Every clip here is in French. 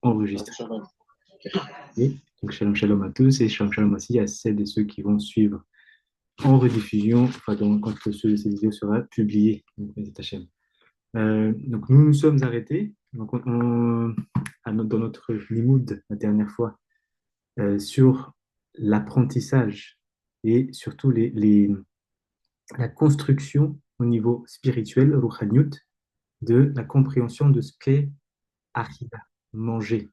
enregistré. Shalom. Et donc, shalom shalom à tous et shalom shalom aussi à celles et ceux qui vont suivre en rediffusion, enfin, quand cette vidéo sera publiée. Donc, donc, nous nous sommes arrêtés donc dans notre limoud la dernière fois sur l'apprentissage et surtout la construction au niveau spirituel, ruhaniyut, de la compréhension de ce qu'est achila, manger.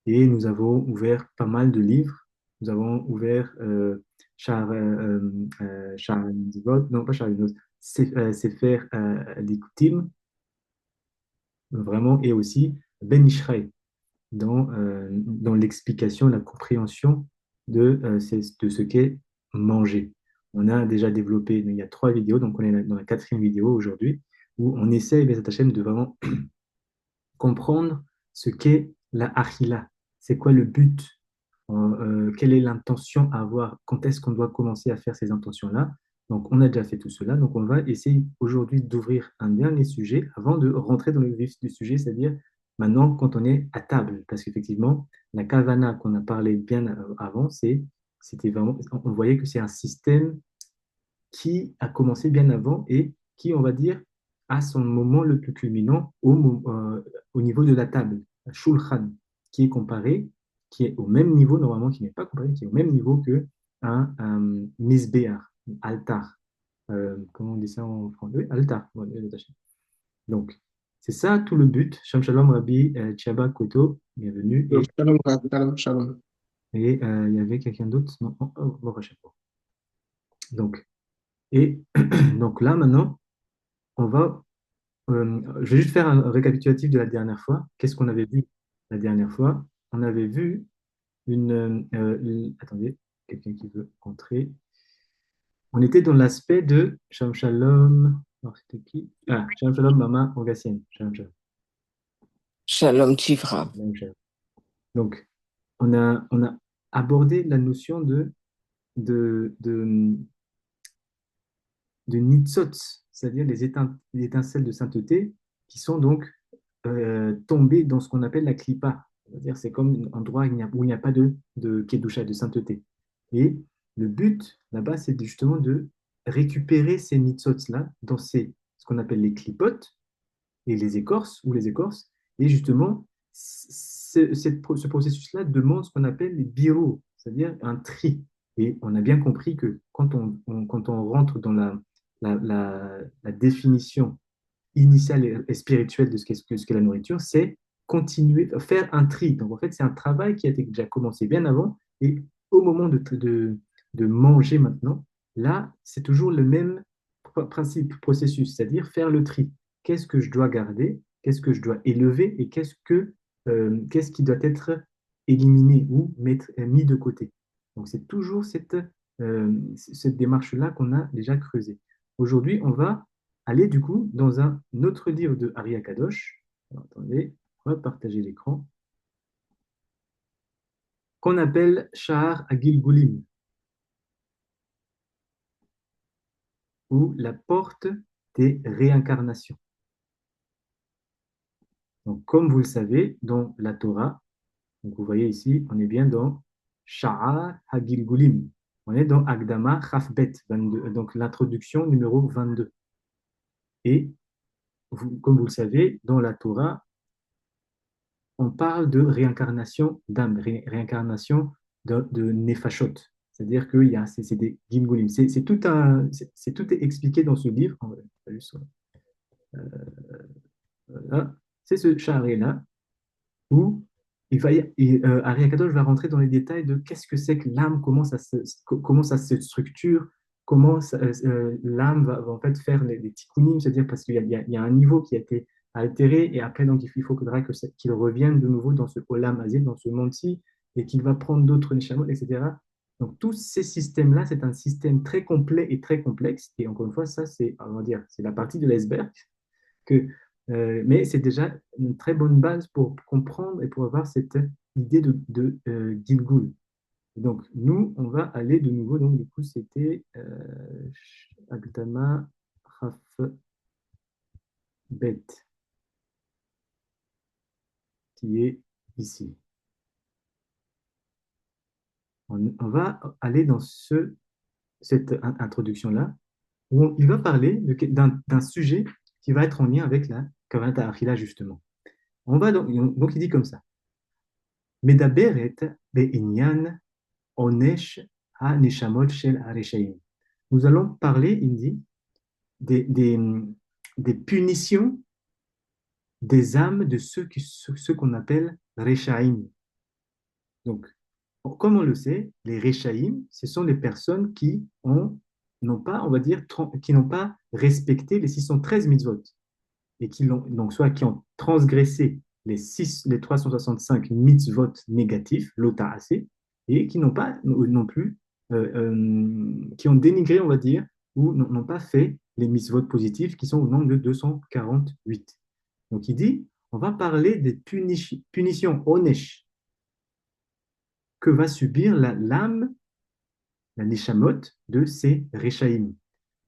Et nous avons ouvert pas mal de livres. Nous avons ouvert Sha'ar Mitzvot, non pas Sha'ar Mitzvot, Sefer Likutim, vraiment, et aussi Ben Ishraï, dans l'explication, la compréhension de ce qu'est manger. On a déjà développé, il y a 3 vidéos, donc on est dans la 4e vidéo aujourd'hui, où on essaie, Bezat Hashem, de vraiment comprendre ce qu'est la achila. C'est quoi le but? Quelle est l'intention à avoir? Quand est-ce qu'on doit commencer à faire ces intentions-là? Donc, on a déjà fait tout cela. Donc, on va essayer aujourd'hui d'ouvrir un dernier sujet avant de rentrer dans le vif du sujet, c'est-à-dire maintenant quand on est à table. Parce qu'effectivement, la kavana qu'on a parlé bien avant, c'était vraiment, on voyait que c'est un système qui a commencé bien avant et qui, on va dire, a son moment le plus culminant au niveau de la table, Shulchan, qui est comparé, qui est au même niveau, normalement, qui n'est pas comparé, qui est au même niveau que un misbéach, altar. Comment on dit ça en français? Oui, altar. Ouais, donc, c'est ça tout le but. Shalom Shalom Rabbi Chiaba Koto, bienvenue. Shalom, shalom, shalom. Et il y avait quelqu'un d'autre? Non, donc, et donc là, maintenant, on va je vais juste faire un récapitulatif de la dernière fois. Qu'est-ce qu'on avait vu la dernière fois? On avait vu attendez, quelqu'un qui veut entrer. On était dans l'aspect de Shalom Shalom. Alors, c'était qui? Ah, Shalom Shalom, Mama Orgassienne. Shalom Shalom. Shalom Tivra. Shalom Shalom. Donc, on a abordé la notion de, de, de nitzot, c'est-à-dire les étincelles de sainteté qui sont donc tombées dans ce qu'on appelle la klipa. C'est-à-dire c'est comme un endroit où il n'y a pas de kedusha, de sainteté. Et le but là-bas, c'est justement de récupérer ces nitzot-là dans ce qu'on appelle les klipotes et les écorces, ou les écorces. Et justement, ce processus-là demande ce qu'on appelle les biros, c'est-à-dire un tri. Et on a bien compris que quand on rentre dans la définition initiale et spirituelle de ce qu'est la nourriture, c'est continuer, faire un tri. Donc en fait, c'est un travail qui a été déjà commencé bien avant. Et au moment de manger maintenant, là, c'est toujours le même principe, processus, c'est-à-dire faire le tri. Qu'est-ce que je dois garder? Qu'est-ce que je dois élever? Et qu'est-ce qui doit être éliminé ou mis de côté? Donc c'est toujours cette démarche-là qu'on a déjà creusée. Aujourd'hui, on va aller du coup dans un autre livre de Ari Akadosh. Alors, attendez, on va partager l'écran, qu'on appelle Shahar Agilgulim, ou la porte des réincarnations. Donc, comme vous le savez, dans la Torah, donc vous voyez ici, on est bien dans Sha'ar Hagilgulim. On est dans Agdama Chafbet, 22, donc l'introduction numéro 22. Et comme vous le savez, dans la Torah, on parle de réincarnation d'âme, réincarnation de nefashot. C'est-à-dire que c'est des gimgulim. Tout est expliqué dans ce livre. Là, c'est ce charré-là où Ari Akadosh va rentrer dans les détails de qu'est-ce que c'est que l'âme, comment ça se structure, comment l'âme va en fait faire les tikkunim, c'est-à-dire parce qu'il y a un niveau qui a été altéré et après donc il faudra qu'il revienne de nouveau dans ce olam azil, dans ce monde-ci et qu'il va prendre d'autres neshamot, etc. Donc tous ces systèmes-là, c'est un système très complet et très complexe et encore une fois, ça c'est, on va dire, c'est la partie de l'iceberg que mais c'est déjà une très bonne base pour comprendre et pour avoir cette idée de Gilgul. Donc, nous, on va aller de nouveau. Donc, du coup, c'était Agdama Raf Bet, qui est ici. On va aller dans cette introduction-là, où il va parler d'un sujet qui va être en lien avec la Kavanat Akhila, justement. Donc, il dit comme ça. Medaberet be'inyan onesh ha-neshamot shel ha-reshaim. Nous allons parler, il dit, des punitions des âmes de ceux qu'on appelle Reshaim. Donc, comme on le sait, les Reshaim, ce sont les personnes qui n'ont pas, on va dire, qui n'ont pas respecté les 613 mitzvot et donc soit qui ont transgressé les 365 mitzvot négatifs, l'ota'asé, et qui n'ont pas non plus, qui ont dénigré, on va dire, ou n'ont pas fait les mitzvot positifs qui sont au nombre de 248. Donc il dit, on va parler des punitions onesh que va subir l'âme, la neshamot de ces Rechaïm.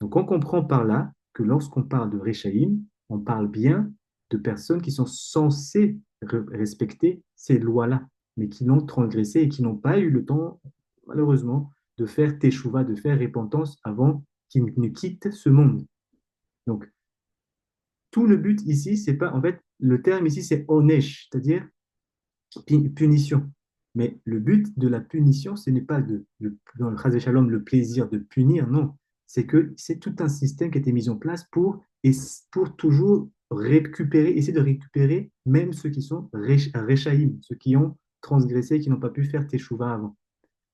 Donc on comprend par là que lorsqu'on parle de Rechaïm, on parle bien de personnes qui sont censées respecter ces lois-là, mais qui l'ont transgressé et qui n'ont pas eu le temps, malheureusement, de faire teshuva, de faire repentance avant qu'ils ne quittent ce monde. Donc, tout le but ici, c'est pas, en fait, le terme ici, c'est onesh, c'est-à-dire punition. Mais le but de la punition, ce n'est pas dans le Chazé Shalom, le plaisir de punir, non. C'est que c'est tout un système qui a été mis en place pour toujours récupérer, essayer de récupérer même ceux qui sont Rechaïm, ceux qui ont transgressé, qui n'ont pas pu faire Teshuvah avant.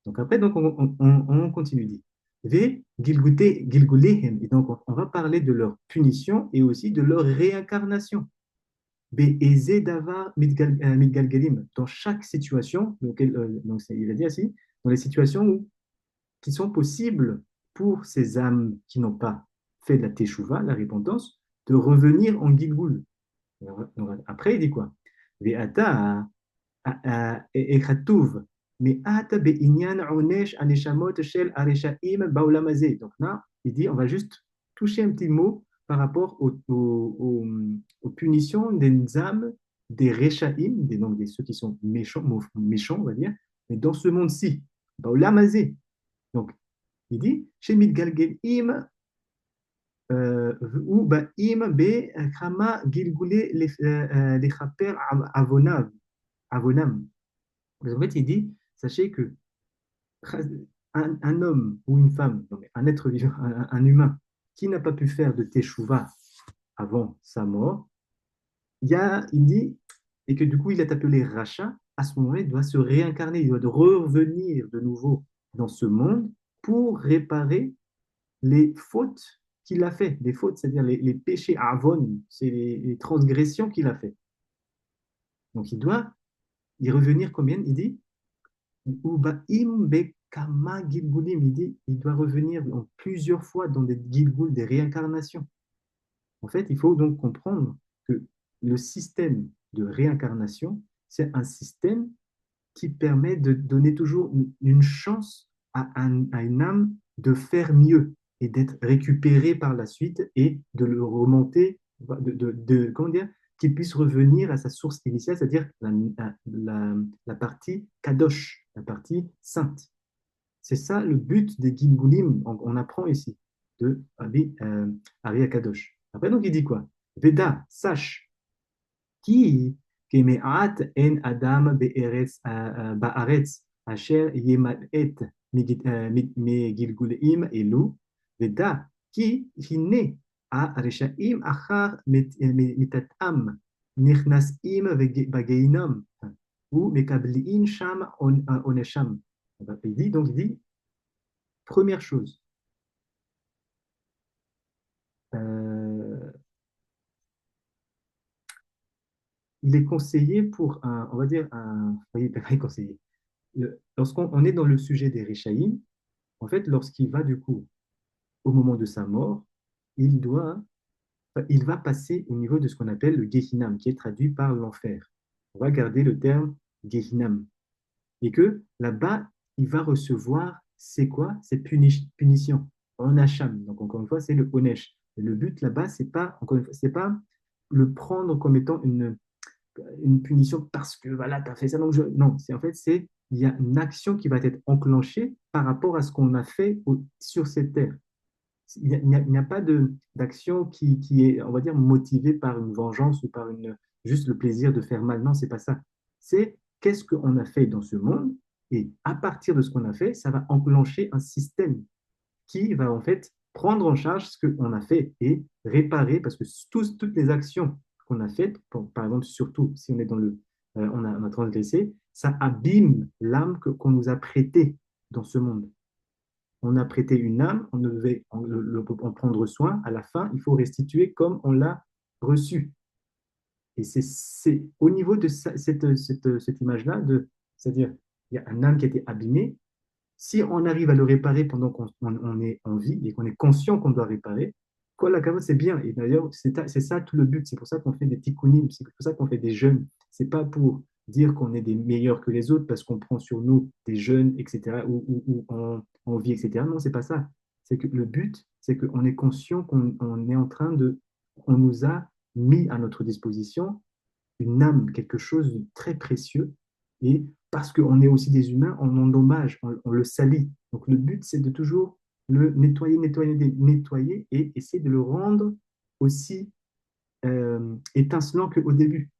Donc après, donc, on continue, dit. Ve Gilgulehem. Et donc, on va parler de leur punition et aussi de leur réincarnation. Dans chaque situation, donc, il va dire ici, dans les situations qui sont possibles pour ces âmes qui n'ont pas fait de la teshuva, la repentance, de revenir en Gilgul. Après, il dit quoi? Ve'ata echatuv me'ata be'inyan onesh aneshamot shel areshaim ba'olamazé. Donc là, il dit, on va juste toucher un petit mot par rapport aux punitions des âmes, des Rechaim, donc ceux qui sont méchants, on va dire, mais dans ce monde-ci, Baolamazé. Donc, il dit, chez Midgalgelim, ou Baim be Kama Gilgule les Chaper Avonam. En fait, il dit, sachez que un homme ou une femme, non, mais un être vivant, un humain, qui n'a pas pu faire de teshuva avant sa mort, il dit, et que du coup il est appelé rachat, à ce moment-là, il doit se réincarner, il doit revenir de nouveau dans ce monde pour réparer les fautes qu'il a fait, les fautes, c'est-à-dire les péchés avon, c'est les transgressions qu'il a fait. Donc il doit y revenir combien? Il dit, Ubaim bekama gilgulim, il dit, il doit revenir en plusieurs fois dans des gilgul, des réincarnations. En fait, il faut donc comprendre que le système de réincarnation, c'est un système qui permet de donner toujours une chance à une âme de faire mieux et d'être récupérée par la suite et de le remonter, comment dire, qu'il puisse revenir à sa source initiale, c'est-à-dire la partie kadosh, la partie sainte. C'est ça le but des Gilgulim, on apprend ici, de Ari Akadosh. Après, donc, il dit quoi? Veda, sache, qui keme'at en adam ba'aretz asher yemal'et megilgulim elu, veda, qui hine a reshaim achar mitatam nichnasim bageinam ou mekabliin sham onesham. Il dit, première chose, euh, il est conseillé pour on va dire, oui, pas conseillé. Lorsqu'on est dans le sujet des Rishaïm, en fait, lorsqu'il va du coup, au moment de sa mort, il va passer au niveau de ce qu'on appelle le Gehinam, qui est traduit par l'enfer. On va garder le terme Gehinam. Et que là-bas, il va recevoir, c'est quoi? C'est punition. En Hacham. Donc, encore une fois, c'est le Onesh. Et le but là-bas, c'est pas, encore une fois, c'est pas le prendre comme étant une punition parce que voilà, tu as fait ça. Donc non, c'est en fait, il y a une action qui va être enclenchée par rapport à ce qu'on a fait sur cette terre. Il n'y a pas d'action qui est, on va dire, motivée par une vengeance ou par juste le plaisir de faire mal. Non, c'est pas ça. C'est qu'est-ce qu'on a fait dans ce monde et à partir de ce qu'on a fait, ça va enclencher un système qui va en fait prendre en charge ce qu'on a fait et réparer, parce que toutes les actions qu'on a faites, par exemple, surtout si on est on a transgressé, ça abîme l'âme qu'on nous a prêtée dans ce monde. On a prêté une âme, on devait en prendre soin. À la fin, il faut restituer comme on l'a reçu. Et c'est au niveau de cette image-là, c'est-à-dire, il y a un âme qui a été abîmée. Si on arrive à le réparer pendant qu'on est en vie et qu'on est conscient qu'on doit réparer, quoi, la cavote, c'est bien. Et d'ailleurs, c'est ça tout le but. C'est pour ça qu'on fait des tikkunim, c'est pour ça qu'on fait des jeûnes. C'est pas pour dire qu'on est des meilleurs que les autres parce qu'on prend sur nous des jeûnes, etc., ou on vit, etc. Non, c'est pas ça. C'est que le but, c'est qu'on est conscient qu'on est en train on nous a mis à notre disposition une âme, quelque chose de très précieux. Et parce qu'on est aussi des humains, on en dommage, on le salit. Donc le but, c'est de toujours le nettoyer, nettoyer, nettoyer et essayer de le rendre aussi étincelant qu'au début.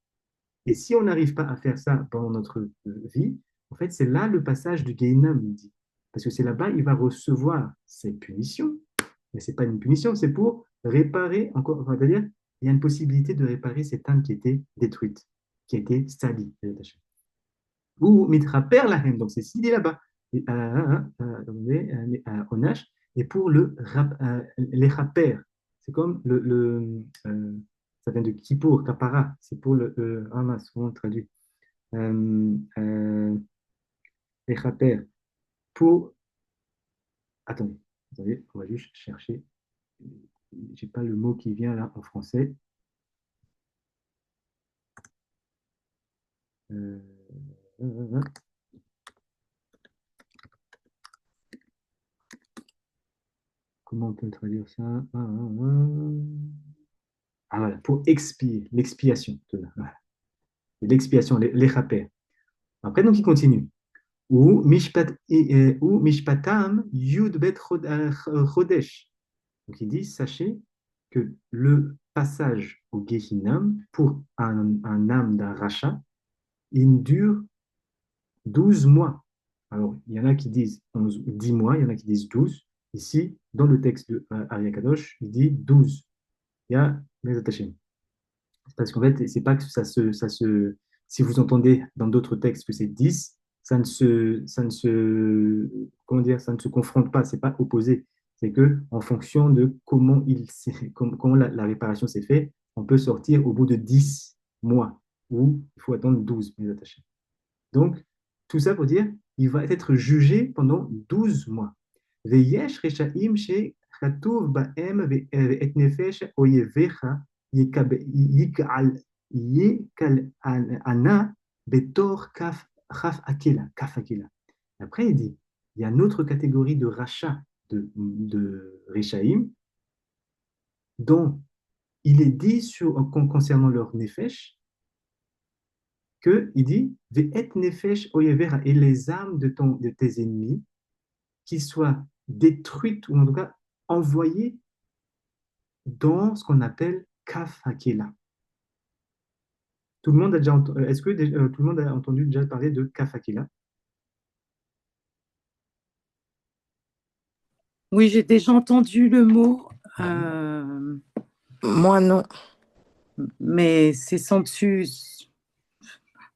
Et si on n'arrive pas à faire ça pendant notre vie, en fait, c'est là le passage du Gehinnom, il dit. Parce que c'est là-bas, il va recevoir ses punitions. Mais ce n'est pas une punition, c'est pour réparer, encore, enfin, c'est-à-dire, il y a une possibilité de réparer cette âme qui était détruite, qui était salie. Ou mitraper la haine, donc c'est ce qu'il dit là-bas. Onash, et pour les rapères, c'est comme ça vient de Kippour, Kapara, c'est pour ah mince, comment on traduit les rapères. Pour, attendez, attendez, on va juste chercher, j'ai pas le mot qui vient là en français. Euh, comment on peut traduire ça? Ah, voilà, pour expier, l'expiation. Voilà. L'expiation, les rapères. Après, donc, il continue. Ou mishpatam yud bet chodesh. Donc, il dit, sachez que le passage au Gehinnom pour un âme d'un rachat, il dure 12 mois. Alors, il y en a qui disent 10 mois, il y en a qui disent 12. Ici, dans le texte de Arya Kadosh, il dit 12. Il y a les attachés. Parce qu'en fait, c'est pas que si vous entendez dans d'autres textes que c'est 10, comment dire, ça ne se confronte pas, c'est pas opposé. C'est que en fonction de comment la réparation s'est faite, on peut sortir au bout de 10 mois ou il faut attendre 12 mes attachés. Donc, tout ça pour dire, il va être jugé pendant 12 mois. ויש רשעים שכתוב בהם ואת נפש אויביך יקלענה בתוך כף אקילה, כף אקילה. Après, il dit, il y a une autre catégorie de rachats, de Réchaïm, dont il est dit concernant leur nefesh, qu'il dit, Ve'et nefesh oyevera, et les âmes de tes ennemis, qui soient détruites ou en tout cas envoyées dans ce qu'on appelle Kaf Hakela. Tout le monde a déjà est-ce que tout le monde a entendu déjà parler de Kaf Hakela? Oui, j'ai déjà entendu le mot, Moi, non. mais c'est sans dessus.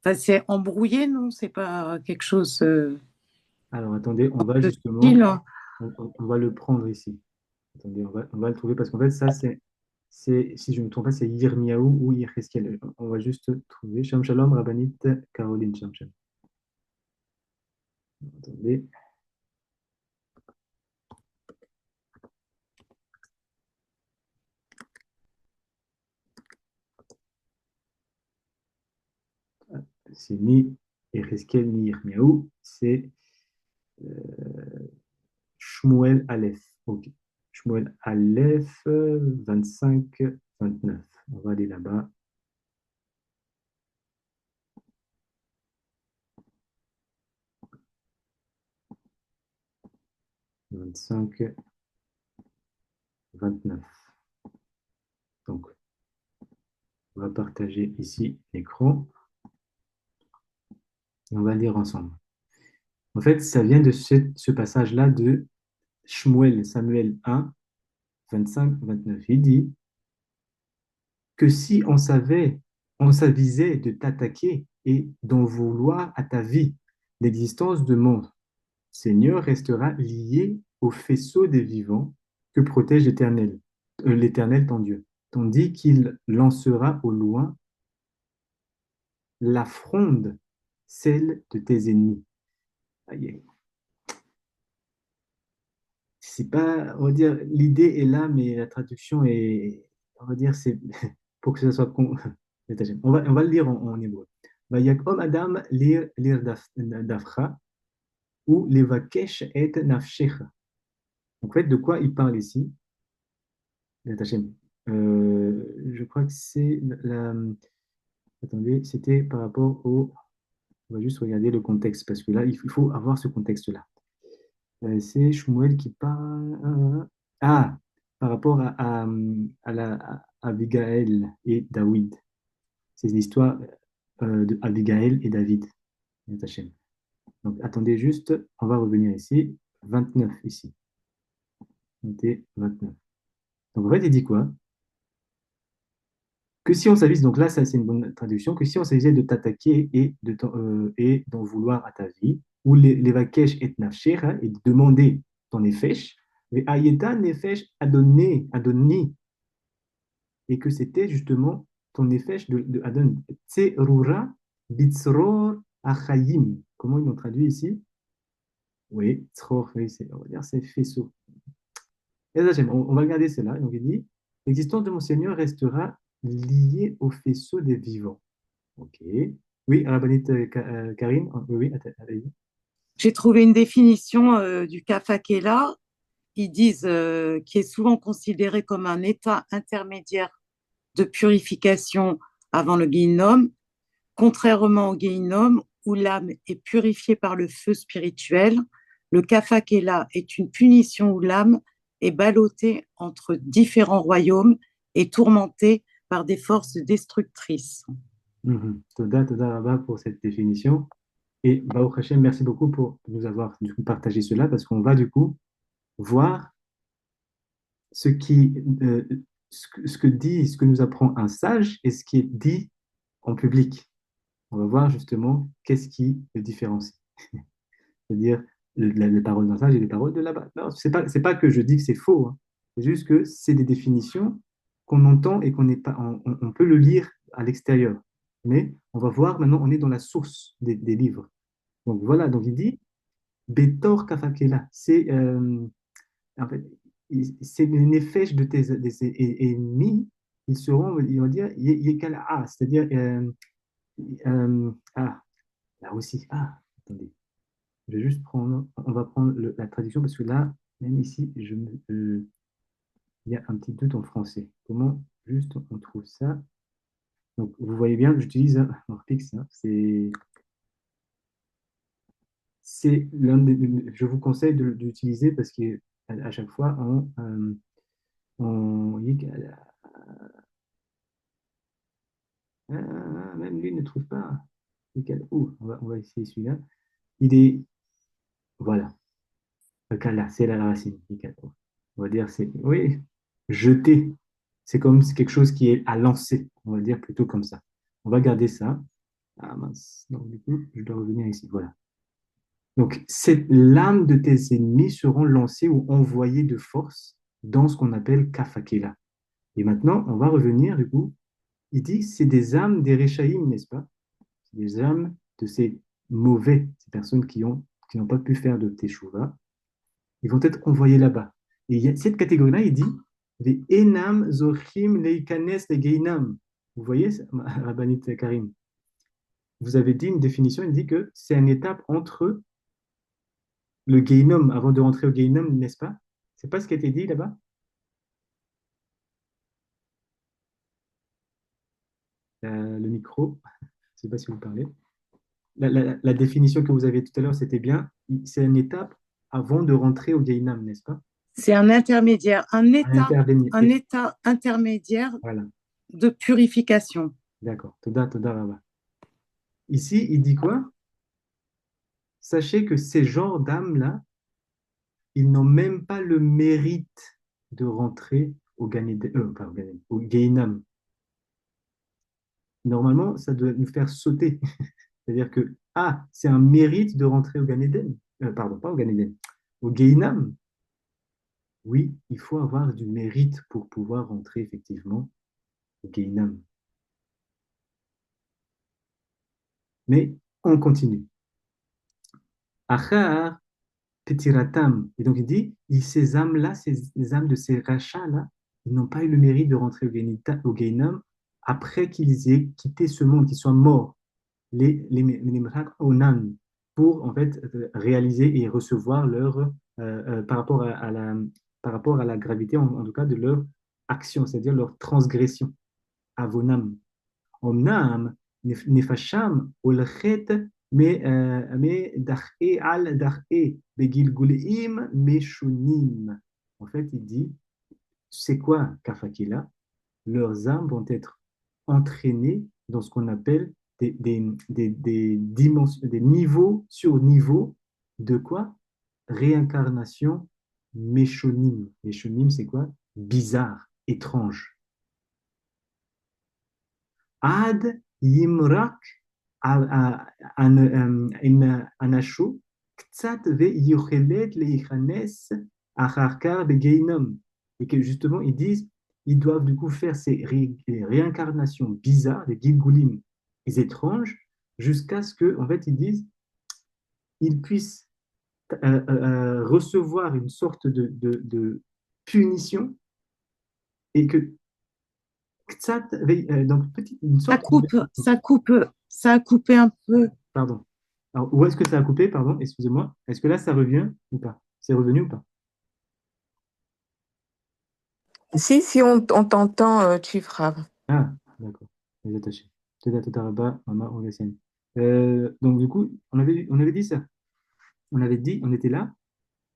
Enfin, c'est embrouillé, non? C'est pas quelque chose Alors attendez, on va de justement, style, hein. on va le prendre ici. Attendez, on va le trouver parce qu'en fait, ça, si je ne me trompe pas, c'est Yirmiyahu ou Yirkeskel. On va juste trouver. Shalom Shalom, Rabbanit Caroline Shalom Shalom. Attendez. C'est ni Yirkeskel ni Yirmiyahu, c'est Shmuel Aleph. Ok. Shmuel Aleph, 25, 29. On va aller là-bas. 25, 29. Donc, on va partager ici l'écran et on va lire ensemble. En fait, ça vient de ce passage-là de Shmuel, Samuel 1, 25, 29. Il dit que si on s'avisait de t'attaquer et d'en vouloir à ta vie, l'existence de mon Seigneur restera liée au faisceau des vivants que protège l'Éternel ton Dieu, tandis qu'il lancera au loin la fronde, celle de tes ennemis. Aïe. C'est pas, on va dire, l'idée est là, mais la traduction est, on va dire, c'est pour que ce soit on va le lire en hébreu. Vayakom Adam lir dafra ou levakesh et nafshecha. En fait, de quoi il parle ici? Je crois que c'est la. Attendez, c'était par rapport au. On va juste regarder le contexte parce que là, il faut avoir ce contexte-là. C'est Shmuel qui parle. Ah, par rapport à Abigail et David. C'est l'histoire de Abigail et David. Donc, attendez juste, on va revenir ici. 29 ici. Notez 29. Donc, en fait, il dit quoi? Que si on s'avise, donc là, ça c'est une bonne traduction, que si on s'avisait de t'attaquer et d'en vouloir à ta vie, ou les vakesh et nafshecha, et de demander ton nefesh, mais ayeta nefesh adoni, et que c'était justement ton nefesh de Adon, tserura bitzror achayim. Comment ils l'ont traduit ici? Oui, tzror, oui, on va dire c'est faisceau. On va regarder cela. Donc il dit, l'existence de mon Seigneur restera liée au faisceau des vivants. Ok. Oui, Rabbanit Karine, oui, allez-y. J'ai trouvé une définition du kafakela. Ils disent qui est souvent considéré comme un état intermédiaire de purification avant le guéhinnom, contrairement au guéhinnom où l'âme est purifiée par le feu spirituel. Le kafakela est une punition où l'âme est ballottée entre différents royaumes et tourmentée par des forces destructrices. Toda, Toda Rabba pour cette définition. Et Baruch Hashem, merci beaucoup pour nous avoir du coup, partagé cela parce qu'on va du coup voir ce qui, ce que dit, ce que nous apprend un sage et ce qui est dit en public. On va voir justement qu'est-ce qui le différencie. C'est-à-dire les paroles d'un sage et les paroles de là-bas. Non, c'est pas que je dis que c'est faux, hein. C'est juste que c'est des définitions qu'on entend et qu'on n'est pas, on peut le lire à l'extérieur. Mais on va voir maintenant, on est dans la source des livres. Donc voilà, donc il dit Betor Kafakela, c'est en fait, c'est une nefesh de tes ennemis, ils vont dire Yekala, c'est-à-dire là aussi, attendez. Je vais juste prendre, on va prendre la traduction parce que là, même ici, il y a un petit doute en français. Comment juste on trouve ça? Donc, vous voyez bien que j'utilise un Morpix, hein, c'est je vous conseille d'utiliser parce que à chaque fois, même lui ne trouve pas. On va essayer celui-là. Il est, voilà, là, c'est la racine. On va dire, oui, jeter. C'est quelque chose qui est à lancer. On va dire plutôt comme ça. On va garder ça. Ah mince. Donc, du coup, je dois revenir ici. Voilà. Donc, l'âme de tes ennemis seront lancées ou envoyées de force dans ce qu'on appelle kafakela. Et maintenant, on va revenir, du coup. Il dit, c'est des âmes des Réchaïm, n'est-ce pas? C'est des âmes de ces mauvais, ces personnes qui n'ont pas pu faire de teshuva. Ils vont être envoyés là-bas. Et il y a cette catégorie-là, il dit les enam zochim leikanes legeinam. Vous voyez, Rabbanit Karim, vous avez dit une définition, il dit que c'est une étape entre le geinom, avant de rentrer au geinom, n'est-ce pas? C'est pas ce qui a été dit là-bas? Le micro, je ne sais pas si vous parlez. La définition que vous avez tout à l'heure, c'était bien, c'est une étape avant de rentrer au Gehinam, n'est-ce pas? C'est un intermédiaire, À intervenir. un état intermédiaire Voilà, de purification. d'accord. Toda, toda, Rabba. Ici, il dit quoi? Sachez que ces genres d'âmes-là, ils n'ont même pas le mérite de rentrer au pas au au Gehinam. Normalement, ça doit nous faire sauter. C'est-à-dire que, ah, c'est un mérite de rentrer au Gan Eden. Pardon, pas au Gan Eden, au Gehinam. Oui, il faut avoir du mérite pour pouvoir rentrer effectivement au Gehinam. Mais on continue. Achar Petiratam. Et donc il dit, ces âmes-là, ces âmes de ces rachats-là, ils n'ont pas eu le mérite de rentrer au Gehinam après qu'ils aient quitté ce monde, qu'ils soient morts. Les Mrak Onan, pour en fait réaliser et recevoir par rapport par rapport à la gravité, en tout cas, de leur action, c'est-à-dire leur transgression. Avonam. Omnam, nefasham, olchet, mais dar'e al dar'e, begilguleim, meshunim. En fait, il dit, c'est quoi Kafakila? Leurs âmes vont être entraînées dans ce qu'on appelle des dimensions, des niveaux sur niveaux de quoi? Réincarnation méchonime. Méchonime, c'est quoi? Bizarre, étrange. Ad yimrak anashu ktsat ve yochelet leichanes acharkar begeinom. Et que justement, ils disent, ils doivent du coup faire ces réincarnations bizarres, des gilgulim étranges, jusqu'à ce que, en fait, ils disent, ils puissent recevoir une sorte de punition et que donc une Ça sorte coupe, ça a coupé un peu. pardon. Alors, où est-ce que ça a coupé, pardon, excusez-moi. Est-ce que là, ça revient ou pas? C'est revenu ou pas? Si, on t'entend, Chief Rav. Ah, d'accord. Les attachés. Toda Rabba, Mama Ogassienne. Donc, du coup, on avait dit ça. On avait dit, on était là.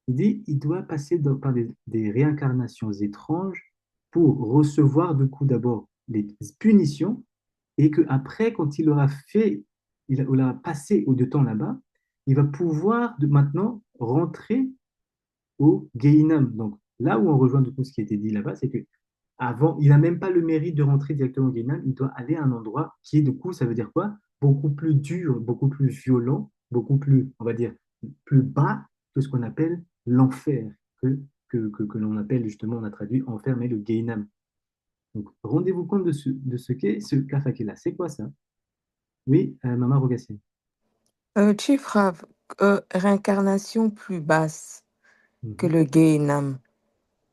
Il dit, il doit passer par des réincarnations étranges pour recevoir, du coup, d'abord les punitions et qu'après, quand il aura fait, il aura passé au de temps là-bas, il va pouvoir maintenant rentrer au Gehinam. Donc, là où on rejoint du coup ce qui a été dit là-bas, c'est que avant, il n'a même pas le mérite de rentrer directement au Gehinam, il doit aller à un endroit qui est du coup, ça veut dire quoi? Beaucoup plus dur, beaucoup plus violent, beaucoup plus, on va dire, plus bas que ce qu'on appelle l'enfer, que l'on appelle justement, on a traduit enfer, mais le Gehinam. Donc, rendez-vous compte de ce qu'est ce kafakela. C'est quoi ça? Oui, Maman Rogassier. Chief Rav, réincarnation plus basse que Mhm. le Gehinam.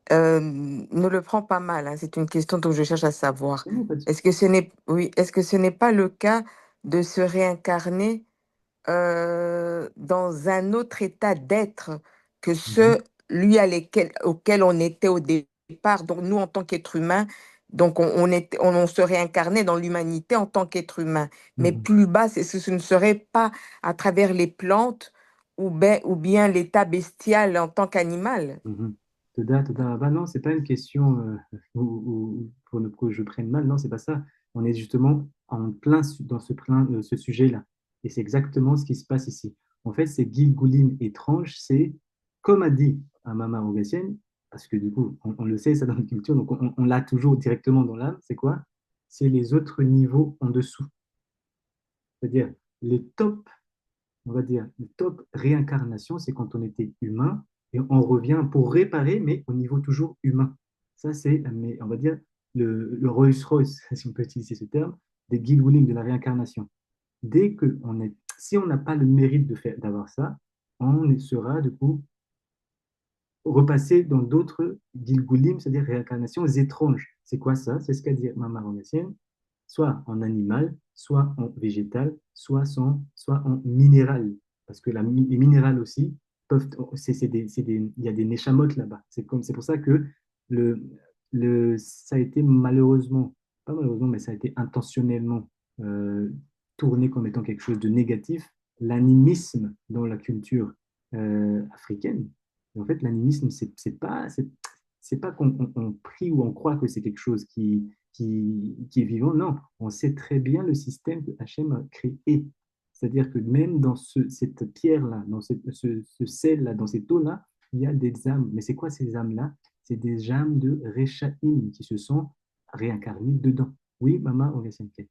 Ne le prends pas mal, hein, c'est une question dont je cherche à savoir. Non, pas de Est-ce souci. que ce n'est, oui, est-ce que ce n'est pas le cas de se réincarner dans un autre état d'être que Mhm. auquel on était au départ? Donc nous, en tant qu'être humain, donc on se réincarnait dans l'humanité en tant qu'être humain. Mais Mhm. plus bas, ce ne serait pas à travers les plantes ou bien l'état bestial en tant qu'animal. Mhm. Toda. Bah non, c'est pas une question pour que je prenne mal. Non, c'est pas ça. On est justement en dans ce sujet-là. Et c'est exactement ce qui se passe ici. En fait, ces Gilgoulim étranges, c'est, comme a dit Mama Rogassienne, parce que du coup, on le sait, ça dans la culture, donc on l'a toujours directement dans l'âme, c'est quoi? C'est les autres niveaux en dessous. C'est-à-dire, les top on va dire, le top réincarnation, c'est quand on était humain et on revient pour réparer, mais au niveau toujours humain. Ça, c'est, mais on va dire, le Rolls-Royce, si on peut utiliser ce terme, des Gilgulim, de la réincarnation. Dès que on est, si on n'a pas le mérite d'avoir ça, on sera du coup repasser dans d'autres Gilgulim, c'est-à-dire réincarnations étranges. C'est quoi ça? C'est ce qu'a dit Mama Rogassienne, soit en animal, soit en végétal, soit en minéral. Parce que les minérales aussi peuvent. Il y a des neshamotes là-bas. C'est pour ça que le, ça a été malheureusement, pas malheureusement, mais ça a été intentionnellement tourné comme étant quelque chose de négatif. L'animisme dans la culture africaine. Et en fait, l'animisme, c'est pas qu'on prie ou on croit que c'est quelque chose qui est vivant. Non, on sait très bien le système que Hachem a créé. C'est-à-dire que même dans cette pierre-là, dans ce sel-là, dans cette eau-là, il y a des âmes. Mais c'est quoi ces âmes-là? C'est des âmes de Rechaïm qui se sont réincarnées dedans. Oui, maman, on va s'y inquiéter.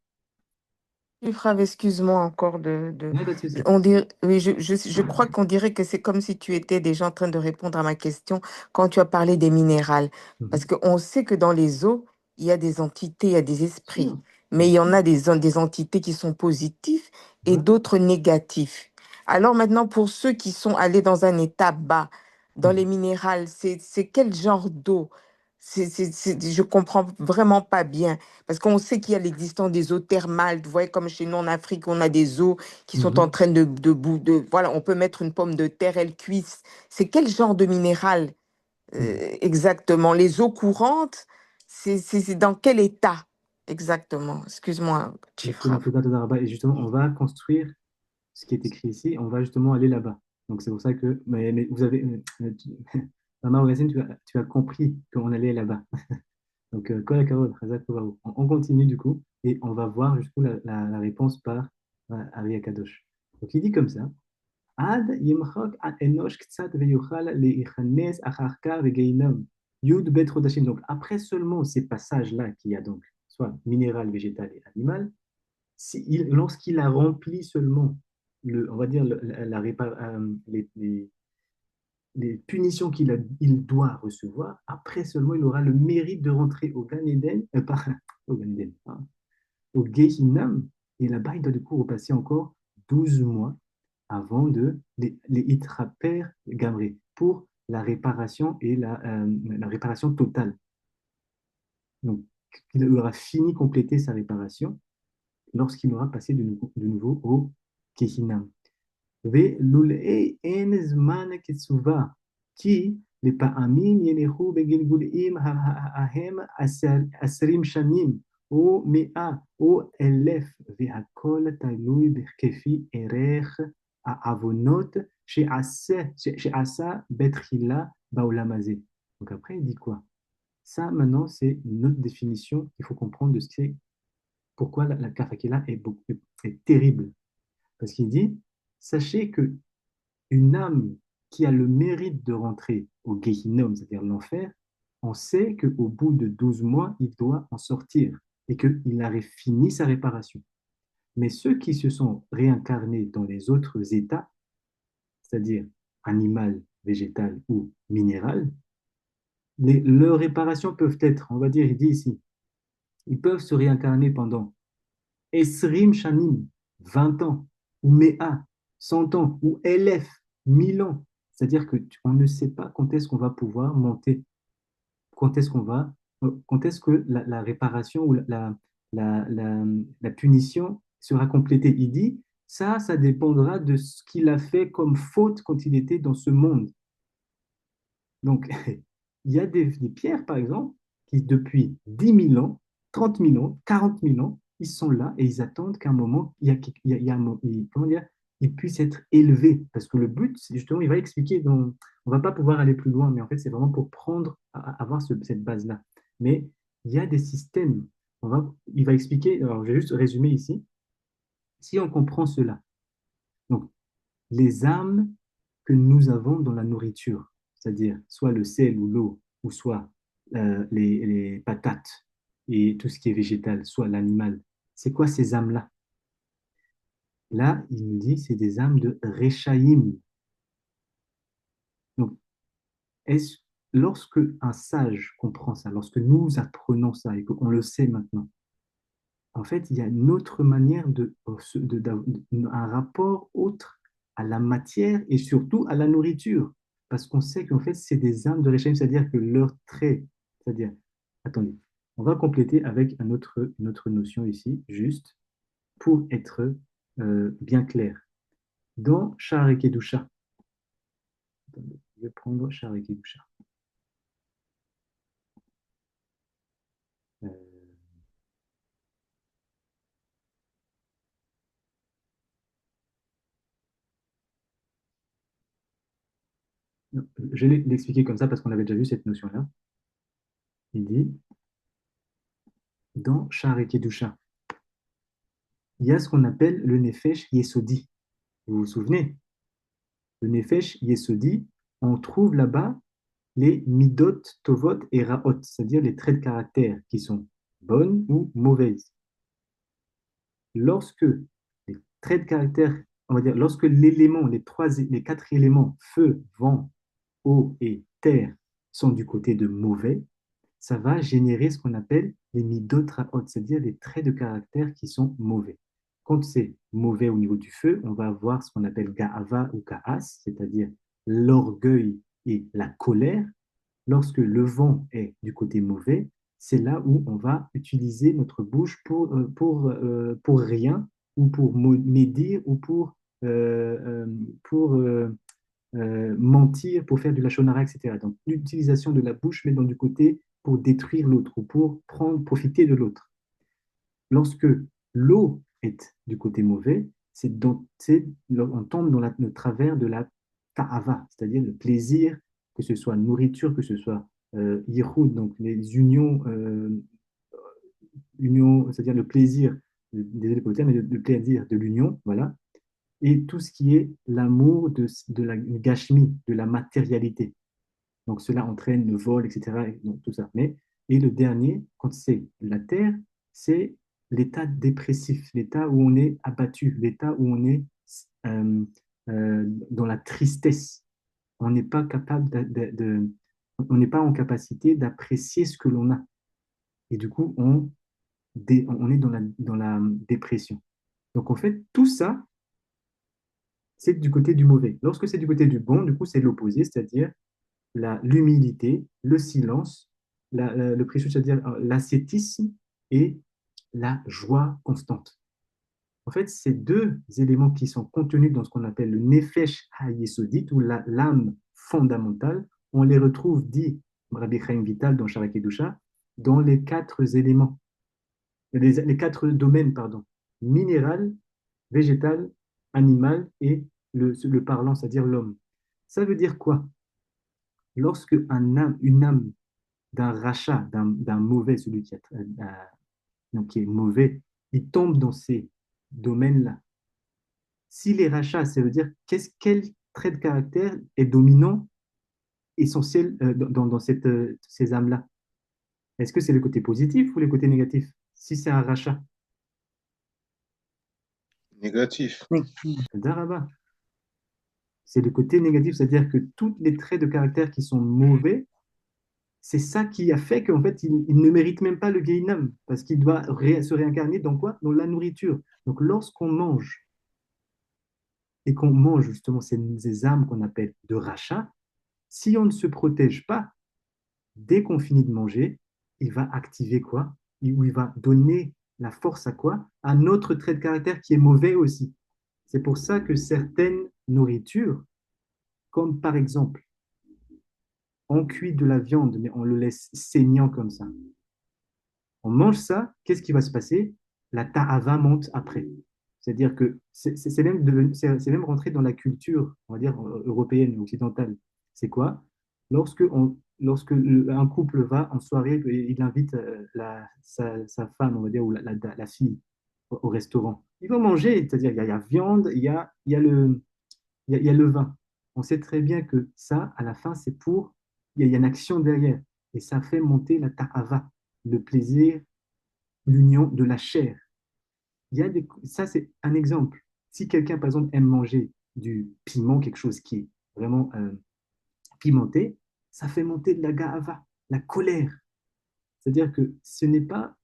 Frère, excuse-moi encore Ouais, pas de souci. On dirait, oui, je crois qu'on dirait que c'est comme si tu étais déjà en train de répondre à ma question quand tu as parlé des minérales. Parce Mhm. qu'on sait que dans les eaux, il y a des entités, il y a des esprits. Sûr. Mais Bien il y en sûr. a des entités qui sont positives et Voilà. d'autres négatifs. Alors maintenant, pour ceux qui sont allés dans un état bas, dans les Mhm. minérales, c'est quel genre d'eau? Je comprends vraiment pas bien. Parce qu'on sait qu'il y a l'existence des eaux thermales. Vous voyez, comme chez nous en Afrique, on a des eaux qui sont en Mhm. train voilà, on peut mettre une pomme de terre, elle cuise. C'est quel genre de minéral Mhm. exactement? Les eaux courantes, c'est dans quel état exactement? Excuse-moi, Chifra. Et justement, on va construire ce qui est écrit ici, on va justement aller là-bas. Donc c'est pour ça que, mais vous avez, Maman Racine, tu as compris qu'on allait là-bas. Donc, Kol HaKavod, Chazak Ovahu. On continue du coup et on va voir jusqu'où la réponse par Ari Akadosh. Donc il dit comme ça. Ad yimchok enosh ktsat veyuchal leichanes acharka vegeinam. Yud bet chodashim. Donc après seulement ces passages-là qu'il y a donc, soit minéral, végétal et animal, lorsqu'il a rempli seulement on va dire les punitions il doit recevoir, après seulement il aura le mérite de rentrer au Gan Eden, au Gan Eden, hein, au Gehinnom, et là-bas il doit du coup repasser encore 12 mois avant les Itraper Gamré, pour la réparation et la réparation totale. Donc, il aura fini, complété sa réparation lorsqu'il aura passé de nouveau au Gehinnom. ולולאי אין זמן קצובה, כי לפעמים ינחו בגלגולים ההם 20 שנים, או 100, או 1,000, והכל תלוי בכפי ערך העוונות שעשה בתחילה בעולם הזה. Donc après, il dit quoi? Ça, maintenant, c'est une autre définition qu'il faut comprendre de ce que c'est, pourquoi la kafakela est terrible. Parce qu'il dit, sachez que une âme qui a le mérite de rentrer au Gehinnom, c'est-à-dire l'enfer, on sait qu'au bout de 12 mois, il doit en sortir et qu'il a fini sa réparation. Mais ceux qui se sont réincarnés dans les autres états, c'est-à-dire animal, végétal ou minéral, leurs réparations peuvent être, on va dire, il dit ici, ils peuvent se réincarner pendant Esrim Shanim, 20 ans, ou Mea, 100 ans, ou Elef, 1000 ans. C'est-à-dire qu'on ne sait pas quand est-ce qu'on va pouvoir monter, quand est-ce que la réparation ou la punition sera complétée. Il dit, ça dépendra de ce qu'il a fait comme faute quand il était dans ce monde. Donc, il y a des pierres, par exemple, qui depuis 10 000 ans, 30 000 ans, 40 000 ans, ils sont là et ils attendent qu'à un moment, il y a comment dire, ils puissent être élevés. Parce que le but, c'est justement, il va expliquer, on ne va pas pouvoir aller plus loin, mais en fait, c'est vraiment pour avoir cette base-là. Mais il y a des systèmes. Il va expliquer, alors je vais juste résumer ici. Si on comprend cela, donc les âmes que nous avons dans la nourriture, c'est-à-dire soit le sel ou l'eau, ou soit les patates et tout ce qui est végétal, soit l'animal. C'est quoi ces âmes-là? Là, il nous dit c'est des âmes de Rechaïm. Donc, est-ce, lorsque un sage comprend ça, lorsque nous apprenons ça et qu'on le sait maintenant, en fait, il y a une autre manière un rapport autre à la matière et surtout à la nourriture. Parce qu'on sait qu'en fait, c'est des âmes de Réchaïm, c'est-à-dire que leur trait, c'est-à-dire, attendez, on va compléter avec une autre notion ici, juste pour être bien clair. Dans Sha'ar Kedusha, attendez, je vais prendre Sha'ar Kedusha. Euh, Je vais l'expliquer comme ça parce qu'on avait déjà vu cette notion-là. Il dit, dans Sha'ar Kedusha, il y a ce qu'on appelle le Nefesh Yesodi. Vous vous souvenez? Le Nefesh Yesodi, on trouve là-bas les Midot, Tovot et Raot, c'est-à-dire les traits de caractère qui sont bonnes ou mauvaises. Lorsque les traits de caractère, on va dire, lorsque l'élément, les quatre éléments, feu, vent, eau et terre, sont du côté de mauvais, ça va générer ce qu'on appelle les midot raot, c'est-à-dire les traits de caractère qui sont mauvais. Quand c'est mauvais au niveau du feu, on va avoir ce qu'on appelle ga'ava ou ka'as, c'est-à-dire l'orgueil et la colère. Lorsque le vent est du côté mauvais, c'est là où on va utiliser notre bouche pour rien, ou pour médire, ou pour mentir, pour faire du lachonara, etc. Donc, l'utilisation de la bouche, mais dans du côté pour détruire l'autre ou pour profiter de l'autre. Lorsque l'eau est du côté mauvais, on tombe dans le travers de la ta'ava, c'est-à-dire le plaisir, que ce soit nourriture, que ce soit yichud, donc les unions, c'est-à-dire le plaisir, désolé pour le terme, mais le plaisir de l'union, voilà, et tout ce qui est l'amour de la gashmi, de la matérialité. Donc cela entraîne le vol, etc. Donc, tout ça. Et le dernier, quand c'est la terre, c'est l'état dépressif, l'état où on est abattu, l'état où on est euh, dans la tristesse. On n'est pas capable on n'est pas en capacité d'apprécier ce que l'on a. Et du coup, on est dans la dépression. Donc en fait, tout ça, c'est du côté du mauvais. Lorsque c'est du côté du bon, du coup, c'est l'opposé, c'est-à-dire l'humilité, le silence, le précieux, c'est-à-dire l'ascétisme et la joie constante. En fait, ces deux éléments qui sont contenus dans ce qu'on appelle le nefesh hayesodit, ou l'âme fondamentale, on les retrouve, dit Rabbi Chaim Vital dans Sharak Kedusha, dans les quatre éléments, les quatre domaines, pardon, minéral, végétal, animal et le parlant, c'est-à-dire l'homme. Ça veut dire quoi? Lorsque une âme d'un rachat, d'un mauvais, celui donc qui est mauvais, il tombe dans ces domaines-là. S'il est rachat, ça veut dire quel trait de caractère est dominant, essentiel dans ces âmes-là. Est-ce que c'est le côté positif ou le côté négatif? Si c'est un rachat, Négatif. Daraba, c'est le côté négatif, c'est-à-dire que tous les traits de caractère qui sont mauvais, c'est ça qui a fait qu'en fait, il ne mérite même pas le Gehinnom, parce qu'il doit se réincarner dans quoi? Dans la nourriture. Donc, lorsqu'on mange et qu'on mange justement ces âmes qu'on appelle de rachat, si on ne se protège pas, dès qu'on finit de manger, il va activer quoi? Ou il va donner la force à quoi? À notre trait de caractère qui est mauvais aussi. C'est pour ça que certaines nourritures, comme par exemple, on cuit de la viande, mais on le laisse saignant comme ça. On mange ça, qu'est-ce qui va se passer? La ta'ava monte après. C'est-à-dire que c'est même rentré dans la culture, on va dire, européenne, occidentale. C'est quoi? Lorsque un couple va en soirée, et il invite sa femme, on va dire, ou la fille au restaurant. Ils vont manger, c'est-à-dire il y a viande, il y a le vin. On sait très bien que ça, à la fin, il y a une action derrière. Et ça fait monter la ta'ava, le plaisir, l'union de la chair. Ça, c'est un exemple. Si quelqu'un, par exemple, aime manger du piment, quelque chose qui est vraiment pimenté, ça fait monter de la ga'ava, la colère. C'est-à-dire que ce n'est pas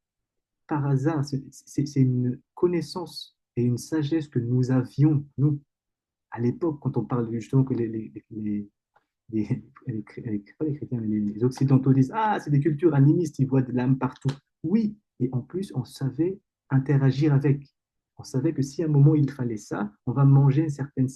par hasard, c'est une connaissance et une sagesse que nous avions, nous, à l'époque, quand on parle justement que pas les chrétiens, mais les occidentaux disent, ah, c'est des cultures animistes, ils voient de l'âme partout. Oui, et en plus, on savait interagir avec. On savait que si à un moment il fallait ça, on va manger certaines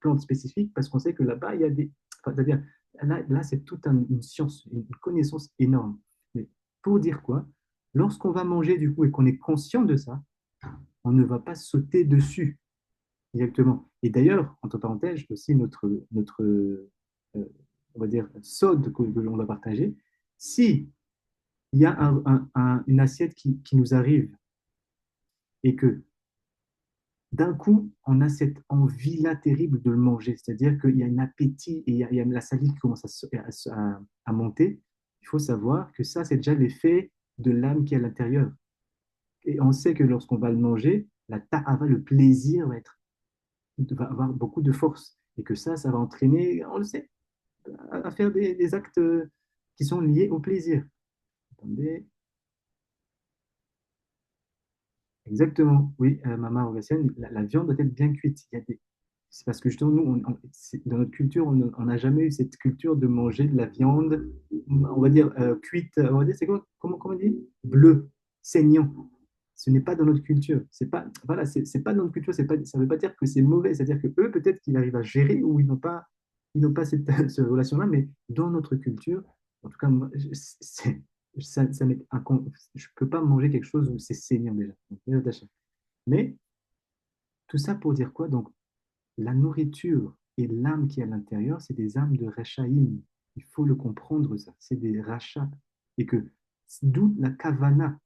plantes spécifiques parce qu'on sait que là-bas, il y a des. Enfin, c'est-à-dire, là c'est toute une science, une connaissance énorme. Mais pour dire quoi? Lorsqu'on va manger du coup et qu'on est conscient de ça, on ne va pas sauter dessus directement. Et d'ailleurs, entre parenthèses, aussi notre on va dire, sod que l'on va partager, si il y a une assiette qui nous arrive et que d'un coup, on a cette envie-là terrible de le manger, c'est-à-dire qu'il y a un appétit et il y a la salive qui commence à monter, il faut savoir que ça, c'est déjà l'effet de l'âme qui est à l'intérieur. Et on sait que lorsqu'on va le manger, la ta'ava, le plaisir va avoir beaucoup de force. Et que ça va entraîner, on le sait, à faire des actes qui sont liés au plaisir. Attendez. Exactement, oui, Maman Rogassienne, la viande doit être bien cuite. C'est parce que justement, nous, dans notre culture, on n'a jamais eu cette culture de manger de la viande, on va dire cuite, on va dire, c'est quoi, comment on dit? Bleu, saignant. Ce n'est pas dans notre culture. C'est pas, voilà, c'est pas dans notre culture. Ça ne veut pas dire que c'est mauvais. C'est-à-dire que eux, peut-être qu'ils arrivent à gérer ou ils n'ont pas cette relation-là, mais dans notre culture, en tout cas, moi, ça je peux pas manger quelque chose où c'est saignant déjà. Donc, déjà d'achat. Mais tout ça pour dire quoi? Donc, la nourriture et l'âme qui est à l'intérieur, c'est des âmes de Rachaïm. Il faut le comprendre, ça. C'est des rachats. Et que, d'où la kavana.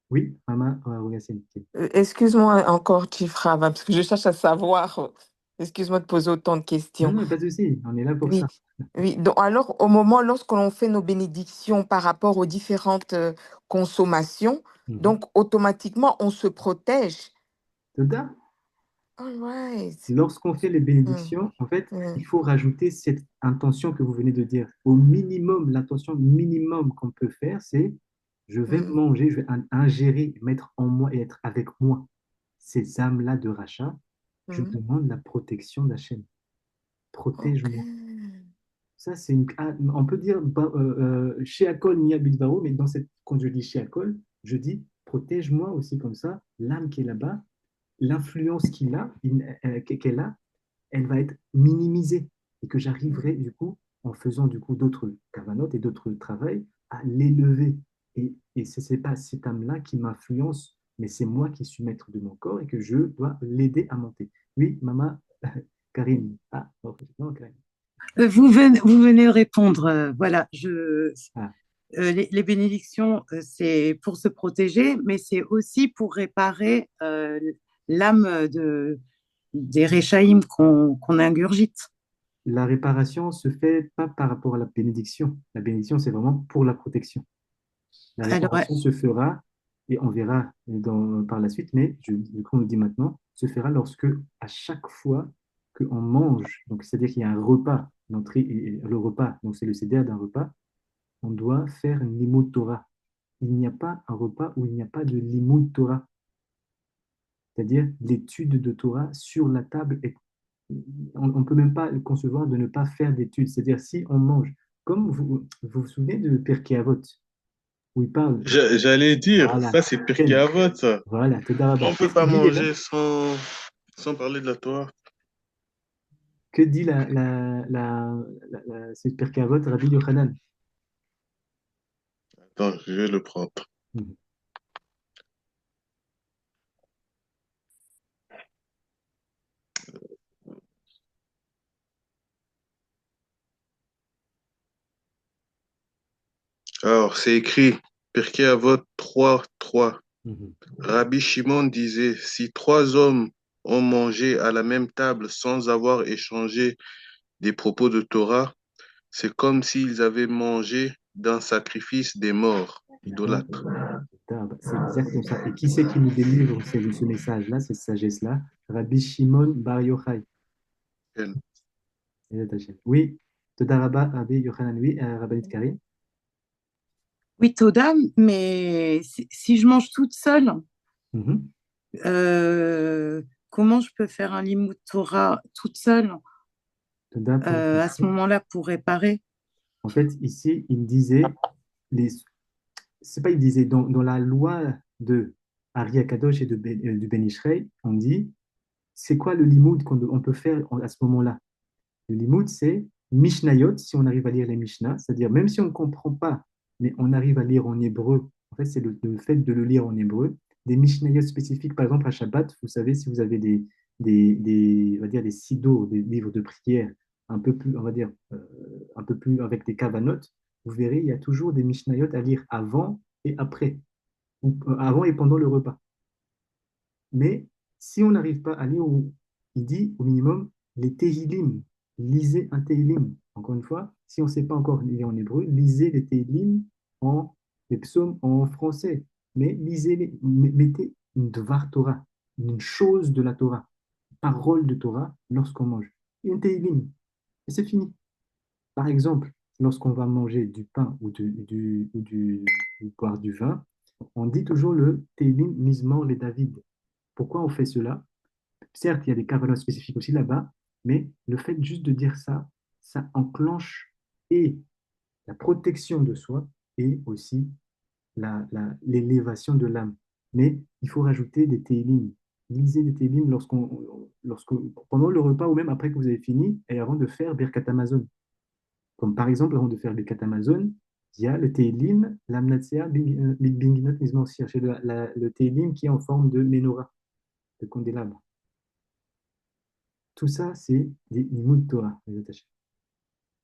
Oui, Mama Rogassienne. Excuse-moi encore, Chifrava, parce que je cherche à savoir. Excuse-moi de poser autant de Non, questions. non, pas de souci. On est là pour Oui, ça. oui. Donc, alors, au moment, lorsque l'on fait nos bénédictions par rapport aux différentes consommations, Mhm. donc automatiquement, on se protège. Toda, All right. lorsqu'on fait les Mm, bénédictions, en fait, il mm, faut rajouter cette intention que vous venez de dire. Au minimum, l'intention minimum qu'on peut faire, c'est je vais mm, manger, je vais ingérer, mettre en moi et être avec moi ces âmes-là de rachat. Je mm. demande la protection d'Hachem. Ok. Protège-moi. Ça, on peut dire chez Akol, Nia Bidvaro, mais quand je dis chez Akol, je dis protège-moi aussi comme ça, l'âme qui est là-bas, l'influence qu'elle a, elle va être minimisée et que Mm, j'arriverai du coup, en faisant du coup d'autres cavanotes et d'autres travails, à l'élever. Et ce n'est pas cette âme-là qui m'influence, mais c'est moi qui suis maître de mon corps et que je dois l'aider à monter. Oui, maman, Karine. Ah, non, Karine. Vous venez de répondre. Voilà, Ah, les bénédictions, c'est pour se protéger, mais c'est aussi pour réparer l'âme des réchaïm qu'on ingurgite. la réparation se fait pas par rapport à la bénédiction. La bénédiction, c'est vraiment pour la protection. La Alors, réparation se fera, et on verra par la suite, mais du coup, on le dit maintenant, se fera lorsque, à chaque fois qu'on mange, donc c'est-à-dire qu'il y a un repas, l'entrée et le repas, donc c'est le CDR d'un repas, on doit faire une limud Torah. Il n'y a pas un repas où il n'y a pas de limud Torah, c'est-à-dire l'étude de Torah sur la table. On ne peut même pas concevoir de ne pas faire d'études, c'est-à-dire si on mange, comme vous souvenez de Pirkei Avot, où il parle, J'allais dire, voilà, ça c'est pire Ken, qu'Avot, ça. voilà, Todarabah. On peut Qu'est-ce pas qu'il dit là-bas? manger sans parler de la Torah. Que dit ce Pirkei Avot, Rabbi Yochanan? Attends, je vais le prendre. Mhm. Alors, c'est écrit, Pirkei Avot 3:3. Mhm. Rabbi Shimon disait, si trois hommes ont mangé à la même table sans avoir échangé des propos de Torah, c'est comme s'ils avaient mangé d'un sacrifice des morts, idolâtres. Todarabah. C'est exactement ça. Et qui c'est qui nous délivre ce message-là, cette sagesse-là? Rabbi Shimon Bar Yochai. Oui, Todarabah, Rabbi Yochanan, oui, Rabbanit Karim. oui, Toda, mais si je mange toute seule, Mhm. euh, comment je peux faire un limud Torah toute seule Toda pour à ce moment-là pour réparer? En fait, ici, il disait, les, c'est pas il disait, dans la loi de Ari Akadosh et du Ben Israël, on dit, c'est quoi le limoud qu'on on peut faire à ce moment-là? Le limoud, c'est Mishnayot, si on arrive à lire les Mishnah, c'est-à-dire même si on ne comprend pas, mais on arrive à lire en hébreu, en fait, c'est le fait de le lire en hébreu, des Mishnayot spécifiques, par exemple à Shabbat, vous savez, si vous avez on va dire des siddur, des livres de prière un peu plus, on va dire, un peu plus avec des cavanotes, vous verrez, il y a toujours des Mishnayot à lire avant et après, ou avant et pendant le repas. Mais si on n'arrive pas à lire, il dit au minimum les Tehillim, lisez un Tehillim. Encore une fois, si on ne sait pas encore lire en hébreu, lisez les Tehillim les psaumes en français. Mais lisez-les, mettez une Dvar Torah, une chose de la Torah, parole de Torah lorsqu'on mange. Une Tehillim, et c'est fini. Par exemple, lorsqu'on va manger du pain ou boire du vin, on dit toujours le Tehillim Mizmor les David. Pourquoi on fait cela? Certes, il y a des cavanotes spécifiques aussi là-bas, mais le fait juste de dire ça, ça enclenche et la protection de soi et aussi l'élévation de l'âme. Mais il faut rajouter des télim. Lisez des télim pendant le repas ou même après que vous avez fini et avant de faire Birkat Amazon. Comme par exemple, avant de faire Birkat Amazon, il y a le télim, l'amnatsea, binginot mizmor-sir. C'est le télim qui est en forme de menorah, de candélabre. Tout ça, c'est des limud Torah, les attachés.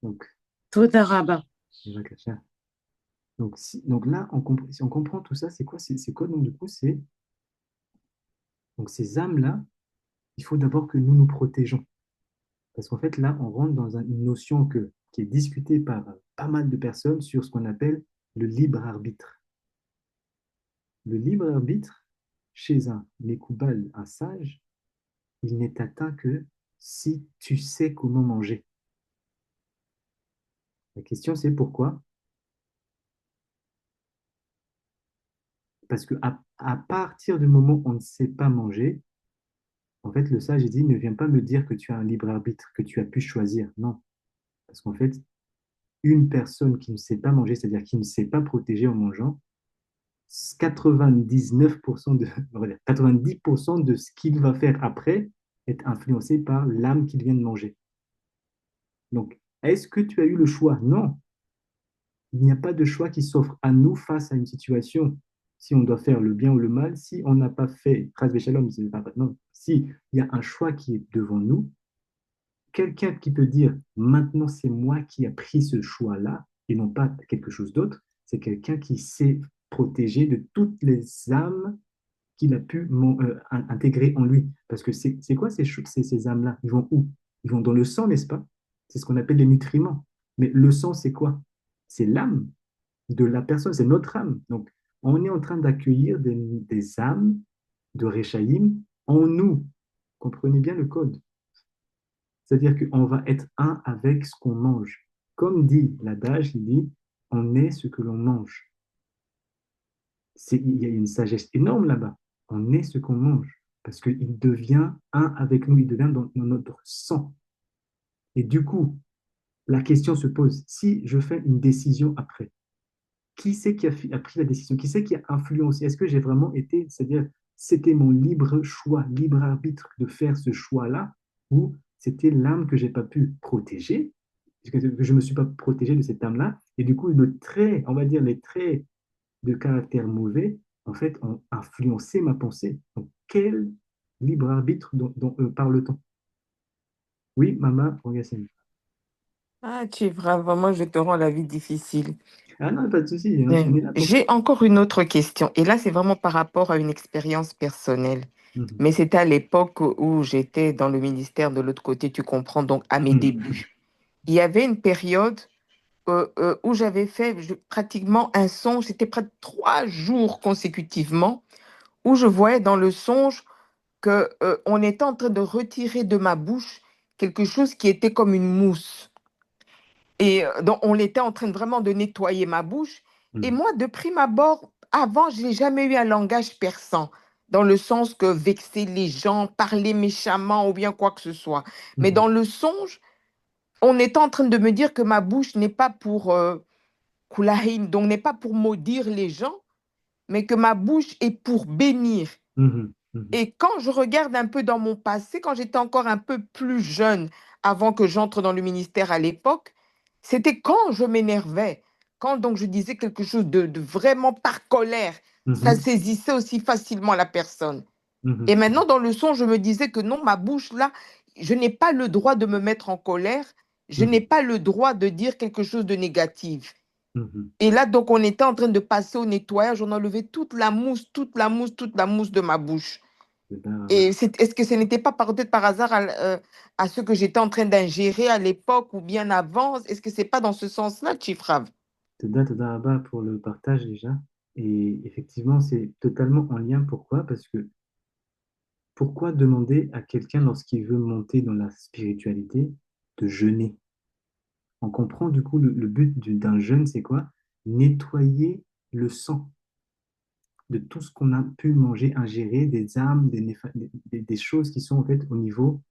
Donc, Toda Rabba. donc là, si on comprend tout ça, c'est quoi? C'est quoi donc du coup? Donc ces âmes-là, il faut d'abord que nous nous protégeons. Parce qu'en fait, là, on rentre dans une notion qui est discutée par pas mal de personnes sur ce qu'on appelle le libre arbitre. Le libre arbitre, chez un Mekoubal, un sage, il n'est atteint que si tu sais comment manger. La question, c'est pourquoi? Parce qu'à partir du moment où on ne sait pas manger, en fait, le sage il dit, ne viens pas me dire que tu as un libre arbitre, que tu as pu choisir. Non. Parce qu'en fait, une personne qui ne sait pas manger, c'est-à-dire qui ne sait pas protéger en mangeant, 99% 90% de ce qu'il va faire après est influencé par l'âme qu'il vient de manger. Donc, est-ce que tu as eu le choix? Non. Il n'y a pas de choix qui s'offre à nous face à une situation. Si on doit faire le bien ou le mal, si on n'a pas fait, non, si il y a un choix qui est devant nous, quelqu'un qui peut dire maintenant c'est moi qui ai pris ce choix-là et non pas quelque chose d'autre, c'est quelqu'un qui s'est protégé de toutes les âmes qu'il a pu intégrer en lui. Parce que c'est quoi ces âmes-là? Ils vont où? Ils vont dans le sang, n'est-ce pas? C'est ce qu'on appelle les nutriments. Mais le sang, c'est quoi? C'est l'âme de la personne, c'est notre âme. Donc, on est en train d'accueillir des âmes de Réchaïm en nous. Comprenez bien le code. C'est-à-dire qu'on va être un avec ce qu'on mange. Comme dit l'adage, il dit, on est ce que l'on mange. Il y a une sagesse énorme là-bas. On est ce qu'on mange. Parce qu'il devient un avec nous, il devient dans notre sang. Et du coup, la question se pose, si je fais une décision après, qui c'est qui a pris la décision? Qui c'est qui a influencé? Est-ce que j'ai vraiment été, c'est-à-dire, c'était mon libre choix, libre arbitre de faire ce choix-là, ou c'était l'âme que j'ai pas pu protéger, que je me suis pas protégé de cette âme-là, et du coup, le trait, on va dire les traits de caractère mauvais, en fait, ont influencé ma pensée. Donc, quel libre arbitre dont parle-t-on? Oui, Mama Rogassine. Ah, tu es vraiment, je te rends la vie difficile. Ah non, pas de souci, hein, on est là pour ça. J'ai encore une autre question. Et là, c'est vraiment par rapport à une expérience personnelle. Mhm. Mais c'était à l'époque où j'étais dans le ministère de l'autre côté, tu comprends, donc à mes Mhm. débuts. Il y avait une période où j'avais fait pratiquement un songe, c'était près de 3 jours consécutivement, où je voyais dans le songe que, on était en train de retirer de ma bouche quelque chose qui était comme une mousse. Et donc, on était en train vraiment de nettoyer ma bouche. Et Mhm. moi, de prime abord, avant, je n'ai jamais eu un langage perçant, dans le sens que vexer les gens, parler méchamment ou bien quoi que ce soit. Mais Mhm. dans le songe, on était en train de me dire que ma bouche n'est pas pour Kulahim, donc n'est pas pour maudire les gens, mais que ma bouche est pour bénir. Mhm. Mhm. Et quand je regarde un peu dans mon passé, quand j'étais encore un peu plus jeune, avant que j'entre dans le ministère à l'époque, c'était quand je m'énervais, quand donc je disais quelque chose de vraiment par colère, ça Mhm. saisissait aussi facilement la personne. Et Mhm. maintenant, dans le son, je me disais que non, ma bouche là, je n'ai pas le droit de me mettre en colère, Je n'ai pas le droit de dire quelque chose de négatif. Mhm. Et là, donc, on était en train de passer au nettoyage. On a enlevé toute la mousse, toute la mousse, toute la mousse de ma bouche. Et est-ce que ce n'était pas peut-être par hasard à ce que j'étais en train d'ingérer à l'époque ou bien avant? Est-ce que c'est pas dans ce sens-là, Chifrav? Toda Rabba pour le partage déjà. Et effectivement, c'est totalement en lien. Pourquoi? Parce que pourquoi demander à quelqu'un lorsqu'il veut monter dans la spiritualité de jeûner? On comprend du coup le but d'un jeûne, c'est quoi? Nettoyer le sang de tout ce qu'on a pu manger, ingérer, des âmes, des choses qui sont en fait au niveau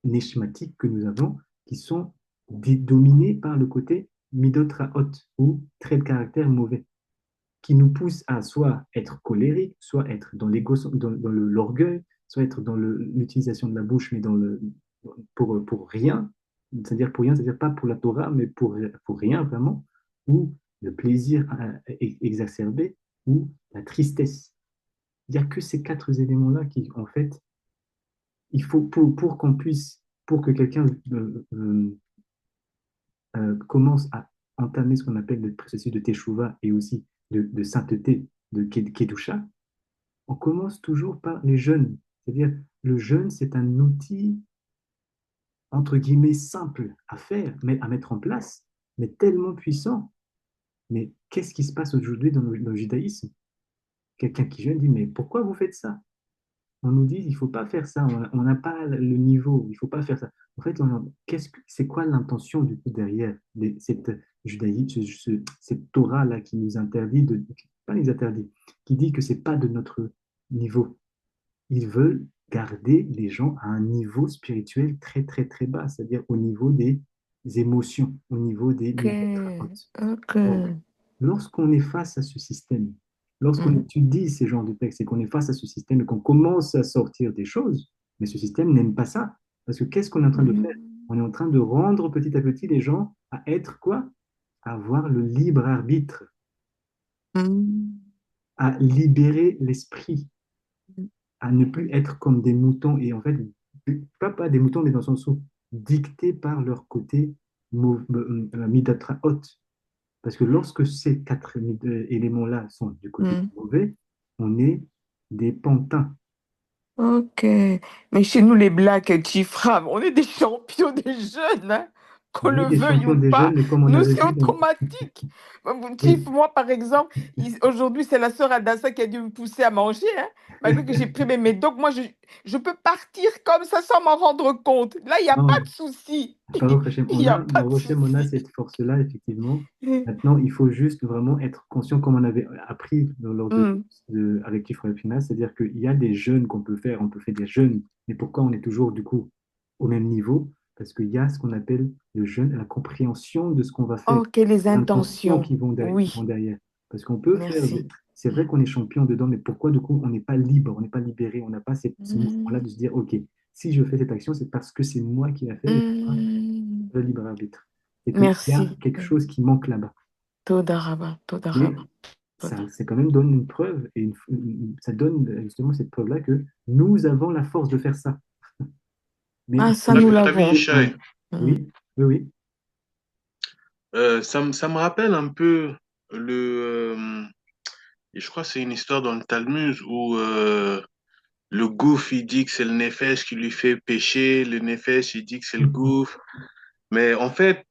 neshmatique que nous avons, qui sont dominées par le côté midotraot ou trait de caractère mauvais, qui nous pousse à soit être colérique, soit être dans l'ego, dans l'orgueil, soit être dans l'utilisation de la bouche, mais pour rien, c'est-à-dire pour rien, c'est-à-dire pas pour la Torah, mais pour rien vraiment, ou le plaisir exacerbé, ou la tristesse. Il n'y a que ces quatre éléments-là qui, en fait, il faut pour qu'on puisse, pour que quelqu'un commence à entamer ce qu'on appelle le processus de Teshuvah et aussi de sainteté, de Kedusha, on commence toujours par les jeûnes. C'est-à-dire, le jeûne, c'est un outil, entre guillemets, simple à faire, mais à mettre en place, mais tellement puissant. Mais qu'est-ce qui se passe aujourd'hui dans le judaïsme? Quelqu'un qui jeûne dit, mais pourquoi vous faites ça? On nous dit, il ne faut pas faire ça, on n'a pas le niveau, il ne faut pas faire ça. En fait, c'est quoi l'intention du coup derrière cette judaïsme, cette Torah-là qui nous interdit pas les interdit, qui dit que c'est pas de notre niveau. Ils veulent garder les gens à un niveau spirituel très, très, très bas, c'est-à-dire au niveau des émotions, au niveau des Ok, midrashot. ok. Donc, lorsqu'on est face à ce système, lorsqu'on Mm, étudie ces genres de textes et qu'on est face à ce système et qu'on commence à sortir des choses, mais ce système n'aime pas ça. Parce que qu'est-ce qu'on est en train de faire? mm, On est en train de rendre petit à petit les gens à être quoi? À avoir le libre arbitre, mm, à libérer l'esprit, à ne plus être comme des moutons et en fait, pas des moutons, mais dans son sens dictés par leur côté midatra haute. Parce que lorsque ces quatre éléments-là sont du côté mm. mauvais, on est des pantins. Ok. Mais chez nous, les Blacks, Chifrav, on est des champions des jeunes, hein. Qu'on On est le des veuille champions ou des pas. jeunes, mais comme on Nous, avait c'est vu dans... automatique. Chief, Oui, moi, par exemple, aujourd'hui, c'est la sœur Adassa qui a dû me pousser à manger, hein, malgré que j'ai pris mes médocs. Moi, je peux partir comme ça sans m'en rendre compte. Là, il n'y a pas non, de souci. Baruch Hashem, Il n'y a pas de Baruch Hashem, on a souci. cette force-là, effectivement. Maintenant, il faut juste vraiment être conscient, comme on avait appris lors Mm. avec Tifra Pina, c'est-à-dire qu'il y a des jeûnes qu'on peut faire, on peut faire des jeûnes, mais pourquoi on est toujours du coup au même niveau? Parce qu'il y a ce qu'on appelle le jeûne, la compréhension de ce qu'on va faire, Ok, les les intentions intentions. qui vont Oui, derrière. Parce qu'on peut faire, merci. c'est vrai qu'on est champion dedans, mais pourquoi du coup on n'est pas libre, on n'est pas libéré, on n'a pas ce mouvement-là Mm. de se dire, OK, si je fais cette action, c'est parce que c'est moi qui l'ai fait et pas Mm. le libre arbitre. C'est qu'il y a Merci. quelque chose qui manque là-bas. Todaraba, Mais Todaraba. ça, c'est quand même donne une preuve, et ça donne justement cette preuve-là que nous avons la force de faire ça. Mais Ah, il ça, faut nous juste... Rabbi l'avons. Ouais. Ishai, Mm. Oui, oui, oui. ça me rappelle un peu et je crois que c'est une histoire dans le Talmud où le gouffre, il dit que c'est le Nefesh qui lui fait pécher, le Nefesh, il dit que c'est le gouffre. Mais en fait,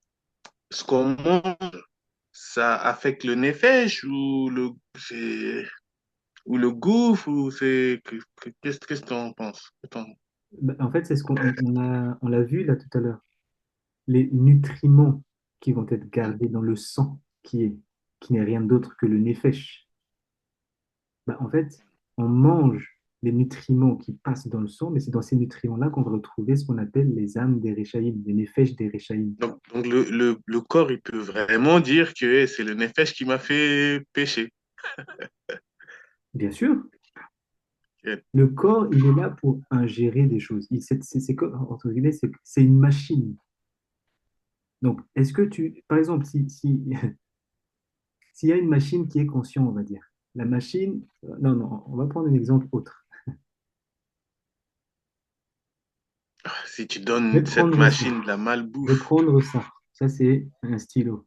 ce qu'on mange, ça affecte le Nefesh ou le gouffre, ou c'est... Qu'est-ce que tu en penses? Bah, en fait, c'est ce on l'a vu là tout à l'heure. Les nutriments qui vont être gardés dans le sang, qui n'est rien d'autre que le nefesh. Bah, en fait, on mange les nutriments qui passent dans le sang, mais c'est dans ces nutriments-là qu'on va retrouver ce qu'on appelle les âmes des Réchaïm, les nefesh des Réchaïm. Donc le corps, il peut vraiment dire que c'est le Nefesh qui m'a fait pécher. Bien sûr, Ok. le corps, il est là pour ingérer des choses. Entre guillemets, c'est une machine. Donc, est-ce que par exemple, s'il y a une machine qui est consciente, on va dire, la machine, non, non, on va prendre un exemple autre. Si tu Je vais donnes cette prendre ça. machine de la Je vais malbouffe, prendre ça. Ça, c'est un stylo.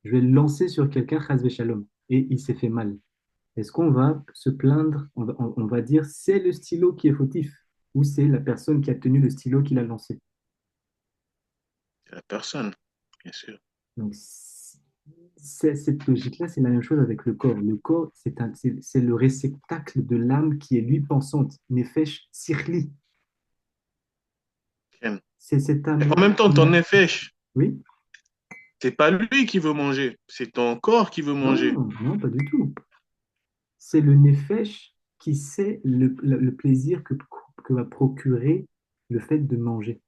Je vais le lancer sur quelqu'un, chas shalom, et il s'est fait mal. Est-ce qu'on va se plaindre, on va dire c'est le stylo qui est fautif ou c'est la personne qui a tenu le stylo qui l'a lancé? C'est la personne, bien sûr. Donc, cette logique-là, c'est la même chose avec le corps. Le corps, c'est le réceptacle de l'âme qui est lui pensante, nefesh sirli. Ken. C'est cette Et en âme-là. même temps, ton nefesh, Oui? c'est pas lui qui veut manger, c'est ton corps qui veut manger. Non, non, pas du tout. C'est le nefesh qui sait le plaisir que va procurer le fait de manger.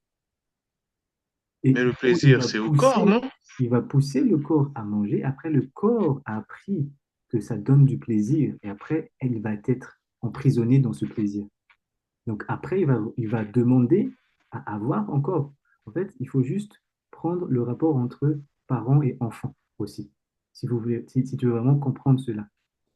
Et Mais le du coup, plaisir, c'est au corps, non? il va pousser le corps à manger. Après, le corps a appris que ça donne du plaisir. Et après, il va être emprisonné dans ce plaisir. Donc après, il va demander à avoir encore. En fait, il faut juste prendre le rapport entre parents et enfants aussi. Si vous voulez, si tu veux vraiment comprendre cela.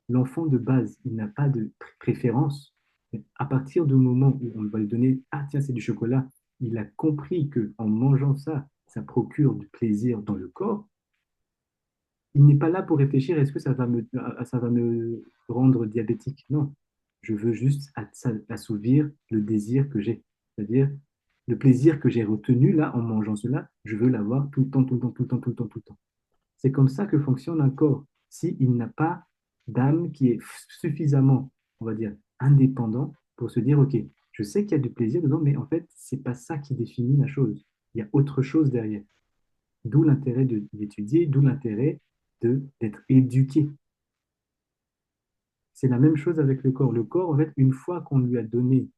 L'enfant de base, il n'a pas de préférence. Mais à partir du moment où on va lui donner, ah tiens, c'est du chocolat, il a compris que en mangeant ça, ça procure du plaisir dans le corps. Il n'est pas là pour réfléchir, est-ce que ça va me rendre diabétique? Non, je veux juste assouvir le désir que j'ai. C'est-à-dire, le plaisir que j'ai retenu là en mangeant cela, je veux l'avoir tout le temps, tout le temps, tout le temps, tout le temps, tout le temps. C'est comme ça que fonctionne un corps. S'il n'a pas d'âme qui est suffisamment, on va dire, indépendant pour se dire, OK, je sais qu'il y a du plaisir dedans, mais en fait, c'est pas ça qui définit la chose. Il y a autre chose derrière. D'où l'intérêt d'étudier, d'où l'intérêt d'être éduqué. C'est la même chose avec le corps. Le corps, en fait, une fois qu'on lui a donné,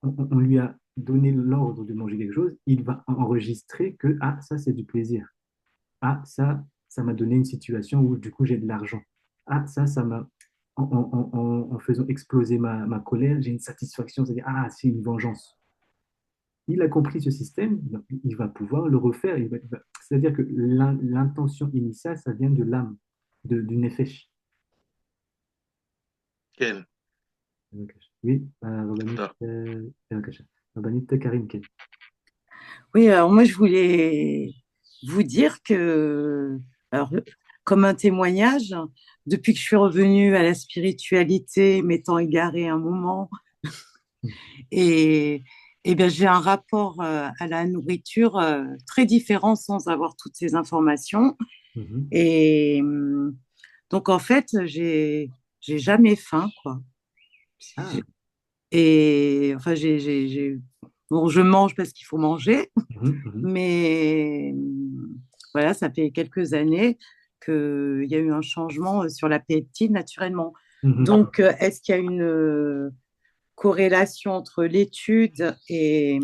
on lui a donné l'ordre de manger quelque chose, il va enregistrer que, ah, ça, c'est du plaisir. Ah, ça m'a donné une situation où du coup j'ai de l'argent. Ah, ça m'a, en faisant exploser ma colère, j'ai une satisfaction, c'est-à-dire, ah, c'est une vengeance. Il a compris ce système, il va pouvoir le refaire. C'est-à-dire que l'intention initiale, ça vient de l'âme, du nefesh. Ken. Oui, Attends. Rabbanit Karim Ken. Oui, alors moi, je voulais vous dire que, alors, comme un témoignage, depuis que je suis revenue à la spiritualité, m'étant égarée un moment, et, et bien, j'ai un rapport à la nourriture très différent sans avoir toutes ces informations. Mhm. Et donc, en fait, j'ai jamais faim, quoi. Ah, Et enfin, bon, je mange parce qu'il faut manger, mhm, mhm, mais voilà, ça fait quelques années qu'il y a eu un changement sur la peptide naturellement. mhm. Donc, est-ce qu'il y a une corrélation entre l'étude et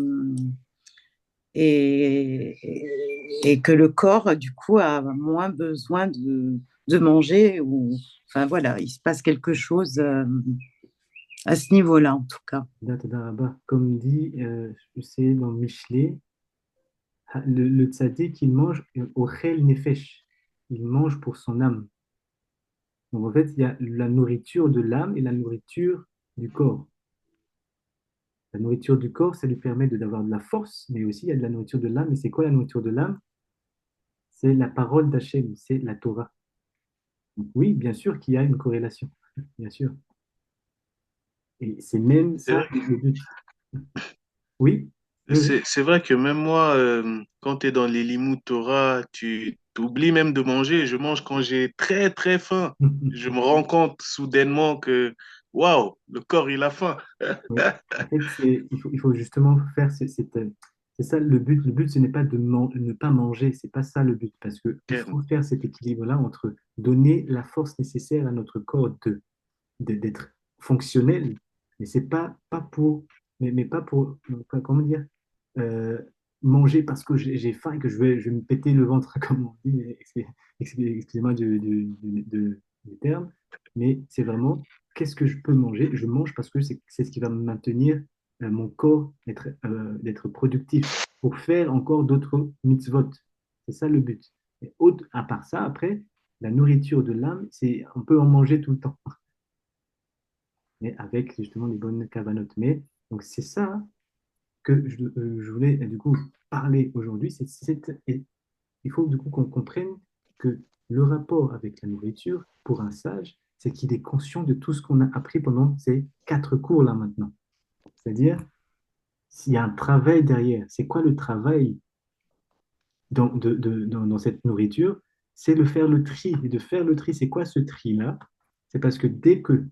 que le corps, du coup, a moins besoin de manger ou, enfin voilà, il se passe quelque chose à ce niveau-là, en tout cas. Comme dit, je sais, dans Michelet, le tzaddik, il mange au chel nefesh. Il mange pour son âme. Donc en fait, il y a la nourriture de l'âme et la nourriture du corps. La nourriture du corps, ça lui permet d'avoir de la force, mais aussi il y a de la nourriture de l'âme. Et c'est quoi la nourriture de l'âme? C'est la parole d'Hachem, c'est la Torah. Donc oui, bien sûr qu'il y a une corrélation, bien sûr. Et c'est même C'est ça vrai, le but. Oui, oui, oui. c'est vrai que même moi, quand tu es dans les limous Torah, tu oublies même de manger. Je mange quand j'ai très, très faim. Je me rends compte soudainement que, waouh, le corps, il a faim. Oui. En fait, il faut justement faire, c'est ça le but. Le but, ce n'est pas de ne pas manger, c'est pas ça le but, parce que il Ken. faut faire cet équilibre-là entre donner la force nécessaire à notre corps d'être fonctionnel, mais c'est pas pour, mais pas pour, comment dire, euh, manger parce que j'ai faim et que je vais me péter le ventre, comme on dit, excusez-moi du terme, mais c'est vraiment qu'est-ce que je peux manger? Je mange parce que c'est ce qui va me maintenir mon corps d'être productif pour faire encore d'autres mitzvot. C'est ça le but. Et à part ça, après, la nourriture de l'âme, on peut en manger tout le temps mais avec justement les bonnes cavanotes. Mais donc c'est ça que je voulais du coup parler aujourd'hui, et il faut du coup qu'on comprenne que le rapport avec la nourriture, pour un sage, c'est qu'il est conscient de tout ce qu'on a appris pendant ces 4 cours là maintenant. C'est-à-dire, s'il y a un travail derrière, c'est quoi le travail dans cette nourriture? C'est de faire le tri. Et de faire le tri, c'est quoi ce tri-là? C'est parce que dès que,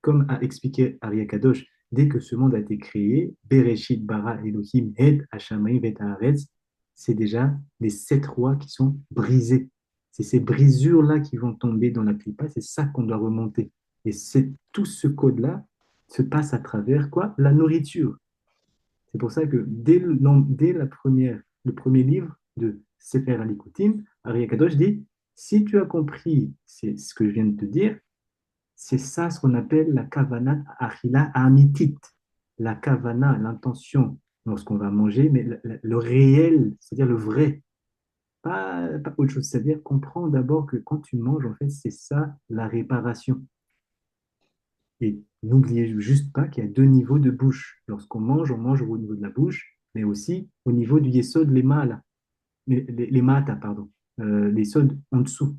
comme a expliqué Arya Kadosh, dès que ce monde a été créé, Bereshit bara Elohim et Hashamayim et Haaretz, c'est déjà les 7 rois qui sont brisés. C'est ces brisures-là qui vont tomber dans la clipa, c'est ça qu'on doit remonter. Et c'est tout ce code-là se passe à travers quoi? La nourriture. C'est pour ça que dès le premier livre de Sefer Alikutim, Ari Kadosh dit, si tu as compris ce que je viens de te dire, c'est ça ce qu'on appelle la kavana achila amitit. La kavana, l'intention lorsqu'on va manger, mais le réel, c'est-à-dire le vrai, pas autre chose. C'est-à-dire comprends d'abord que quand tu manges, en fait, c'est ça la réparation. Et n'oubliez juste pas qu'il y a 2 niveaux de bouche. Lorsqu'on mange, on mange au niveau de la bouche, mais aussi au niveau du yesod, les mâles, les matas, pardon, les sods en dessous,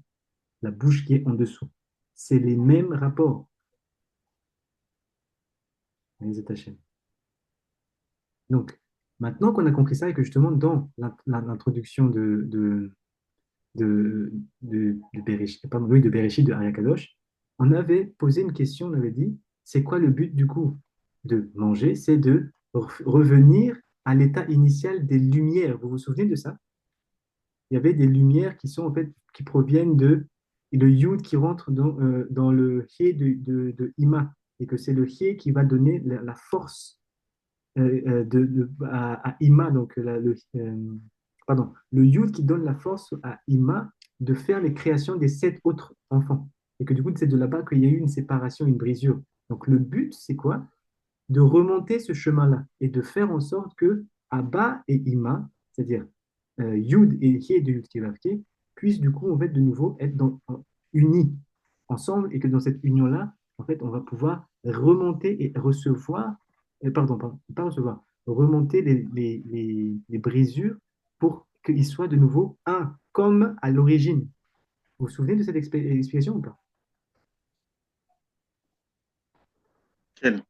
la bouche qui est en dessous. C'est les mêmes rapports. Les attachés. Donc, maintenant qu'on a compris ça et que justement, dans l'introduction de Bereshit, pardon, oui, de Bereshit, de Arya Kadosh, on avait posé une question, on avait dit, c'est quoi le but du coup de manger? C'est de revenir à l'état initial des lumières. Vous vous souvenez de ça? Il y avait des lumières qui sont en fait, qui proviennent de le yud qui rentre dans le he de Ima, et que c'est le he qui va donner la force à Ima, donc pardon, le Yud qui donne la force à Ima de faire les créations des 7 autres enfants. Et que du coup, c'est de là-bas qu'il y a eu une séparation, une brisure. Donc le but, c'est quoi? De remonter ce chemin-là et de faire en sorte que Abba et Ima, c'est-à-dire Yud et Hye de Yud Kevavke, puissent du coup, en fait, de nouveau être unis ensemble et que dans cette union-là, en fait, on va pouvoir remonter et recevoir, pardon, pas recevoir, remonter les brisures pour qu'ils soient de nouveau un, comme à l'origine. Vous vous souvenez de cette explication ou pas? Quel?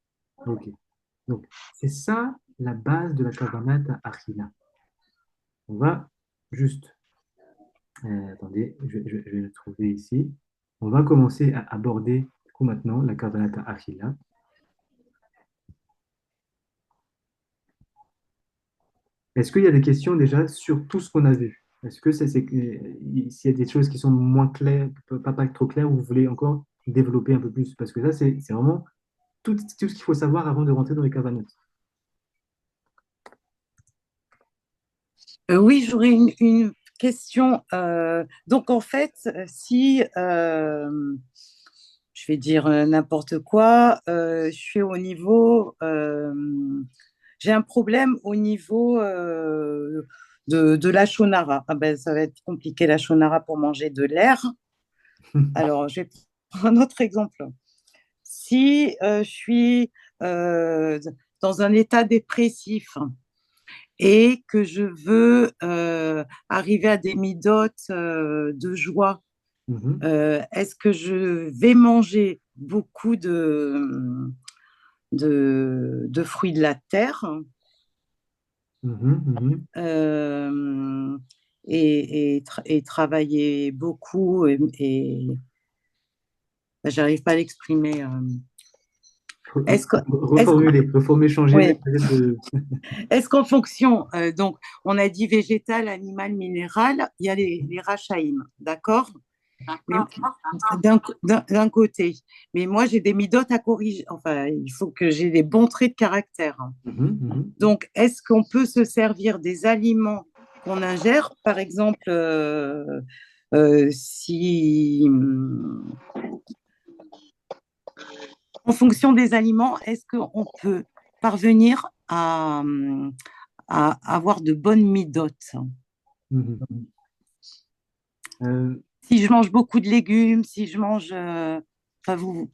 Ok. Donc, c'est ça la base de la Kavanat Achila. On va juste, attendez, je vais le trouver ici. On va commencer à aborder, du coup, maintenant, la Kavanat Achila. Est-ce qu'il y a des questions déjà sur tout ce qu'on a vu? Est-ce que s'il y a des choses qui sont moins claires, pas trop claires, ou vous voulez encore développer un peu plus? Parce que ça, c'est vraiment tout ce qu'il faut savoir avant de rentrer dans les Kavanot. Oui, j'aurais une question. Donc, en fait, si je vais dire n'importe quoi, je suis au niveau, j'ai un problème au niveau de la shonara. Ah ben, ça va être compliqué la shonara pour manger de l'air. Alors, je vais prendre un autre exemple. Si je suis euh, dans un état dépressif et que je veux arriver à des midotes de joie, Mhm, est-ce que je vais manger beaucoup de fruits de la terre mhm, mhm. euh, et travailler beaucoup ben, j'arrive pas à l'exprimer. Est-ce que, est-ce, Reformuler, changer oui, peut-être de. est-ce qu'en fonction, donc on a dit végétal, animal, minéral, il y a les rachaïm, d'accord? Mais d'un côté. Mais moi, j'ai des midotes à corriger. Enfin, il faut que j'ai des bons traits de caractère. Mhm, mhm. Donc, est-ce qu'on peut se servir des aliments qu'on ingère? Par exemple, si en fonction des aliments, est-ce qu'on peut parvenir à avoir de bonnes midotes? Mhm. Euh, Si je mange beaucoup de légumes, si je mange... enfin, vous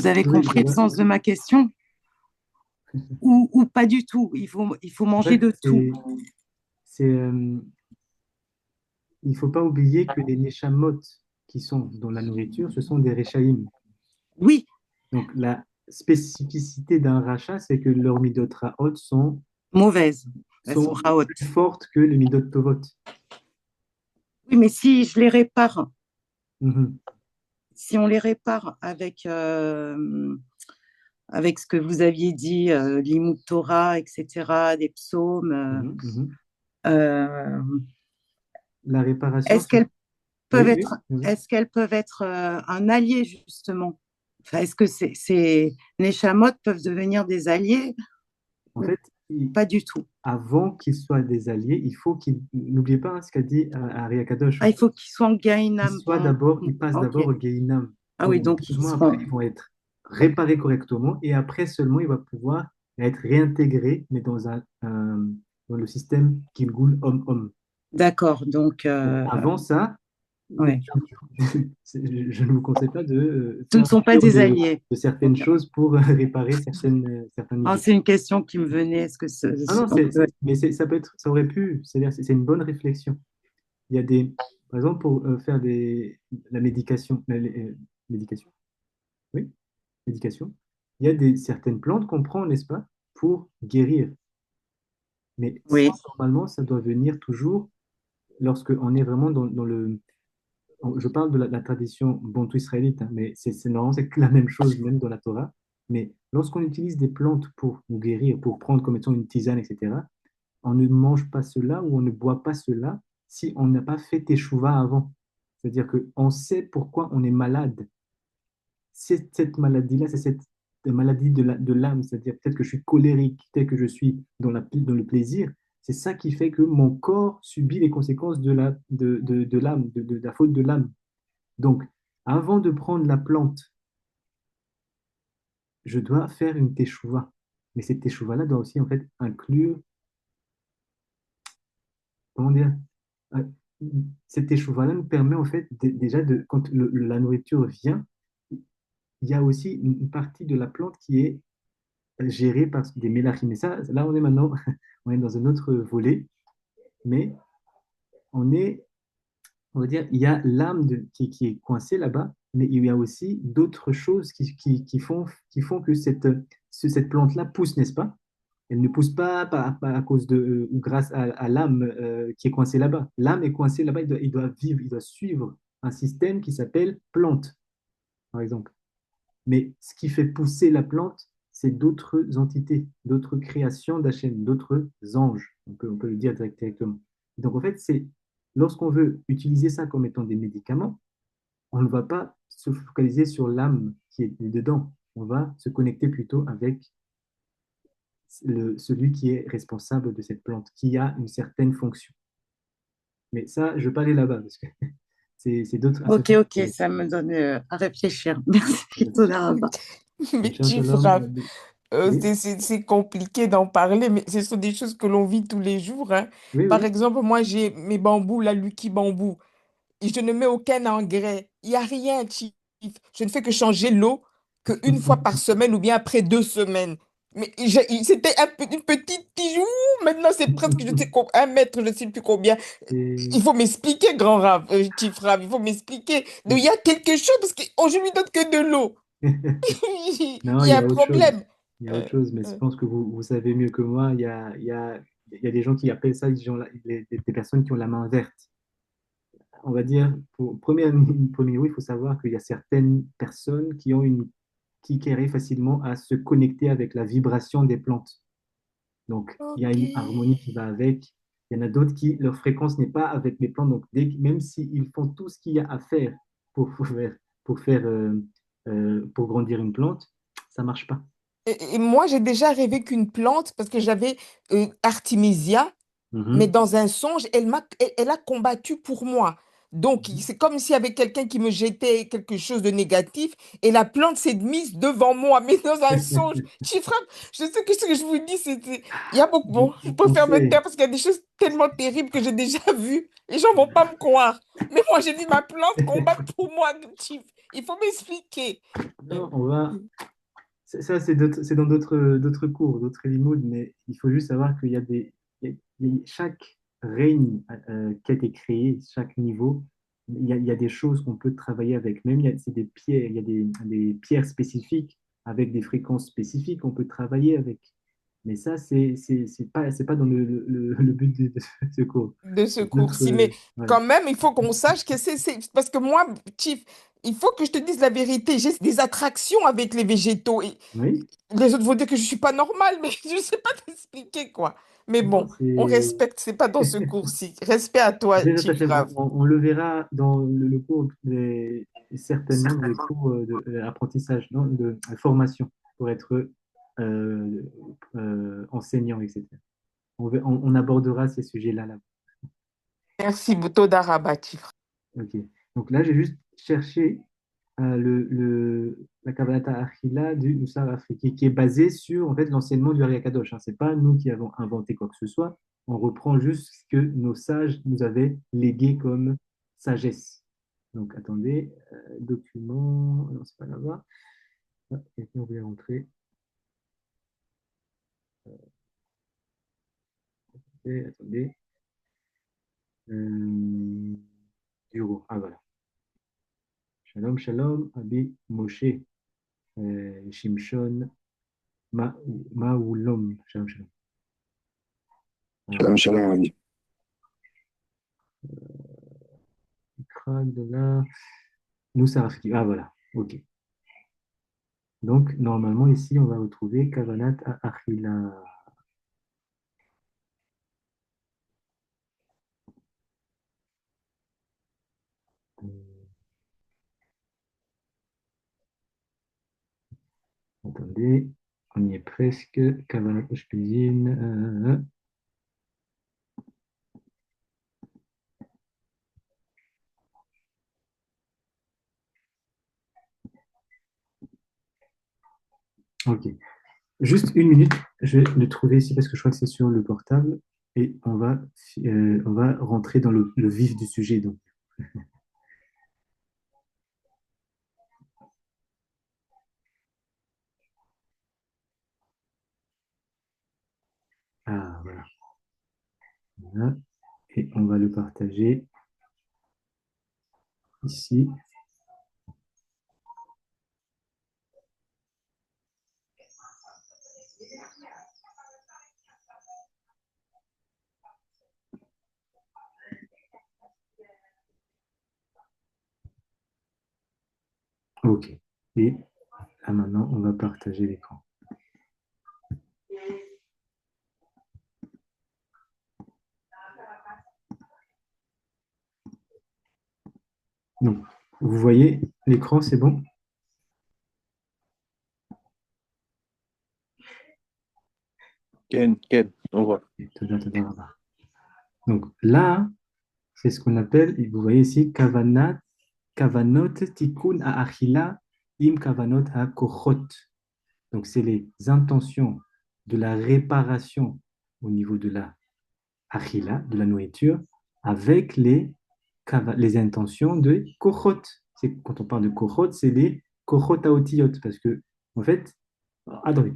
avez oui, je compris le vois. sens de ma question? ou pas du tout? Il faut En manger fait, de tout. c'est, il faut pas oublier que les neshamot qui sont dans la nourriture, ce sont des rechaïm. Oui, Donc, la spécificité d'un rachat, c'est que leurs midot ra'ot mauvaise. Elles sont sont raotes. plus fortes que les midot tovot. Oui, mais si je les répare, Mhm, si on les répare avec ce que vous aviez dit, l'Imout Torah, etc., des psaumes, mhm, mhm. euh, La réparation, est-ce qu'elles peuvent oui, oui, être, oui. est-ce qu'elles peuvent être un allié, justement? Enfin, est-ce que ces Neshamot peuvent devenir des alliés En ou fait, pas du tout? avant qu'ils soient des alliés, il faut qu'ils, n'oubliez pas, hein, ce qu'a dit Ari Akadosh, Ah, il faut qu'ils soient en qu'ils Gaïnam. soient d'abord, ils passent Ok. d'abord au Gehinam. Ah oui, Donc, donc ils seulement après, seront. ils vont être réparés correctement et après seulement, il va pouvoir être réintégré, mais dans le système Kilgul homme-homme. D'accord. Donc, Donc, avant ça, ouais. je ne vous conseille pas de Ce ne faire sont pas cure des alliés. de certaines choses pour réparer certains Ah, niveaux. c'est une question qui me venait. Est-ce que Ah non, ouais. mais ça peut être, ça aurait pu, c'est-à-dire, c'est une bonne réflexion. Il y a par exemple, pour faire la médication, médication, oui, médication, il y a certaines plantes qu'on prend, n'est-ce pas, pour guérir. Mais ça, Oui, normalement, ça doit venir toujours lorsque on est vraiment dans le. Je parle de la tradition bantou israélite, hein, mais c'est normalement c'est que la même chose, même dans la Torah. Mais lorsqu'on utilise des plantes pour nous guérir, pour prendre comme étant une tisane, etc., on ne mange pas cela ou on ne boit pas cela si on n'a pas fait teshuva avant. C'est-à-dire qu'on sait pourquoi on est malade. Cette maladie-là, c'est cette maladie de l'âme, c'est-à-dire peut-être que je suis colérique, peut-être que je suis dans le plaisir. C'est ça qui fait que mon corps subit les conséquences de l'âme, de la faute de l'âme. Donc, avant de prendre la plante, je dois faire une teshuva. Mais cette teshuva-là doit aussi en fait inclure, comment dire, euh, cette échauffement-là nous permet en fait déjà quand la nourriture vient, il y a aussi une partie de la plante qui est gérée par des mélachim. Et ça, là, on est maintenant, on est dans un autre volet, mais on est, on va dire, il y a l'âme qui est coincée là-bas, mais il y a aussi d'autres choses qui font que cette plante-là pousse, n'est-ce pas? Elle ne pousse pas à cause ou grâce à l'âme qui est coincée là-bas. L'âme est coincée là-bas, il doit vivre, il doit suivre un système qui s'appelle plante, par exemple. Mais ce qui fait pousser la plante, c'est d'autres entités, d'autres créations d'Hachem, d'autres anges. On peut le dire directement. Donc en fait, c'est lorsqu'on veut utiliser ça comme étant des médicaments, on ne va pas se focaliser sur l'âme qui est dedans. On va se connecter plutôt avec celui qui est responsable de cette plante, qui a une certaine fonction. Mais ça, je ne vais pas aller là-bas parce que c'est d'autres ok, associations. ok, ça me donne à réfléchir. Merci, Toda Rabba. Mais Shabbat tu shalom. frappes. Oui, C'est compliqué d'en parler, mais ce sont des choses que l'on vit tous les jours, hein. oui, Par oui. exemple, moi, j'ai mes bambous, la Lucky Bambou. Et je ne mets aucun engrais. Il n'y a rien, Chief. Je ne fais que changer l'eau qu'une fois par semaine ou bien après 2 semaines. Mais c'était une petite tige. Ouh, maintenant, c'est presque, je sais, 1 mètre, je ne sais plus combien. Et Il faut m'expliquer, grand Rav, Chief Rav, il faut m'expliquer. Donc, il y a quelque chose parce que je lui donne que de l'eau. non, Il il y y a un a autre chose. problème. Il y a autre Euh, chose, mais je euh, pense que vous savez mieux que moi. Il y a des gens qui appellent ça des personnes qui ont la main verte. On va dire, pour premier niveau, il faut savoir qu'il y a certaines personnes qui arrivent facilement à se connecter avec la vibration des plantes. Donc, il y a ok. une harmonie qui va avec. Il y en a d'autres qui, leur fréquence n'est pas avec les plantes. Donc, même s'ils font tout ce qu'il y a à faire pour faire, pour faire, pour grandir une plante, ça marche pas. Et moi, j'ai déjà rêvé qu'une plante, parce que j'avais Artemisia, mais Mhm. dans un songe, elle a combattu pour moi. Donc, c'est comme s'il y avait quelqu'un qui me jetait quelque chose de négatif et la plante s'est mise devant moi, mais dans un songe. Chifra, je sais que ce que je vous dis, il y a beaucoup. Bon, je préfère me Conseil. taire parce qu'il y a des choses tellement terribles que j'ai déjà vues. Les gens vont pas me croire. Mais moi, j'ai dit, ma plante combat pour moi, Chif. Il faut m'expliquer. Euh, Non, c'est dans d'autres cours, d'autres limoud, mais il faut juste savoir qu'il y a chaque règne qui a été créé, chaque niveau, il y a des choses qu'on peut travailler avec. Même c'est des pierres, il y a des pierres spécifiques avec des fréquences spécifiques qu'on peut travailler avec. Mais ça, c'est pas dans le but de ce cours. De ce C'est notre, cours-ci. Mais voilà. quand même, il faut qu'on sache que parce que moi, Chief, il faut que je te dise la vérité. J'ai des attractions avec les végétaux. Et Oui, les autres vont dire que je suis pas normale, mais je sais pas t'expliquer, quoi. Mais non, bon, on c'est. respecte, c'est pas dans ce cours-ci. Respect à toi, Déjà, Chief on, Rav. on le verra dans le cours, certainement dans les cours d'apprentissage, non, de formation pour être enseignant, etc. On abordera ces sujets-là. Là. Merci, Toda Rabba, Chief. Ok. Donc là, j'ai juste cherché la Kabbata Achila du Moussar Afriki, qui est basée sur en fait, l'enseignement du Ari Kadosh. Hein. Ce n'est pas nous qui avons inventé quoi que ce soit. On reprend juste ce que nos sages nous avaient légué comme sagesse. Donc, attendez, document, non, c'est pas là-bas. Ah, quelqu'un voulait rentrer. Attendez. Bureau. Ah, voilà. Shalom, shalom, Abi Moshe, Shimshon, Maoulom. Shalom, shalom. Shalom, shalom, Rabbi. Crâne de là. Moussarafki. Ah, voilà. OK. Donc, normalement, ici, on va retrouver Kavanat Achila. Attendez, on y est presque. Kavanat Cuisine. OK. Juste une minute, je vais le trouver ici parce que je crois que c'est sur le portable et on va rentrer dans le vif du sujet. Donc. Ah, voilà. Voilà. Et on va le partager ici. OK. Et là, maintenant, on va partager l'écran. Donc, vous voyez l'écran, c'est bon? Ken, on voit. Donc là, c'est ce qu'on appelle, et vous voyez ici, kavanot tikkun achila im kavanot kochot. Donc c'est les intentions de la réparation au niveau de la achila, de la nourriture, avec les intentions de kochot. Quand on parle de kochot, c'est les kochot aotiyot, parce que, en fait, attendez,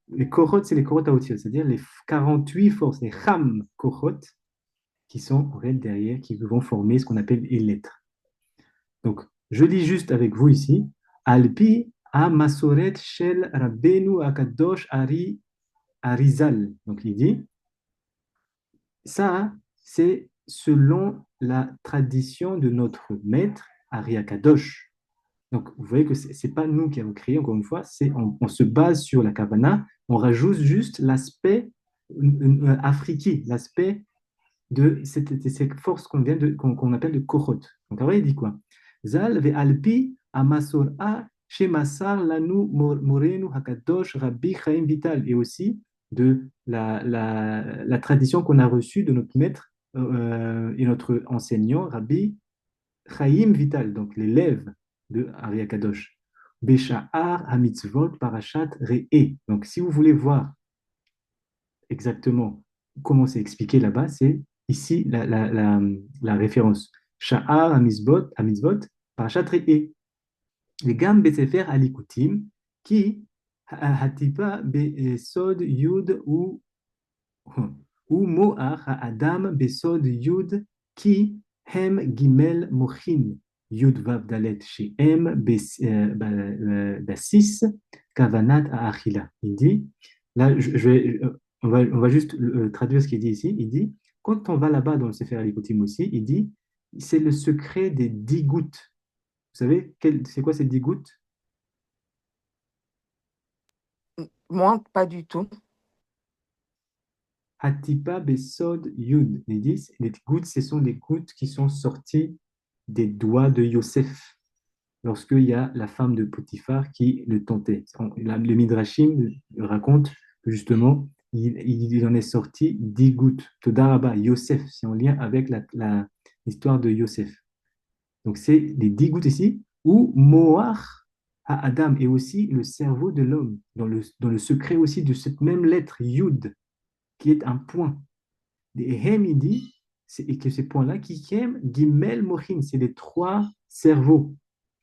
les kochot, c'est les kochot aotiyot, c'est-à-dire les 48 forces, les cham kochot, qui sont en fait derrière, qui vont former ce qu'on appelle les lettres. Donc, je lis juste avec vous ici. Alpi a masoret shel Rabbeinu akadosh ari arizal. Donc, il dit, ça, c'est selon la tradition de notre maître Ari Akadosh. Donc, vous voyez que ce n'est pas nous qui avons créé, encore une fois, on se base sur la Kavana, on rajoute juste l'aspect afriki, l'aspect de cette force qu'on appelle de kohot. Donc, après, il dit quoi? Zal ve alpi amasor a shemasar lanu morenu hakadosh rabbi chaim vital. Et aussi de la tradition qu'on a reçue de notre maître et notre enseignant, Rabbi Chaim Vital, donc l'élève de Ari Akadosh. Besha'ar hamitzvot parashat re'e. Donc, si vous voulez voir exactement comment c'est expliqué là-bas, c'est ici la référence. Sha'ar hamitzvot parashat re'e. Les gammes Betsefer alikutim qui Hatipa besod yud ou mo'ach ha'adam besod yud ki hem gimel mochin yud vav dalet shehem basis kavanat ha'achila. Il dit, là, on va juste traduire ce qu'il dit ici. Il dit, quand on va là-bas dans le Sefer Likutim aussi, il dit, c'est le secret des 10 gouttes. Vous savez, c'est quoi ces 10 gouttes? Moi, pas du tout. Hatipa besod yud. Il dit, les gouttes, ce sont les gouttes qui sont sorties des doigts de Yosef lorsqu'il y a la femme de Potiphar qui le tentait. Le Midrashim raconte que justement, il en est sorti 10 gouttes. Todaraba, Yosef, c'est en lien avec l'histoire de Yosef. Donc, c'est les 10 gouttes ici, ou Moar à Adam, et aussi le cerveau de l'homme, dans le secret aussi de cette même lettre, Yud, qui est un point. Et Hem, il dit, et que ces points-là, qui aiment Gimel Mochin, c'est les 3 cerveaux.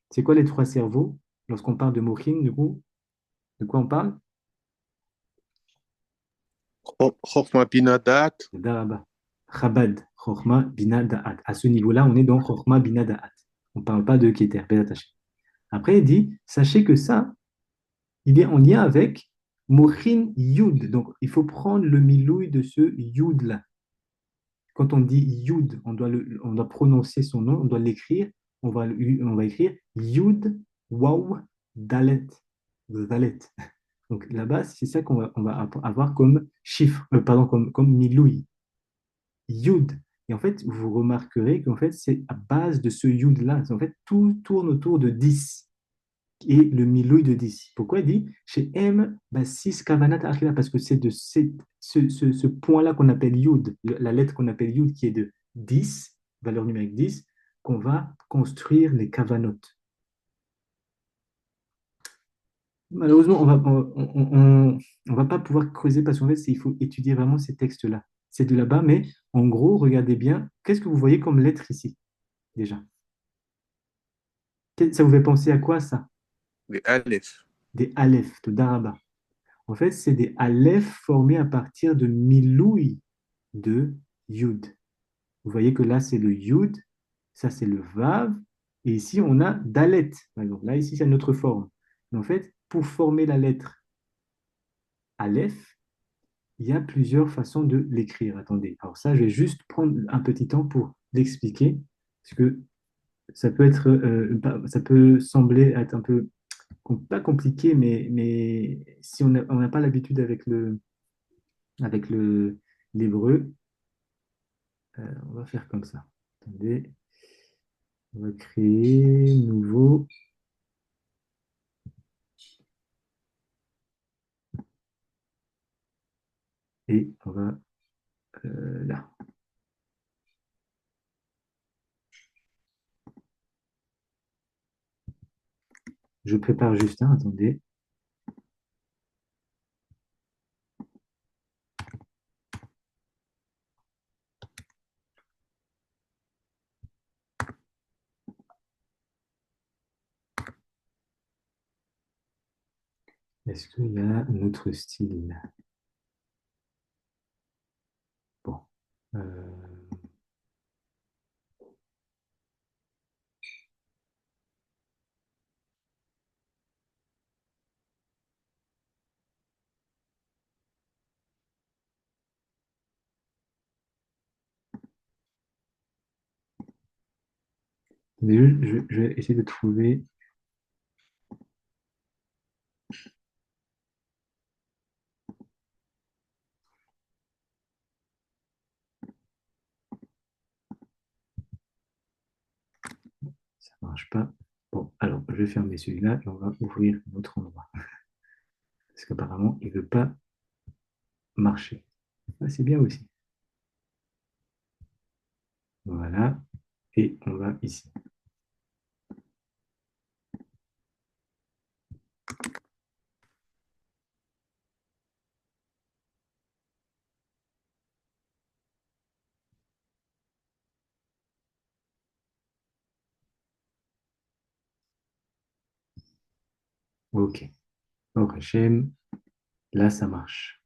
C'est quoi les 3 cerveaux? Lorsqu'on parle de Mochin, du coup, de quoi on parle? Chokhmah Bina Da'at. De Daraba. Chabad, Chokhmah Bina Da'at. À ce niveau-là, on est dans Chokhmah Bina Da'at. On ne parle pas de Keter, bien attaché. Après, il dit, sachez que ça, il est en lien avec Mochin Yud. Donc, il faut prendre le milouï de ce Yud-là. Quand on dit Yud, on doit prononcer son nom, on doit l'écrire. On va écrire Yud, Waw, Dalet. Dalet. Donc là-bas, c'est ça on va avoir comme chiffre, pardon, comme milouï. Yud. Et en fait, vous remarquerez qu'en fait, c'est à base de ce Yud-là. En fait, tout tourne autour de 10 et le milouï de 10. Pourquoi il dit chez M, 6 kavanat achila? Parce que c'est de ce point-là qu'on appelle Yud, la lettre qu'on appelle Yud, qui est de 10, valeur numérique 10, qu'on va construire les kavanot. Malheureusement, on va pas pouvoir creuser parce qu'en fait, il faut étudier vraiment ces textes-là. C'est de là-bas, mais en gros, regardez bien, qu'est-ce que vous voyez comme lettre ici, déjà? Ça vous fait penser à quoi, ça? Les Aleph. Des Aleph, de Daraba. En fait, c'est des Aleph formés à partir de Miloui de Yud. Vous voyez que là, c'est le Yud, ça, c'est le Vav, et ici, on a Dalet. Par exemple. Là, ici, c'est notre forme. Mais en fait, pour former la lettre Aleph, il y a plusieurs façons de l'écrire. Attendez, alors ça, je vais juste prendre un petit temps pour l'expliquer, parce que ça peut sembler être un peu, pas compliqué, mais si on n'a pas l'habitude avec l'hébreu, on va faire comme ça. Attendez, on va créer nouveau. Et on va là. Je prépare juste un, attendez. Est-ce qu'il y a un autre style? Bon. Je vais essayer de trouver. Ça ne marche pas. Bon, alors, je vais fermer celui-là et on va ouvrir un autre endroit. Parce qu'apparemment, il ne veut pas marcher. Ah, c'est bien aussi. Voilà. Et on va ici. OK. Baruch Hashem, là, ça marche.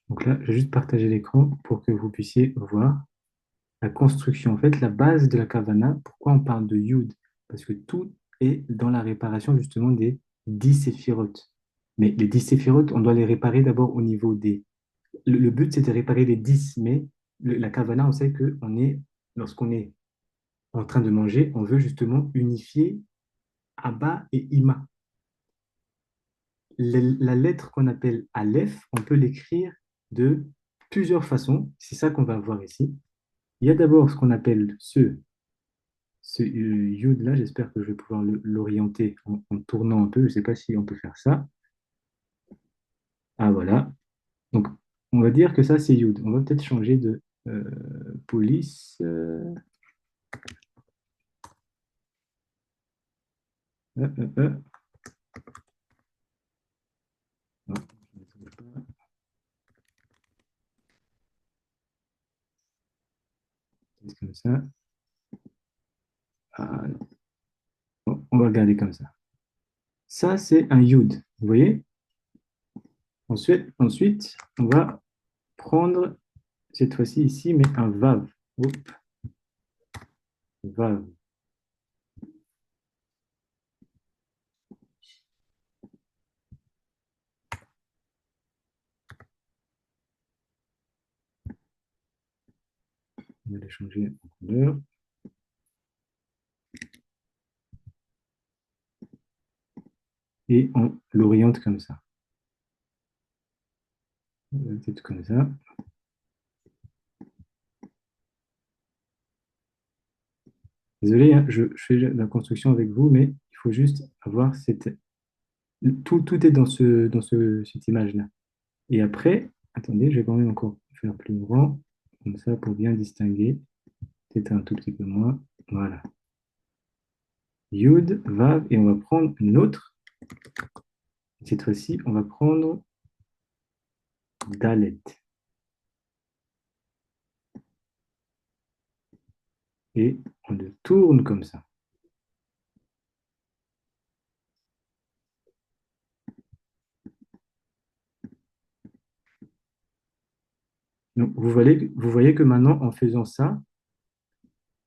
Donc là, je vais juste partager l'écran pour que vous puissiez voir la construction. En fait, la base de la Kavana, pourquoi on parle de Yud? Parce que tout est dans la réparation justement des 10 séphirotes. Mais les 10 séphirotes, on doit les réparer d'abord au niveau des... Le but, c'est de réparer les 10, mais la Kavana, on sait que lorsqu'on est en train de manger, on veut justement unifier Abba et Ima. La lettre qu'on appelle Aleph, on peut l'écrire de plusieurs façons. C'est ça qu'on va voir ici. Il y a d'abord ce qu'on appelle ce Yud là. J'espère que je vais pouvoir l'orienter en tournant un peu. Je ne sais pas si on peut faire ça. Ah voilà. Donc, on va dire que ça, c'est Yud. On va peut-être changer de police. Euh, euh, euh. Non, je ne trouve pas. C'est comme ça. Ah, bon, on va regarder comme ça. Ça, c'est un Yud. Vous voyez? Ensuite, on va prendre, cette fois-ci ici, mais un Vav. Hop, Vav. On va les changer en couleur. Et on l'oriente comme ça. Peut-être comme ça. Désolé, hein, je fais la construction avec vous, mais il faut juste avoir tout est cette image-là. Et après, attendez, je vais quand même encore faire plus grand, comme ça, pour bien distinguer. Peut-être un tout petit peu moins. Voilà. Yud, Vav, et on va prendre une autre. Cette fois-ci, on va prendre Dalet. Et on le tourne comme ça. Donc, vous voyez que maintenant, en faisant ça,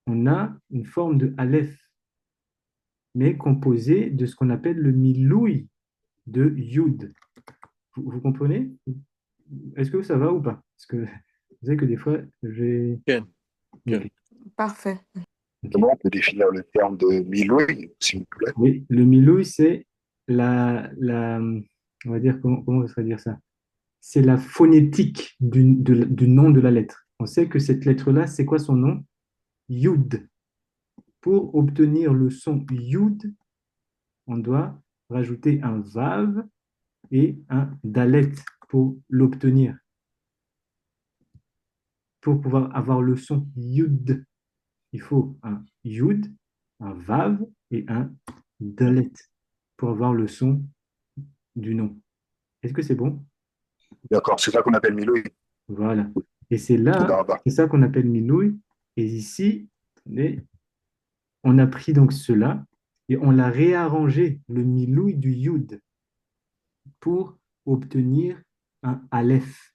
on a une forme de Aleph, mais composée de ce qu'on appelle le miloui de Yud. Vous comprenez? Est-ce que ça va ou pas? Parce que vous savez que des fois, j'ai... Ken, Ken. Ok, Parfait. ok. Comment on peut définir le terme de Miloui, s'il vous plaît? Oui, le miloui, c'est on va dire, comment on dire ça? C'est la phonétique du nom de la lettre. On sait que cette lettre-là, c'est quoi son nom? Yud. Pour obtenir le son Yud, on doit rajouter un Vav et un Dalet pour l'obtenir. Pour pouvoir avoir le son Yud, il faut un Yud, un Vav et un Dalet pour avoir le son du nom. Est-ce que c'est bon? D'accord, c'est ça qu'on appelle Miloui. Voilà. Et c'est là, D'accord. c'est ça qu'on appelle Milouï. Et ici, attendez, on a pris donc cela et on l'a réarrangé, le Milouï du Yud, pour obtenir un Aleph.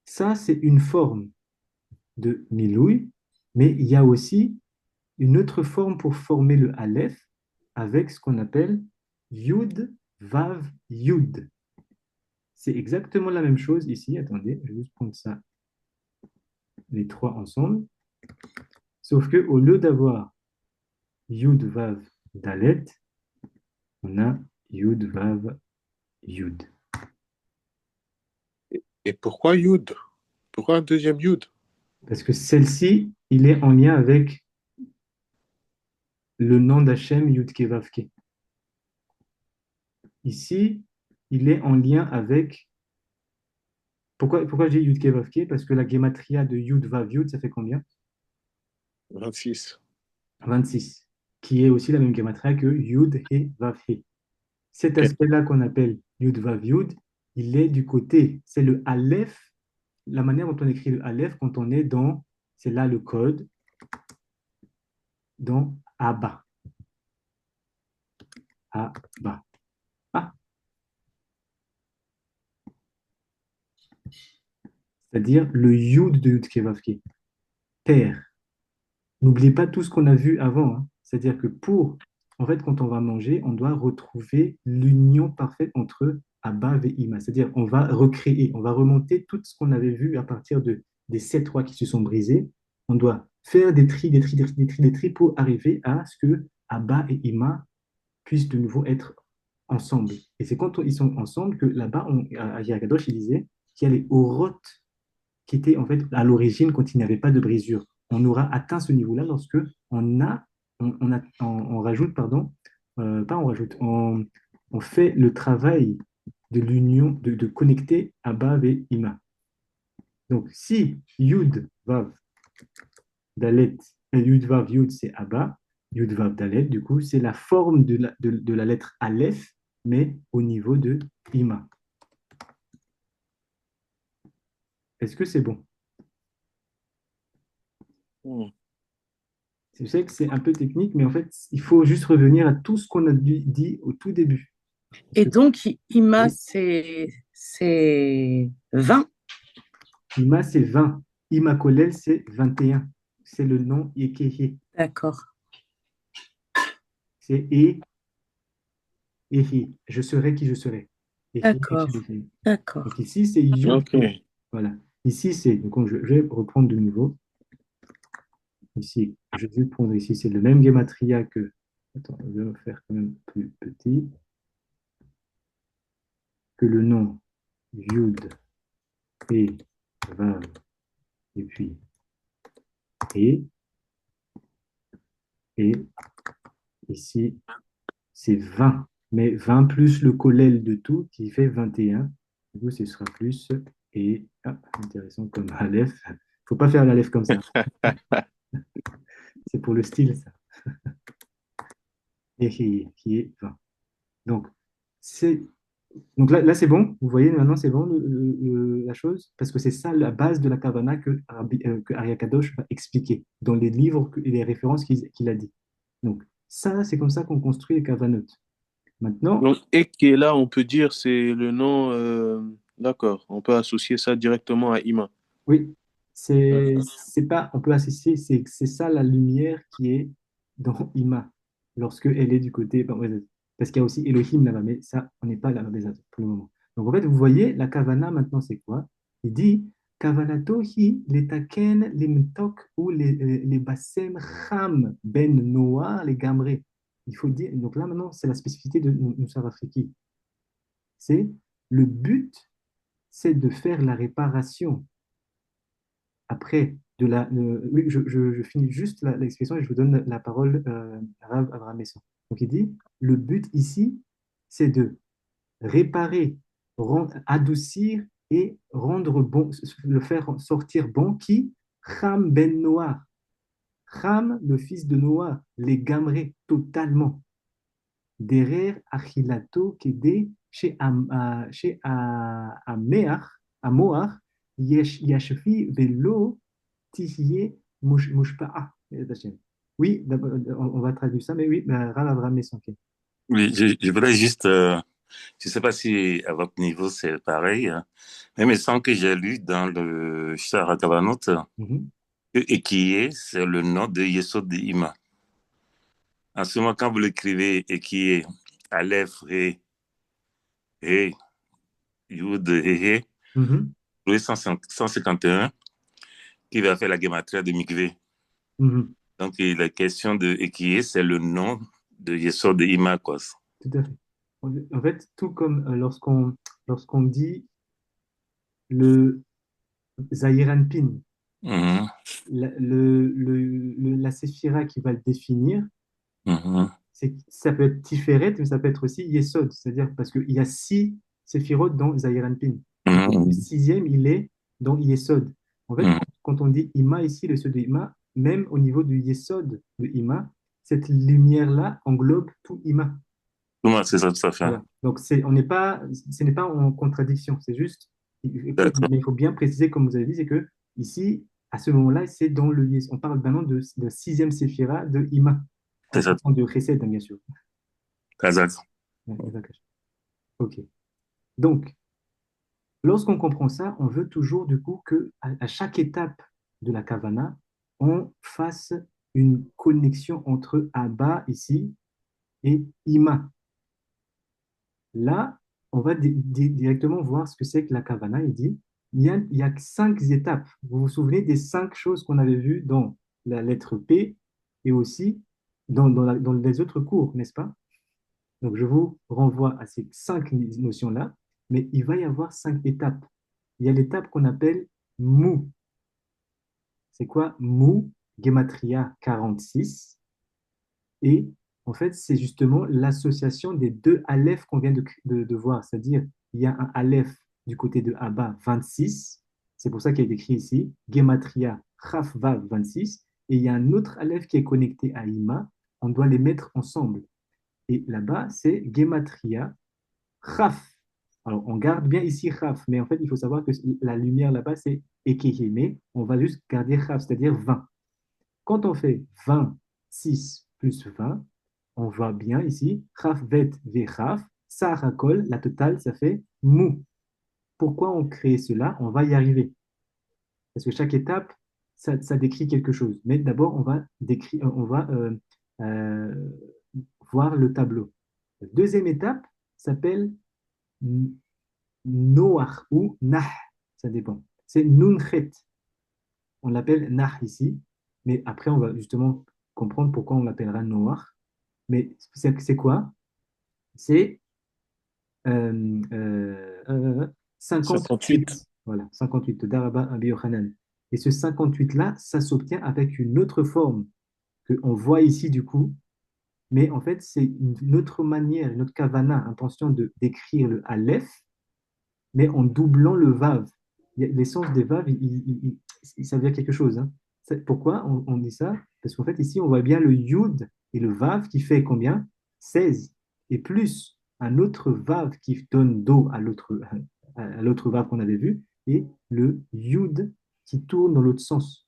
Ça, c'est une forme de Milouï, mais il y a aussi une autre forme pour former le Aleph avec ce qu'on appelle Yud, Vav, Yud. C'est exactement la même chose ici. Attendez, je vais juste prendre ça, les trois ensemble. Sauf que au lieu d'avoir Yud, Vav, Dalet, on a Yud, Vav, Yud. Et pourquoi Yud? Pourquoi un deuxième Yud? Parce que celle-ci, il est en lien avec le nom d'Hachem, Yud Ke Vav Ke. Ici, il est en lien avec... Pourquoi j'ai Yud Ke Vav Ke? Parce que la gematria de Yud, Vav, Yud, ça fait combien? 26. 26. qui est aussi la même gematria que Yud et Vav He. Cet Ok. aspect-là qu'on appelle Yud Vav Yud, il est du côté, c'est le Aleph, la manière dont on écrit le Aleph quand on est dans, c'est là le code, dans Abba. Abba. Ah, c'est-à-dire le Yud de Yud Kevavke, Père. N'oubliez pas tout ce qu'on a vu avant, hein. C'est-à-dire que en fait, quand on va manger, on doit retrouver l'union parfaite entre Abba et Ima. C'est-à-dire, on va recréer, on va remonter tout ce qu'on avait vu à partir des 7 rois qui se sont brisés. On doit faire des tris, des tris, des tris, des tris, des tris pour arriver à ce que Abba et Ima puissent de nouveau être ensemble. Et c'est quand ils sont ensemble que là-bas, à Yagadosh, il disait qu'il y a les orotes qui était en fait à l'origine quand il n'y avait pas de brisure. On aura atteint ce niveau-là lorsque on rajoute, pardon, pas on rajoute, on fait le travail de l'union, de connecter Abba et Ima. Donc, si Yud, Vav, Dalet, Yud, Vav, Yud, c'est Abba, Yud, Vav, Dalet, du coup, c'est la forme de la lettre Aleph, mais au niveau de Ima. Est-ce que c'est bon? Hmm. Je sais que c'est un peu technique, mais en fait, il faut juste revenir à tout ce qu'on a dit au tout début. Parce Et que donc, Ima, oui, c'est 20. Ima, c'est 20. Ima Kolel, c'est 21. C'est le nom Yekehe. D'accord, C'est Ehi. Je serai qui je serai. Ehi, d'accord, Ehi. Donc d'accord. ici, c'est Yud. Ok. Voilà. Ici, c'est. Donc je vais reprendre de nouveau. Ici, je vais prendre ici, c'est le même gematria que. Attends, je vais le faire quand même plus petit. Que le nom Yud et Vav. Et puis et. Et ici, c'est 20. Mais 20 plus le collèle de tout qui fait 21. Du coup, ce sera plus. Et, intéressant comme Aleph. Il ne faut pas faire l'Aleph comme ça. C'est pour le style, ça. Et qui est 20. Donc, c'est, donc là c'est bon. Vous voyez, maintenant, c'est bon la chose. Parce que c'est ça la base de la Kavana que Arya Kadosh va expliquer dans les livres et les références qu'il a dit. Donc, ça, c'est comme ça qu'on construit les Kavanot. Maintenant, Donc, et qui est là, on peut dire, c'est le nom. D'accord. On peut associer ça directement à Ima. oui, D'accord. c'est pas, on peut associer, c'est ça la lumière qui est dans Ima, lorsque elle est du côté, bon, ouais, parce qu'il y a aussi Elohim là-bas, mais ça, on n'est pas là pour le moment. Donc en fait, vous voyez, la Kavana maintenant, c'est quoi? Il dit, Kavanatohi letaken limtok ou les basem cham ben noir les gamré. Il faut dire, donc là maintenant, c'est la spécificité de Moussar Afriki. C'est le but, c'est de faire la réparation après, oui, je finis juste l'expression et je vous donne la parole à Rav Avraham Messon. Donc il dit, le but ici, c'est de réparer, adoucir et rendre bon, le faire sortir bon qui? Cham ben Noah. Cham, le fils de Noah, les gamerait totalement. Derrière Achilato Kede chez Ameach, Amoach, Yashfi Velo Tihiye Mushpa'a. Oui, on va traduire ça, mais oui, Rav Avraham Mesonké. Oui, je voudrais juste, je ne sais pas si à votre niveau c'est pareil, hein, mais il me semble que j'ai lu dans le Shara Kavanot Mhm, que Ekiye, c'est le nom de Yesod de Ima. En ce moment, quand vous l'écrivez, Ekiye, Aleph, He, Yud, He, mhm, vous trouvez 151, qui va faire la gematria de Mikvé. mhm. Donc, la question de Ekiye, c'est le nom de Yesod de Ima, quoi. Tout à fait. En fait, tout comme lorsqu'on dit le Zahiranpin, Mhm, la séphira qui va le définir, mhm, ça peut être Tiferet, mais ça peut être aussi Yesod, c'est-à-dire parce qu'il y a 6 séphirot dans Zahiranpin. Le mhm, sixième, il est dans Yesod. En fait, mhm, quand on dit Ima ici, le Sod de Ima, même au niveau du Yesod de Ima, cette lumière-là englobe tout Ima. Comment c'est ça, tout à fait. Voilà. Donc, ce n'est pas en contradiction. C'est juste, D'accord. mais il faut bien préciser, comme vous avez dit, c'est que ici, à ce moment-là, c'est dans le Yes. On parle maintenant de sixième séphira de Ima, en C'est ça. fonction de Chesed, bien sûr. Exact. Ouais, ok. Donc, lorsqu'on comprend ça, on veut toujours, du coup, que à chaque étape de la Kavana, on fasse une connexion entre Abba ici et Ima. Là, on va directement voir ce que c'est que la Kavana. Il y a 5 étapes. Vous vous souvenez des 5 choses qu'on avait vues dans la lettre P et aussi dans les autres cours, n'est-ce pas? Donc, je vous renvoie à ces 5 notions-là, mais il va y avoir 5 étapes. Il y a l'étape qu'on appelle Mou. C'est quoi Mou? Gematria 46. Et en fait, c'est justement l'association des 2 Aleph qu'on vient de voir. C'est-à-dire, il y a un Aleph du côté de Abba 26. C'est pour ça qu'il est écrit ici, Gematria Chaf Vav 26. Et il y a un autre Aleph qui est connecté à Ima. On doit les mettre ensemble. Et là-bas, c'est Gematria Chaf. Alors, on garde bien ici Chaf, mais en fait, il faut savoir que la lumière là-bas, c'est Ekehe, mais on va juste garder Chaf, c'est-à-dire 20. Quand on fait 26 plus 20, on voit bien ici, Chaf vet ve Chaf, ça racole, la totale, ça fait Mou. Pourquoi on crée cela? On va y arriver. Parce que chaque étape, ça décrit quelque chose. Mais d'abord, on va voir le tableau. La deuxième étape s'appelle Noach ou Nah, ça dépend. C'est Nunchet. On l'appelle Nah ici, mais après, on va justement comprendre pourquoi on l'appellera Noach. Mais c'est quoi? C'est euh, euh, 58. 58. Voilà, 58, Daraba Abi Yochanan. Et ce 58-là, ça s'obtient avec une autre forme qu'on voit ici du coup, mais en fait, c'est une autre manière, une autre kavana, intention d'écrire le Aleph, mais en doublant le Vav. L'essence des Vav, ça veut dire quelque chose. Hein. Pourquoi on dit ça? Parce qu'en fait, ici, on voit bien le Yud et le Vav qui fait combien? 16. Et plus un autre Vav qui donne Do à l'autre Vav qu'on avait vu, et le Yud qui tourne dans l'autre sens.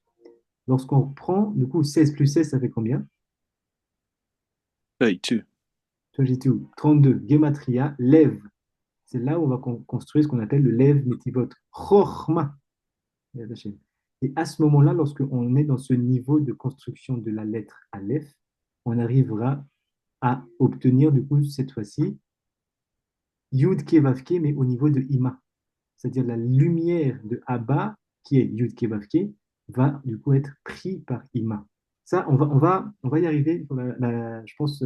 Lorsqu'on prend, du coup, 16 plus 16, ça fait combien? 32. 32. 32. Gematria, lève. C'est là où on va construire ce qu'on appelle le lève netivot. Chorma. Et à ce moment-là, lorsqu'on est dans ce niveau de construction de la lettre Aleph, on arrivera à obtenir, du coup, cette fois-ci, Yud Kevavke, mais au niveau de Ima. C'est-à-dire la lumière de Abba, qui est Yud Kevavke, va du coup être pris par Ima. Ça, on va y arriver. Je pense,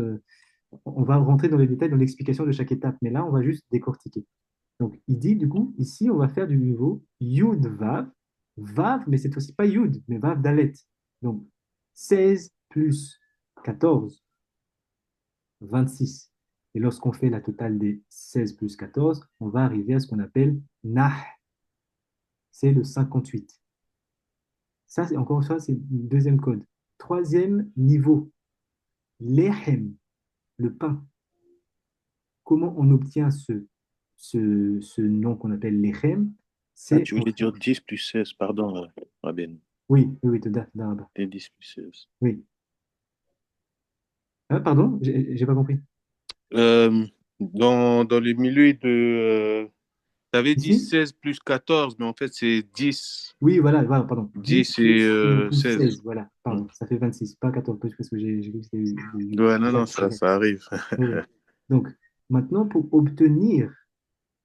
on va rentrer dans les détails, dans l'explication de chaque étape, mais là, on va juste décortiquer. Donc, il dit, du coup, ici, on va faire du niveau Yud Vav. Vav, mais cette fois-ci pas Yud, mais Vav Dalet. Donc, 16 plus 14, 26. Et lorsqu'on fait la totale des 16 plus 14, on va arriver à ce qu'on appelle Nah. C'est le 58. Ça, c'est encore une fois, c'est le deuxième code. Troisième niveau, Lehem, le pain. Comment on obtient ce nom qu'on appelle Lechem? Ah, C'est tu voulais dire 10 plus 16, pardon, Rabin. Oui, oui, oui, Daraba. Et 10 plus 16. Oui. Ah, pardon, j'ai pas compris. Dans le milieu de... tu avais dit Ici? 16 plus 14, mais en fait, c'est 10. Oui, voilà, pardon. 10 10 et plus 16. 16, voilà, pardon, ça fait 26, pas 14 plus, parce que j'ai vu que c'était Ouais, non, non, Ok. ça arrive. Oui, oui. Donc, maintenant, pour obtenir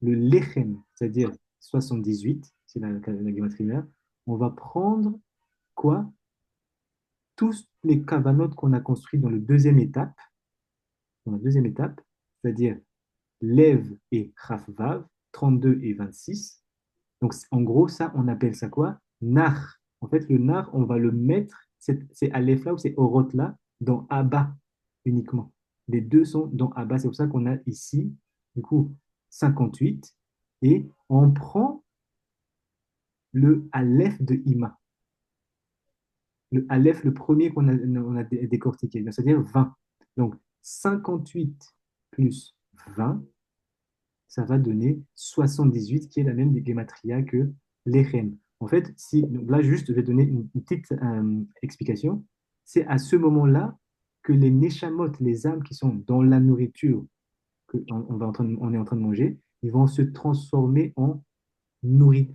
le lechem, c'est-à-dire 78, c'est la gématrie mère, on va prendre quoi? Tous les kavanotes qu'on a construits dans la deuxième étape, c'est-à-dire Lev et Chafvav, 32 et 26. Donc, en gros, ça, on appelle ça quoi? Nar. En fait, le nar, on va le mettre, c'est Aleph là ou c'est Oroth là, dans Abba uniquement. Les deux sont dans Abba. C'est pour ça qu'on a ici, du coup, 58. Et on prend le Aleph de Ima. le Aleph, le premier on a décortiqué, c'est-à-dire 20. Donc, 58 plus 20, ça va donner 78, qui est la même gematria que l'Echem. En fait, donc là, juste, je vais donner une petite explication. C'est à ce moment-là que les neshamot, les âmes qui sont dans la nourriture on est en train de manger, ils vont se transformer en nourriture,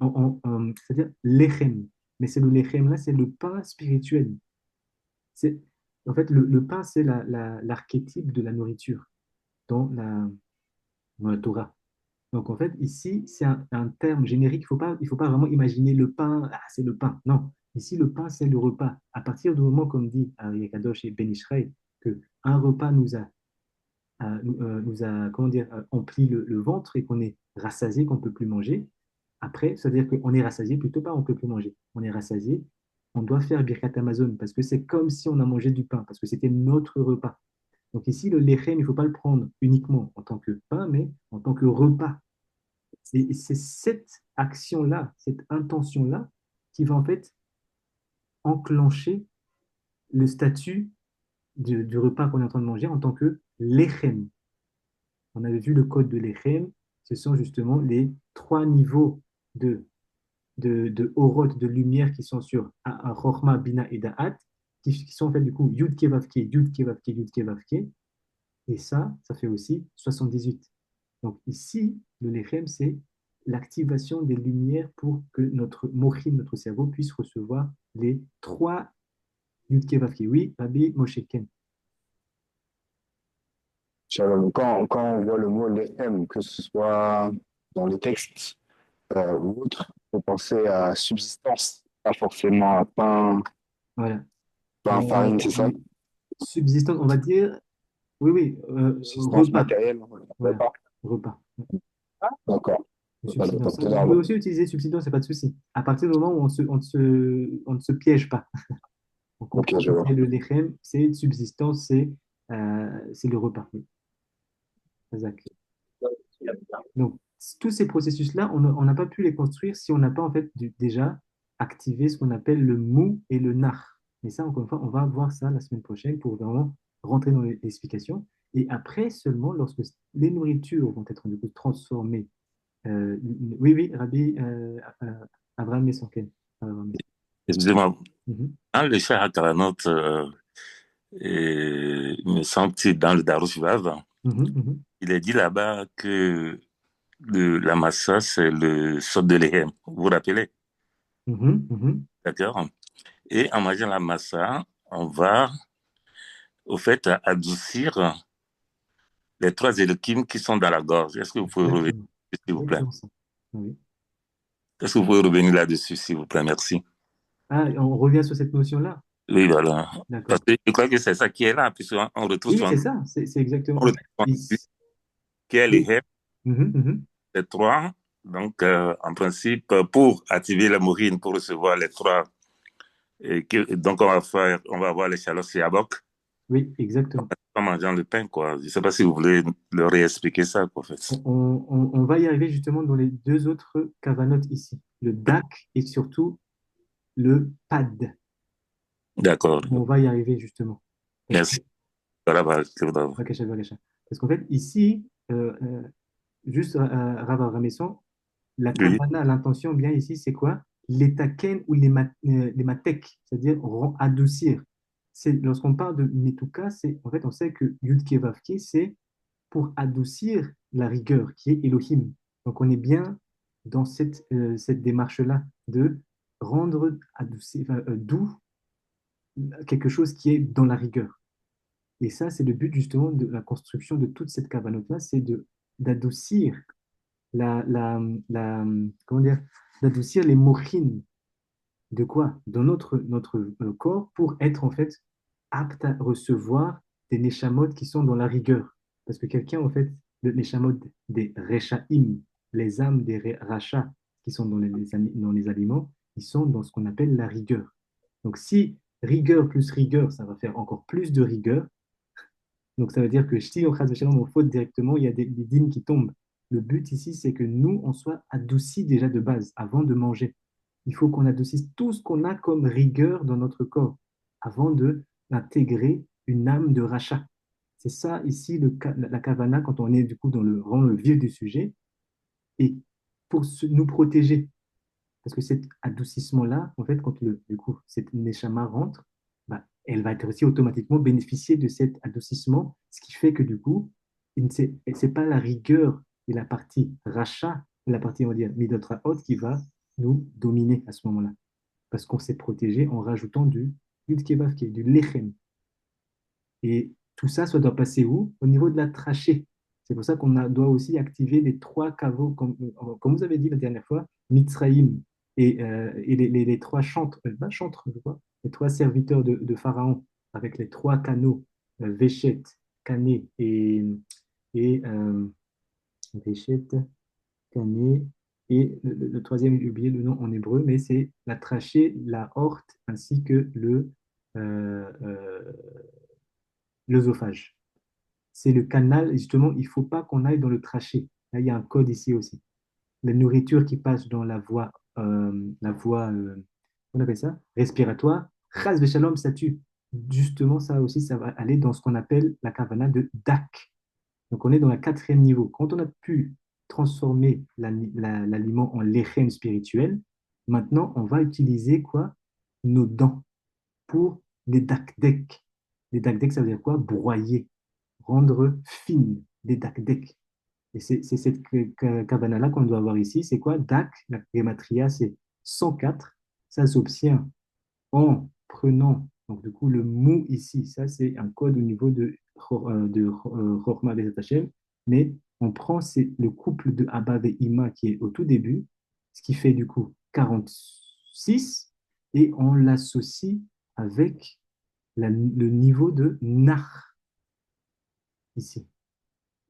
c'est-à-dire l'Echem. Mais c'est le lechem là, c'est le pain spirituel. C'est, en fait, le pain, c'est l'archétype de la nourriture dans la Torah. Donc, en fait, ici, c'est un terme générique. Il faut pas vraiment imaginer le pain, ah, c'est le pain. Non, ici, le pain, c'est le repas. À partir du moment, comme dit Arié Kadosh et Ben Ishraï, que un repas nous a comment dire, empli le ventre et qu'on est rassasié, qu'on ne peut plus manger. Après, c'est-à-dire qu'on est rassasié, plutôt pas on ne peut plus manger. On est rassasié, on doit faire Birkat Amazon parce que c'est comme si on a mangé du pain, parce que c'était notre repas. Donc ici, le lechem, il ne faut pas le prendre uniquement en tant que pain, mais en tant que repas. C'est cette action-là, cette intention-là, qui va en fait enclencher le statut du repas qu'on est en train de manger en tant que lechem. On avait vu le code de l'Echem, ce sont justement les 3 niveaux de Oroth, de lumière qui sont sur Rochma, Bina et Da'at, qui sont en fait du coup Yud Kevavke, Yud Kevavke, Yud Kevavke, et ça fait aussi 78. Donc ici, le Lechem, c'est l'activation des lumières pour que notre mochin, notre cerveau, puisse recevoir les 3 Yud Kevavke. Oui, Rabbi Moshe Ken. Shalom. Quand on voit le mot Lechem, que ce soit dans les textes ou autre, il faut penser à subsistance, pas forcément à pain, Voilà. farine, c'est ça? Subsistance, on va dire, oui, oui, Subsistance repas. matérielle, Voilà, repas. repas. D'accord. Subsistance. Pas de On peut arbre. aussi utiliser subsistance, c'est pas de souci. À partir du moment où on ne se piège pas. On Ok, comprend je que vois. c'est le lechem, c'est subsistance, c'est le repas. Oui, exact. Donc, tous ces processus-là, on n'a pas pu les construire si on n'a pas en fait déjà activé ce qu'on appelle le mou et le nar. Mais ça, encore une fois, on va voir ça la semaine prochaine pour vraiment rentrer dans l'explication. Et après seulement, lorsque les nourritures vont être du coup transformées. Oui, oui, Rabbi Abraham Messorken. Excusez-moi, Mhm, dans le Shah HaKaranot, il me semble que c'est dans le Darush Vav, mhm, mhm, il est dit là-bas que la massa, c'est le sod de l'éhem. Vous vous rappelez? mhm, mhm, D'accord? Et en mangeant la massa, on va, au fait, adoucir les 3 Elohim qui sont dans la gorge. Est-ce que vous pouvez revenir, exactement. s'il vous plaît? Exactement ça. Oui. Est-ce que vous pouvez revenir là-dessus, s'il vous plaît? Merci. Ah, on revient sur cette notion-là. Oui, voilà. Parce D'accord. que je crois que c'est ça qui est là, puisqu'on retrouve Oui, son, c'est ça. C'est exactement. on En retrouve fait, son but, qui est oui. l'éhem, Mhm, mhm. les 3. Donc, en principe, pour activer la mourine, pour recevoir les 3, donc on va avoir les chalots et abok Oui, exactement. en mangeant le pain, quoi. Je ne sais pas si vous voulez leur réexpliquer ça, quoi, en fait. On va y arriver justement dans les 2 autres cavanotes ici, le DAC et surtout le PAD. D'accord. On va y arriver justement. Parce que, Merci. Voilà, voilà, c'est bon. Bakasha, Bakasha. Parce qu'en fait, ici, juste Rav Ramesson, la Oui. kavana, l'intention bien ici, c'est quoi? Les taken ou les matek, c'est-à-dire adoucir. Lorsqu'on parle de metuka, en fait, on sait que Yud Kevavki, c'est pour adoucir la rigueur qui est Elohim. Donc on est bien dans cette démarche-là de rendre doux quelque chose qui est dans la rigueur. Et ça, c'est le but justement de la construction de toute cette cavanote-là, c'est d'adoucir la, la, la, comment dire, d'adoucir les mochines. De quoi? Dans notre corps pour être en fait apte à recevoir des neshamot qui sont dans la rigueur. Parce que quelqu'un, en fait, le neshamot des rechaim, les âmes des rachas qui sont dans les aliments, ils sont dans ce qu'on appelle la rigueur. Donc si rigueur plus rigueur, ça va faire encore plus de rigueur. Donc ça veut dire que si on faute directement, il y a des dîmes qui tombent. Le but ici, c'est que nous, on soit adoucis déjà de base, avant de manger. Il faut qu'on adoucisse tout ce qu'on a comme rigueur dans notre corps. avant d'intégrer une âme de rachat. C'est ça ici la kavana quand on est du coup dans vraiment le vif du sujet et pour nous protéger. Parce que cet adoucissement-là, en fait, quand du coup, cette neshama rentre, bah, elle va être aussi automatiquement bénéficier de cet adoucissement, ce qui fait que du coup, c'est pas la rigueur et la partie rachat, la partie, on va dire, midot haute qui va nous dominer à ce moment-là. Parce qu'on s'est protégé en rajoutant du yud kebab, qui est du lechem. Et tout ça, ça doit passer où? Au niveau de la trachée. C'est pour ça doit aussi activer les trois caveaux, comme vous avez dit la dernière fois, Mitzraïm et les trois chantres, chantres, je crois, les trois serviteurs de Pharaon, avec les trois canaux, Véchet, Cané et Véchet, Cané, et le troisième, j'ai oublié le nom en hébreu, mais c'est la trachée, la horte, ainsi que euh, euh, l'œsophage. C'est le canal, justement, il ne faut pas qu'on aille dans le trachée. Là, il y a un code ici aussi. La nourriture qui passe dans on appelle ça, respiratoire, chas shalom, ça tue. Justement, ça aussi, ça va aller dans ce qu'on appelle la kavana de dak. Donc, on est dans le quatrième niveau. Quand on a pu transformer l'aliment en lechem spirituel, maintenant, on va utiliser quoi? Nos dents pour les dakdek. Les dakdek, ça veut dire quoi? Broyer, rendre fine, des dakdek. Et c'est cette cabana-là qu'on doit avoir ici. C'est quoi? Dak, la gematria, c'est 104. Ça s'obtient en prenant, donc du coup, le mou ici. Ça, c'est un code au niveau de Chorma Bezat Hashem. Mais on prend le couple de Abba et Ima qui est au tout début, ce qui fait du coup 46, et on l'associe avec le niveau de Nar ici.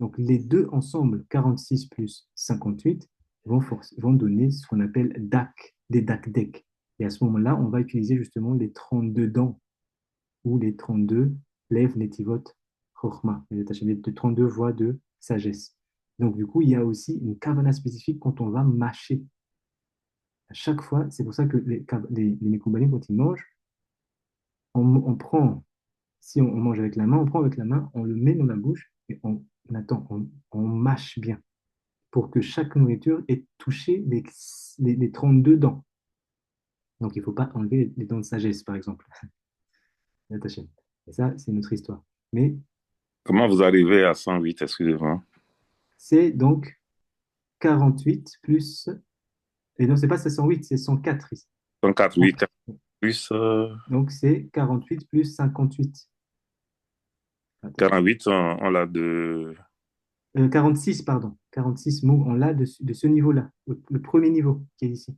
Donc les deux ensemble, 46 plus 58, vont donner ce qu'on appelle DAC, des DAC-DEC. Et à ce moment-là, on va utiliser justement les 32 dents ou les 32 lèvres netivot chokhmah, les 32 voies de sagesse. Donc du coup, il y a aussi une kavana spécifique quand on va mâcher. À chaque fois, c'est pour ça que les Mekoubalim, quand ils mangent, on prend, si on mange avec la main, on prend avec la main, on le met dans la bouche et on attend, on mâche bien pour que chaque nourriture ait touché les 32 dents. Donc, il ne faut pas enlever les dents de sagesse, par exemple. Et ça, c'est notre histoire. Mais Comment vous arrivez à 108, excusez-moi? c'est donc 48 plus... Et non, c'est pas 108, c'est 104 ici. 104, Donc, 8 plus donc c'est 48 plus 58. 48, on l'a de... 46, pardon. 46 mots, on l'a de ce niveau-là, le premier niveau qui est ici.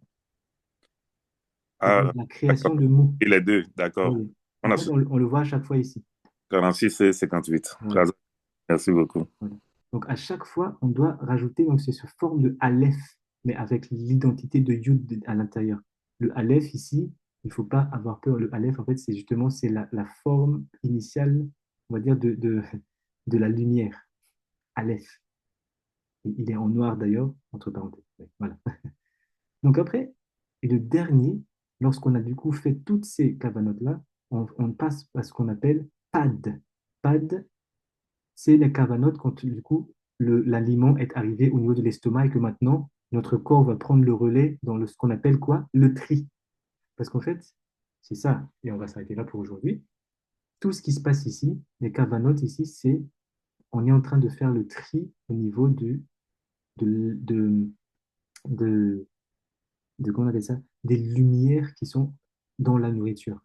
C'est-à-dire Ah, la d'accord. création de mots. Et les deux, d'accord. Oui. On En a fait, on le voit à chaque fois ici. 46 et 58. Voilà. Merci beaucoup. Voilà. Donc, à chaque fois, on doit rajouter, donc c'est sous forme de Aleph, mais avec l'identité de Yud à l'intérieur. Le Aleph ici, il ne faut pas avoir peur. Le Aleph, en fait, c'est justement la forme initiale, on va dire, de la lumière. Aleph. Il est en noir d'ailleurs, entre parenthèses. Voilà. Donc après, et le dernier, lorsqu'on a du coup fait toutes ces cavanotes-là, on passe à ce qu'on appelle pad. Pad, c'est les cavanotes quand du coup l'aliment est arrivé au niveau de l'estomac et que maintenant notre corps va prendre le relais dans ce qu'on appelle quoi? Le tri. Parce qu'en fait, c'est ça, et on va s'arrêter là pour aujourd'hui. Tout ce qui se passe ici, les cavanotes ici, c'est on est en train de faire le tri au niveau de, de, de, comment on appelle ça? Des lumières qui sont dans la nourriture.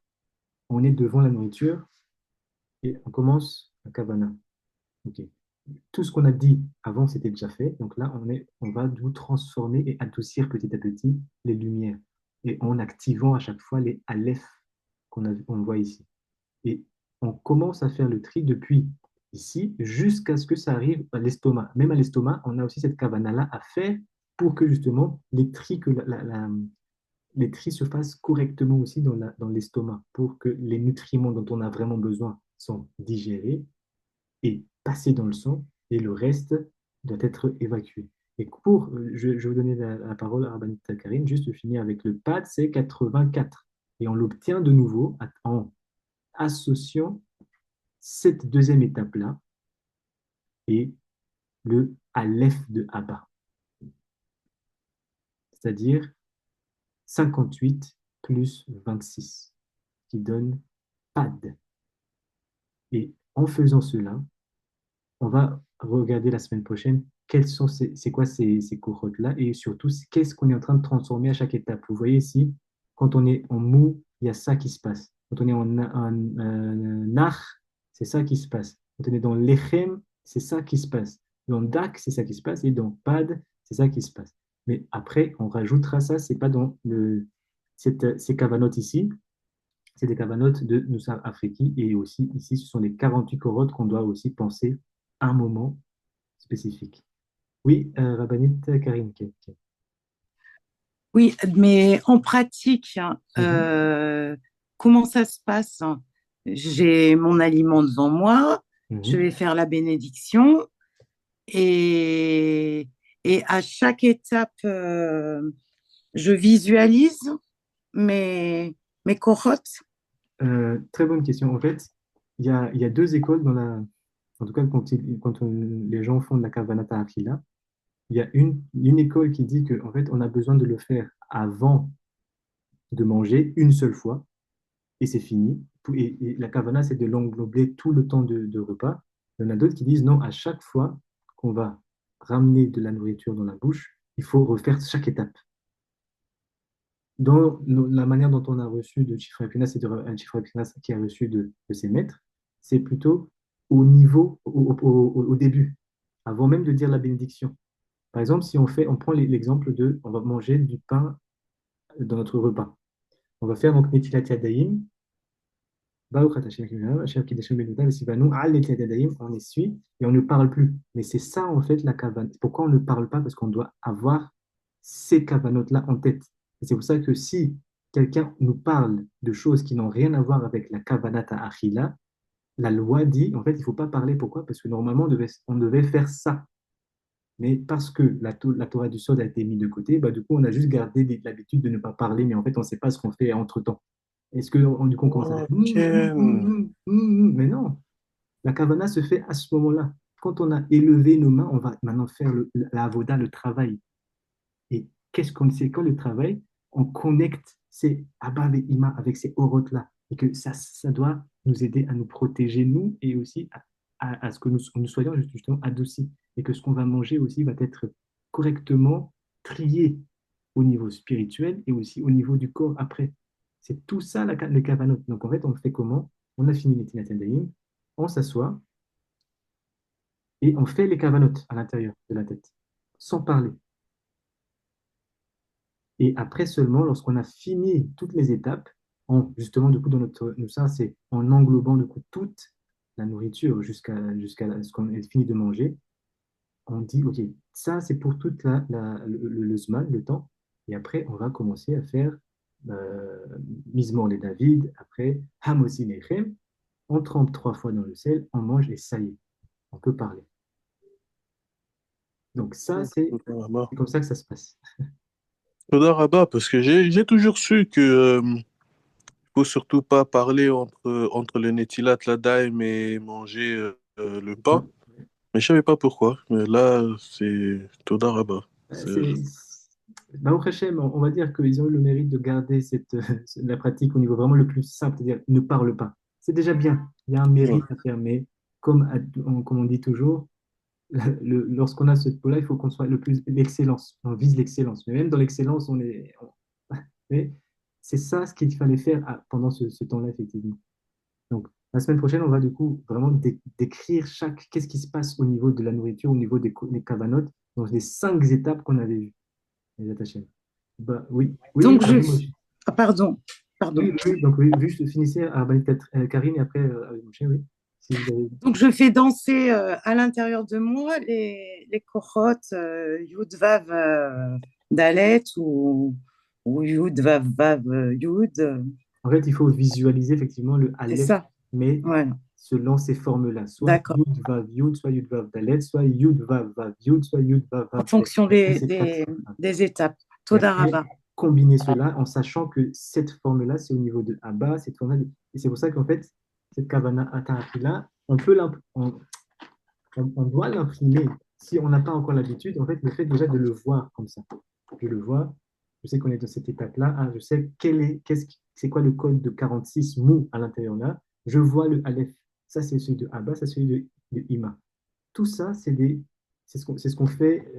On est devant la nourriture et on commence la kavana. Ok. Tout ce qu'on a dit avant, c'était déjà fait. Donc là, on va nous transformer et adoucir petit à petit les lumières. Et en activant à chaque fois les aleph on voit ici. Et on commence à faire le tri depuis ici jusqu'à ce que ça arrive à l'estomac. Même à l'estomac, on a aussi cette kavana-là à faire pour que justement les tri, que les tris se fassent correctement aussi dans l'estomac pour que les nutriments dont on a vraiment besoin sont digérés et passés dans le sang et le reste doit être évacué. Et je vais vous donner la parole à Rabbanit Karim, juste finir avec le pad, c'est 84. Et on l'obtient de nouveau en associant cette deuxième étape-là et le Aleph de Abba, c'est-à-dire 58 plus 26, qui donne Pad. Et en faisant cela, on va regarder la semaine prochaine c'est quoi ces cohortes-là et surtout, qu'est-ce qu'on est en train de transformer à chaque étape. Vous voyez ici, quand on est en mou, il y a ça qui se passe. Quand on est en nach, c'est ça qui se passe. Quand on est dans lechem, c'est ça qui se passe. Dans dak, c'est ça qui se passe. Et dans pad, c'est ça qui se passe. Mais après, on rajoutera ça, c'est pas dans ces cavanotes ici, c'est des cavanotes de Nusar Afriki. Et aussi, ici, ce sont les 48 corottes qu'on doit aussi penser à un moment spécifique. Oui, Rabbanit Karine. Oui, mais en pratique, comment ça se passe? J'ai mon aliment devant moi, je vais faire la bénédiction et, et à chaque étape, je visualise mes corottes. Très bonne question. En fait, il y a deux écoles en tout cas quand les gens font de la Kavanata Akila. Il y a une école qui dit qu'en fait, on a besoin de le faire avant de manger une seule fois et c'est fini. Et la kavana, c'est de l'englober tout le temps de repas. Il y en a d'autres qui disent non, à chaque fois qu'on va ramener de la nourriture dans la bouche, il faut refaire chaque étape. Dans la manière dont on a reçu de Chifra Epinas, c'est un Chifra Epinas qui a reçu de ses maîtres, c'est plutôt au niveau, au début, avant même de dire la bénédiction. Par exemple, si on prend l'exemple on va manger du pain dans notre repas. On va faire donc Netilat Yadayim, on essuie et on ne parle plus. Mais c'est ça en fait la kavana. Pourquoi on ne parle pas? Parce qu'on doit avoir ces kavanotes-là en tête. Et c'est pour ça que si quelqu'un nous parle de choses qui n'ont rien à voir avec la kavanata achila, la loi dit en fait il ne faut pas parler. Pourquoi? Parce que normalement on devait faire ça. Mais parce que la Torah du Sod a été mise de côté, bah, du coup, on a juste gardé l'habitude de ne pas parler, mais en fait, on ne sait pas ce qu'on fait entre-temps. Est-ce que, du coup, on commence à Ok. mais non, la kavana se fait à ce moment-là. Quand on a élevé nos mains, on va maintenant faire la avoda, le travail. Et qu'est-ce qu'on sait? Quand le travail, on connecte ces Abba et Ima avec ces orotes-là. Et que ça doit nous aider à nous protéger, nous, et aussi à ce que nous soyons justement adoucis. Et que ce qu'on va manger aussi va être correctement trié au niveau spirituel et aussi au niveau du corps après. C'est tout ça, les kavanotes. Donc en fait, on fait comment? On a fini les Tinatadaïm, on s'assoit et on fait les kavanotes à l'intérieur de la tête, sans parler. Et après seulement, lorsqu'on a fini toutes les étapes, justement, du coup, ça, c'est en englobant du coup toute la nourriture jusqu'à ce qu'on ait fini de manger, on dit, OK, ça, c'est pour toute le zman, le temps. Et après, on va commencer à faire Mizmor les David, après Hamosi Nechem, on trempe 3 fois dans le sel, on mange et ça y est, on peut parler. Donc ça, c'est comme ça que ça se passe. Toda Rabba, parce que j'ai toujours su que faut surtout pas parler entre le Netilat Ladaim et manger le pain. Mais je savais pas pourquoi. Mais là, c'est Toda Rabba. Baruch Hashem, on va dire qu'ils ont eu le mérite de garder la pratique au niveau vraiment le plus simple, c'est-à-dire ne parle pas. C'est déjà bien. Il y a un mérite à faire, mais comme on dit toujours, lorsqu'on a ce pot-là, il faut qu'on soit l'excellence. On vise l'excellence. Mais même dans l'excellence, mais c'est ça ce qu'il fallait faire pendant ce temps-là, effectivement. Donc, la semaine prochaine, on va du coup vraiment décrire qu'est-ce qui se passe au niveau de la nourriture, au niveau des kavanotes, dans les 5 étapes qu'on avait vues. Les attachés. Bah, oui. Donc, pardon. Oui, donc oui, juste finissez à Karine et après Moshe, oui. Donc, je fais danser à l'intérieur de moi les corottes Yud Vav Dalet ou Yud Vav Vav Yud. En fait, il faut visualiser effectivement le Aleph, mais voilà. selon ces formes-là. Soit Yud Vav Yud, soit Yud Vav Dalet, soit Yud Vav Vav Yud, soit Yud Vav Vav. En fonction des étapes. Toda Rabba. Combiner cela en sachant que cette forme-là, c'est au niveau de Abba, cette forme-là. Et c'est pour ça qu'en fait, cette kavana atahila, on doit l'imprimer. Si on n'a pas encore l'habitude, en fait, le fait déjà de le voir comme ça. Je le vois, je sais qu'on est dans cette étape-là, ah, je sais c'est quoi le code de 46 mots à l'intérieur là. Je vois le Aleph, ça c'est celui de Abba, ça c'est celui de Ima. Tout ça, c'est ce qu'on fait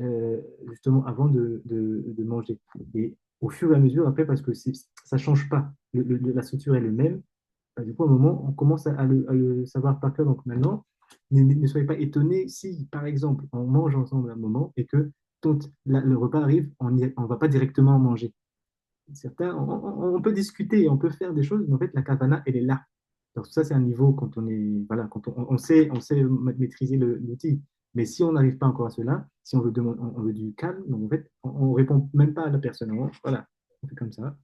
justement avant de manger. Et au fur et à mesure, après, parce que ça ne change pas, la structure est le même, bah, du coup, à un moment, on commence à le savoir par cœur. Donc maintenant, ne soyez pas étonnés si, par exemple, on mange ensemble un moment et que le repas arrive, on ne va pas directement manger. Certains, on peut discuter, on peut faire des choses, mais en fait, la kavana, elle est là. Donc ça, c'est un niveau quand on est, voilà, quand on sait maîtriser l'outil. Mais si on n'arrive pas encore à cela, si on veut du calme, donc en fait, on ne répond même pas à la personne. Voilà, on fait comme ça.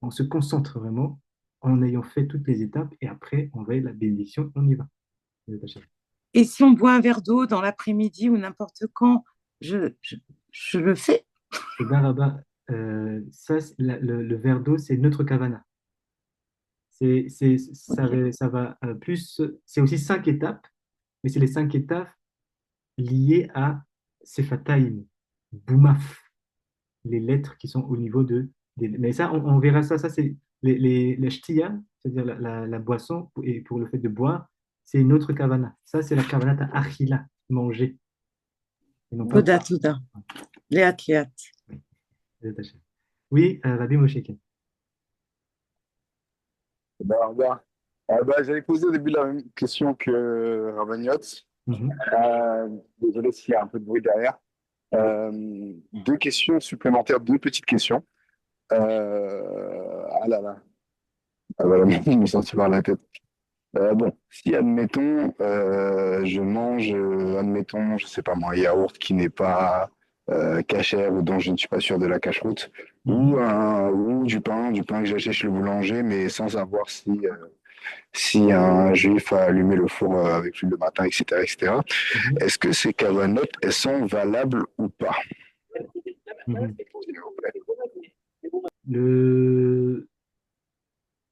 On se concentre vraiment en ayant fait toutes les étapes et après, on va la bénédiction, on y va. Et si on boit un verre d'eau dans l'après-midi ou n'importe quand, je, je, je le fais. Et Daraba, ça, le verre d'eau, c'est notre kavana. Ça va plus. C'est aussi 5 étapes, mais c'est les 5 étapes liées à Sefataim, Boumaf, les lettres qui sont au niveau mais ça, on verra ça. Ça, c'est les shtiya, c'est-à-dire la boisson, et pour le fait de boire, c'est une autre kavana. Ça, c'est la kavana à achila, manger. Et non pas. Toda, toda. Léat, léat. Oui, Rabbi Moshe Ken. Ben, regarde. J'avais posé au début la même question que Ravagnot. Mhm. Désolé s'il y a un peu de bruit derrière. Deux questions supplémentaires, deux petites questions. Ah là là. Ah voilà, je me sens par la tête. Bon, si admettons, je mange, admettons, je sais pas moi, un yaourt qui n'est pas cachère ou dont je ne suis pas sûr de la cache-route, Mhm. ou du pain que j'achète chez le boulanger, mais sans savoir si un juif a allumé le four avec lui le matin, etc., etc. Mhm. Est-ce que ces cavanotes, elles sont valables ou pas? Mhm. Le...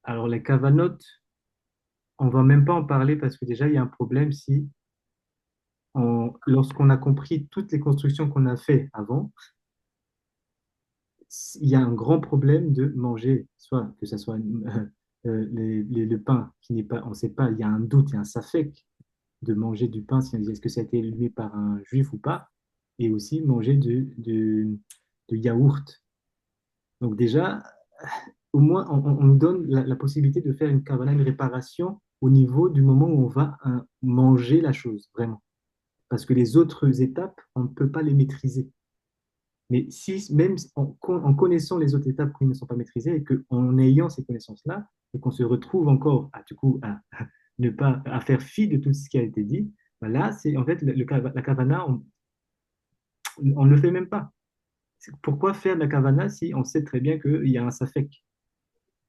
Alors, les cavanotes, on va même pas en parler parce que déjà, il y a un problème si, lorsqu'on a compris toutes les constructions qu'on a fait avant, il y a un grand problème de manger, soit que ce soit le pain qui n'est pas, on ne sait pas, il y a un doute, il y a un safek de manger du pain, si on dit est-ce que ça a été éliminé par un juif ou pas, et aussi manger de yaourt. Donc déjà, au moins, on nous donne la possibilité de faire une kavala, une réparation au niveau du moment où on va manger la chose, vraiment. Parce que les autres étapes, on ne peut pas les maîtriser. Mais si, même en connaissant les autres étapes qui ne sont pas maîtrisées et qu'en ayant ces connaissances-là, et qu'on se retrouve encore du coup, ne pas à faire fi de tout ce qui a été dit, ben là, c'est en fait la kavana, on ne le fait même pas. Pourquoi faire de la kavana si on sait très bien qu'il y a un safek?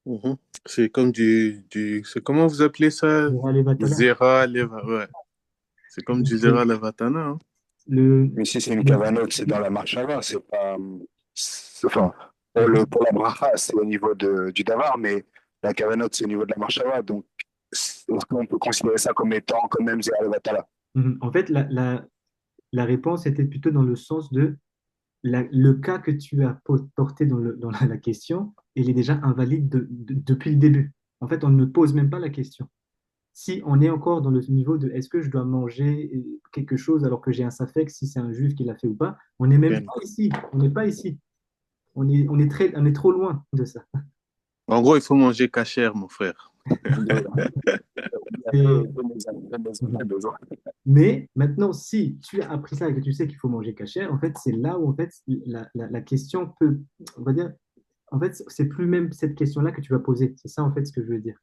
Mhm. C'est comme c'est comment vous appelez ça? Zera, leva, ouais. C'est comme du Zera Levatana, hein. Mais si c'est une cavanote, c'est dans la marche avant, c'est pas. Enfin, pour la bracha, c'est au niveau du davar, mais la cavanote, c'est au niveau de la marche avant. Donc, est-ce qu'on peut considérer ça comme étant quand même Zera Levatala? En fait, la réponse était plutôt dans le sens de le cas que tu as porté dans la question, il est déjà invalide depuis le début. En fait, on ne pose même pas la question. Si on est encore dans le niveau de est-ce que je dois manger quelque chose alors que j'ai un safek, si c'est un juif qui l'a fait ou pas, on n'est même pas ici. On n'est pas ici. On est trop loin de ça. En gros, il faut manger cachère, mon frère. Mais maintenant, si tu as appris ça et que tu sais qu'il faut manger cachère, en fait, c'est là où en fait, la question peut, on va dire, en fait, c'est plus même cette question-là que tu vas poser. C'est ça, en fait, ce que je veux dire.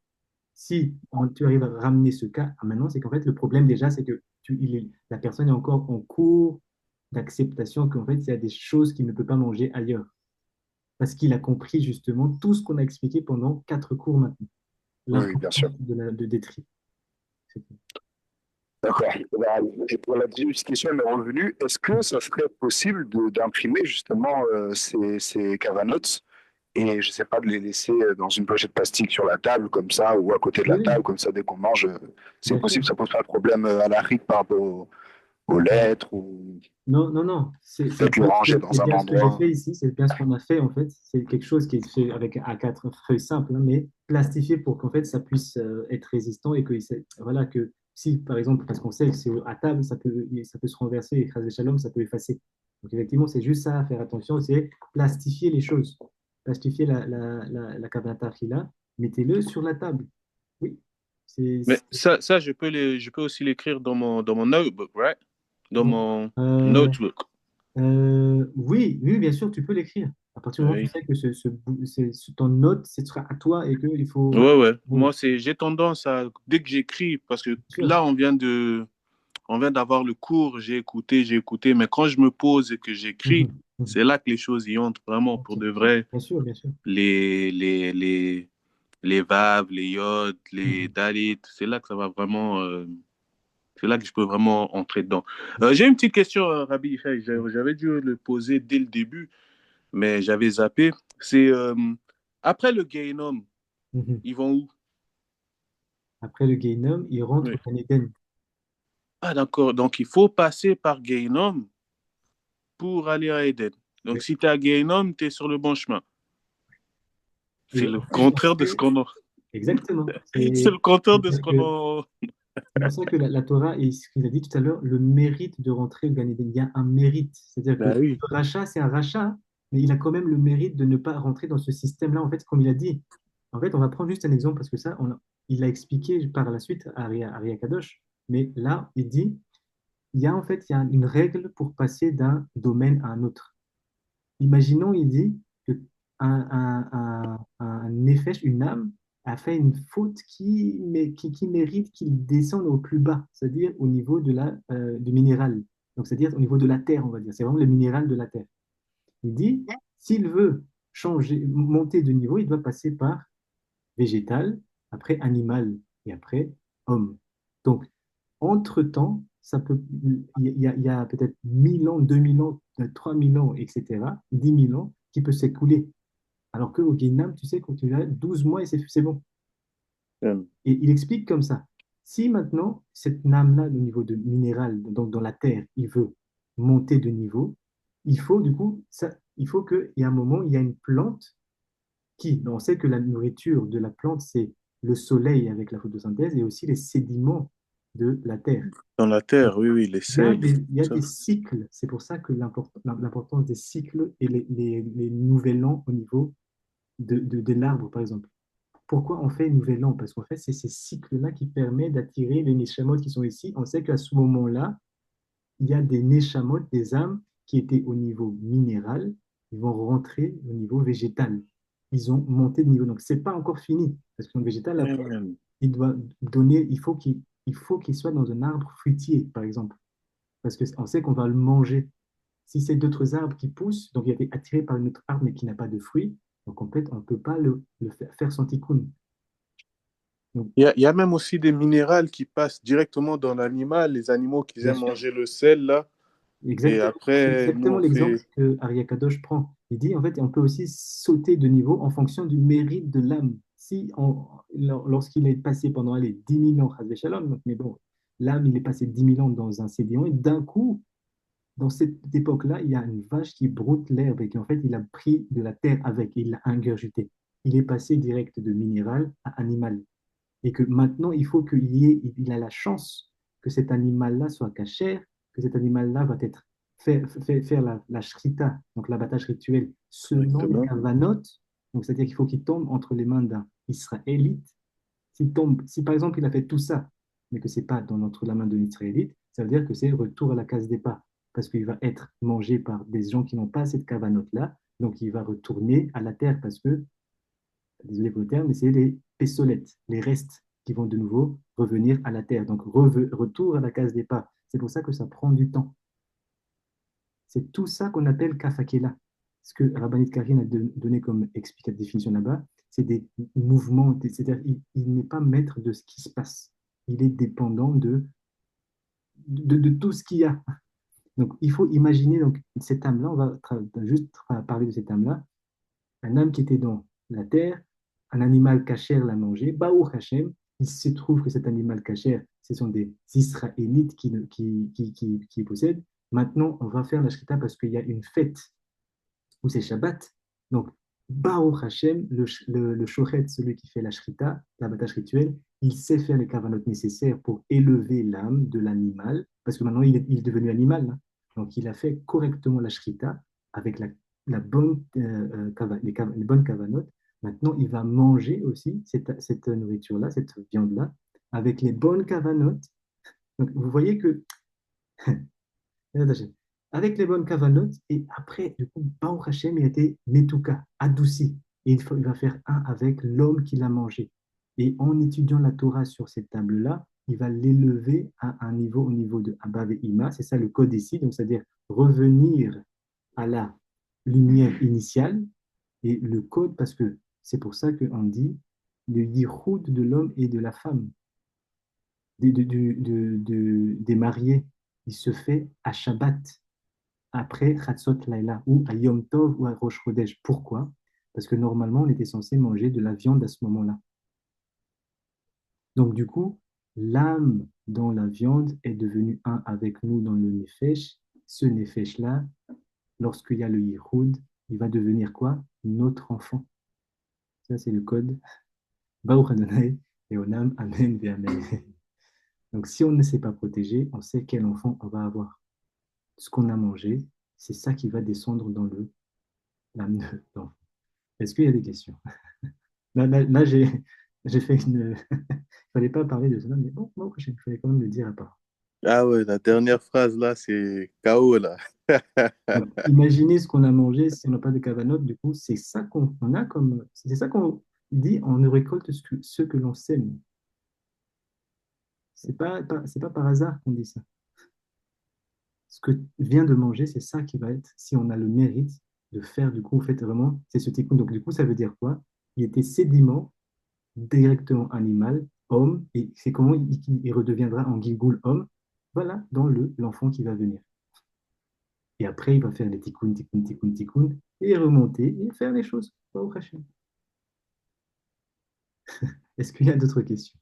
Si tu arrives à ramener ce cas à maintenant, c'est qu'en fait, le problème déjà, c'est que la personne est encore en cours d'acceptation qu'en fait, il y a des choses qu'il ne peut pas manger ailleurs. Parce qu'il a compris justement tout ce qu'on a expliqué pendant 4 cours maintenant. Oui, bien sûr. De détri. D'accord. Et pour la deuxième question, elle m'est revenue. Est-ce que ça serait possible d'imprimer justement ces cavanotes et je sais pas, de les laisser dans une pochette plastique sur la table comme ça ou à côté de Oui, la oui, table comme ça dès qu'on mange. C'est bien sûr. possible, ça pose pas de problème à la rigue par rapport aux lettres ou Non, non, non. peut-être le ranger C'est dans un bien ce que j'ai endroit. fait ici. C'est bien ce qu'on a fait, en fait. C'est quelque chose qui est fait avec un A4 feuilles simple, hein, mais plastifié pour qu'en fait, ça puisse être résistant et que, voilà, que si, par exemple, parce qu'on sait que c'est à table, ça peut se renverser, écraser shalom, ça peut effacer. Donc, effectivement, c'est juste ça à faire attention, c'est plastifier les choses. Plastifier la cavanata là, mettez-le sur la table. Oui. Mais ça je peux aussi l'écrire dans mon notebook, right? Dans Donc, mon euh, notebook. oui, oui, bien sûr, tu peux l'écrire. À partir du moment où tu Oui. sais que ton note, ce sera à toi et qu'il faut. Voilà. Ouais, ouais. Oui, Moi, j'ai tendance à, dès que j'écris, parce que bien sûr. là, on vient d'avoir le cours, j'ai écouté, mais quand je me pose et que j'écris, Mhm, mhm. c'est là que les choses y entrent vraiment Bien pour sûr, de vrai. bien sûr, bien sûr. Les, les, les, les vaves, les yods, les Mhm. dalits, c'est là que ça va vraiment, c'est là que je peux vraiment entrer dedans. J'ai une petite question, Rabbi. Hey, j'avais dû le poser dès le début, mais j'avais zappé. C'est après le Gehinnom, Mhm. ils vont où? Après le Guéhinnom, il rentre au Oui. Gan Eden. Ah, d'accord. Donc, il faut passer par Gehinnom pour aller à Eden. Donc, Oui. si tu es à Gehinnom, tu es sur le bon chemin. C'est Et le en fait, on contraire de ce sait qu'on a. exactement. C'est le contraire de ce C'est-à-dire qu'on que a. c'est pour ça que la Torah, et ce qu'il a dit tout à l'heure, le mérite de rentrer au Gan Eden. Il y a un mérite. C'est-à-dire que Bah oui. le rachat, c'est un rachat, mais il a quand même le mérite de ne pas rentrer dans ce système-là, en fait, comme il a dit. En fait, on va prendre juste un exemple parce que ça, il l'a expliqué par la suite à Ria Kadosh. Mais là, il dit, il y a une règle pour passer d'un domaine à un autre. Imaginons, il dit que un nefesh, une âme, a fait une faute qui mérite qu'il descende au plus bas, c'est-à-dire au niveau du minéral. Donc, c'est-à-dire au niveau de la terre, on va dire. C'est vraiment le minéral de la terre. Il dit, s'il veut monter de niveau, il doit passer par végétal, après animal et après homme. Donc, entre-temps, il y a peut-être 1000 ans, 2000 ans, 3000 ans, etc., 10 000 ans qui peut s'écouler. Alors qu'au Guinam, tu sais, quand tu as 12 mois et c'est bon. Et il explique comme ça. Si maintenant, cette âme-là, au niveau de minéral, donc dans la terre, il veut monter de niveau, il faut du coup, il faut qu'il y ait un moment, il y a une plante on sait que la nourriture de la plante, c'est le soleil avec la photosynthèse et aussi les sédiments de la terre. Dans la terre, oui, oui, les sels, Il y a tout des ça. cycles. C'est pour ça que l'importance des cycles et les nouvel an au niveau de l'arbre, par exemple. Pourquoi on fait nouvel an? Parce qu'en fait, c'est ces cycles-là qui permettent d'attirer les neshamot qui sont ici. On sait qu'à ce moment-là, il y a des neshamot, des âmes qui étaient au niveau minéral, ils vont rentrer au niveau végétal. Ils ont monté de niveau. Donc, ce n'est pas encore fini. Parce que le végétal, après, il doit donner, il faut qu'il soit dans un arbre fruitier, par exemple. Parce qu'on sait qu'on va le manger. Si c'est d'autres arbres qui poussent, donc il a été attiré par une autre arbre mais qui n'a pas de fruits, donc en fait, on ne peut pas le faire son tikkun. Donc, Il y a même aussi des minérales qui passent directement dans l'animal, les animaux qui bien aiment sûr, manger le sel, là. Et exactement. C'est après, nous, exactement on l'exemple fait. que Arya Kadosh prend. Il dit, en fait, on peut aussi sauter de niveau en fonction du mérite de l'âme. Si lorsqu'il est passé pendant les 10 000 ans, Chas v'Shalom, mais bon, l'âme, il est passé 10 000 ans dans un sédiment, et d'un coup, dans cette époque-là, il y a une vache qui broute l'herbe et qu'en fait, il a pris de la terre avec et il l'a ingurgité. Il est passé direct de minéral à animal. Et que maintenant, il faut il a la chance que cet animal-là soit cachère, que cet animal-là va être faire la shrita, donc l'abattage rituel, selon les Exactement. kavanot. Donc, c'est-à-dire qu'il faut qu'il tombe entre les mains d'un Israélite. Si par exemple il a fait tout ça, mais que c'est pas entre la main de l'Israélite, ça veut dire que c'est retour à la case départ, parce qu'il va être mangé par des gens qui n'ont pas cette cavanote-là, donc il va retourner à la terre parce que désolé pour le terme, mais c'est les pessolettes, les restes qui vont de nouveau revenir à la terre. Donc, retour à la case départ. C'est pour ça que ça prend du temps. C'est tout ça qu'on appelle kafakela. Ce que Rabbanit Karine a donné comme définition là-bas, c'est des mouvements, c'est-à-dire il n'est pas maître de ce qui se passe. Il est dépendant de tout ce qu'il y a. Donc, il faut imaginer donc, cette âme-là, on va juste parler de cette âme-là. un âme qui était dans la terre, un animal cachère l'a mangé, Baruch Hashem, il se trouve que cet animal cachère, ce sont des Israélites qui possèdent. Maintenant, on va faire la shrita parce qu'il y a une fête où c'est Shabbat. Donc, Baruch Hashem, le shochet, celui qui fait la shrita, l'abattage rituel, il sait faire les kavanot nécessaires pour élever l'âme de l'animal, parce que maintenant il est devenu animal. Hein. Donc, il a fait correctement la shrita avec la bonne, les bonnes kavanot. Maintenant, il va manger aussi cette nourriture-là, cette viande-là, avec les bonnes kavanot. Donc, vous voyez que avec les bonnes kavanotes, et après, du coup, Baruch Hashem, il a été metuka, adouci. Et il va faire un avec l'homme qui l'a mangé. Et en étudiant la Torah sur cette table-là, il va l'élever à un niveau, au niveau de Abba et Ima. C'est ça le code ici, donc c'est-à-dire revenir à la lumière initiale. Et le code, parce que c'est pour ça qu'on dit le yichud de l'homme et de la femme, des mariés. Il se fait à Shabbat après Chatzot Laila ou à Yom Tov ou à Rosh Chodesh. Pourquoi? Parce que normalement, on était censé manger de la viande à ce moment-là. Donc, du coup, l'âme dans la viande est devenue un avec nous dans le Nefesh. Ce Nefesh-là, lorsqu'il y a le Yichud, il va devenir quoi? Notre enfant. Ça, c'est le code. Baruch Adonai et Onam, Amen et Amen. Donc, si on ne s'est pas protégé, on sait quel enfant on va avoir. Ce qu'on a mangé, c'est ça qui va descendre dans l'âme de l'enfant. Est-ce qu'il y a des questions? Là, j'ai fait une. Il ne fallait pas parler de cela, mais bon, il fallait quand même le dire à part. Ah ouais, la dernière phrase là, c'est KO là. Donc, imaginez ce qu'on a mangé si on n'a pas de cavanot. Du coup, c'est ça qu'on a comme. C'est ça qu'on dit, on ne récolte ce que l'on sème. C'est pas par hasard qu'on dit ça. Ce que vient de manger, c'est ça qui va être, si on a le mérite de faire, du coup, en fait, vraiment, c'est ce tikkun. Donc, du coup, ça veut dire quoi? Il était sédiment directement animal, homme, et c'est comment il redeviendra en Gilgul homme, voilà, dans l'enfant qui va venir. Et après, il va faire les tikkun, tikkun, tikkun, tikkun, et remonter et faire les choses. Baruch Hashem. Est-ce qu'il y a d'autres questions?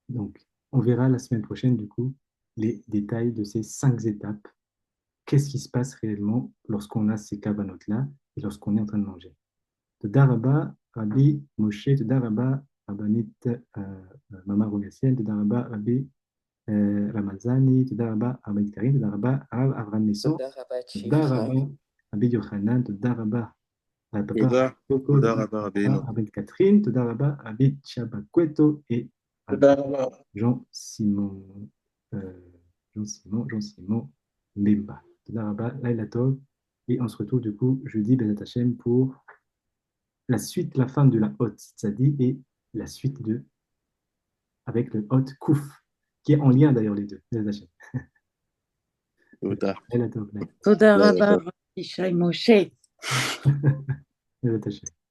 Donc, on verra la semaine prochaine, du coup, les détails de ces 5 étapes. Qu'est-ce qui se passe réellement lorsqu'on a ces cavanotes-là et lorsqu'on est en train de manger. Toda Rabba, Rabbi Moshe, Toda Rabba, Rabbanit Mama Rogaciel, Toda Rabba, Rabbi Ramazani, Toda Rabba, Rabbi Karim, Toda Rabba, Rav Avram Nesson, תודה רבה, Toda צ'יפחה. Rabba, Rabbi Yochanan, Toda Rabba, Papa תודה, Coco, תודה Toda רבה Rabba, רבינו. Rabbi Catherine, Toda Rabba, Rabbi Chabacueto et תודה רבה. Jean-Simon, Jean-Simon Mbemba. Toda Rabba, Laila Tov. Et on se retrouve du coup jeudi, Bezat Hashem, pour la suite, la fin de la Hot Tzadi et la suite avec le Hot Kouf, qui est en lien d'ailleurs les deux. Bezat Hashem. תודה. Laila Tov, תודה רבה, רבי ישי משה. Bezat Hashem.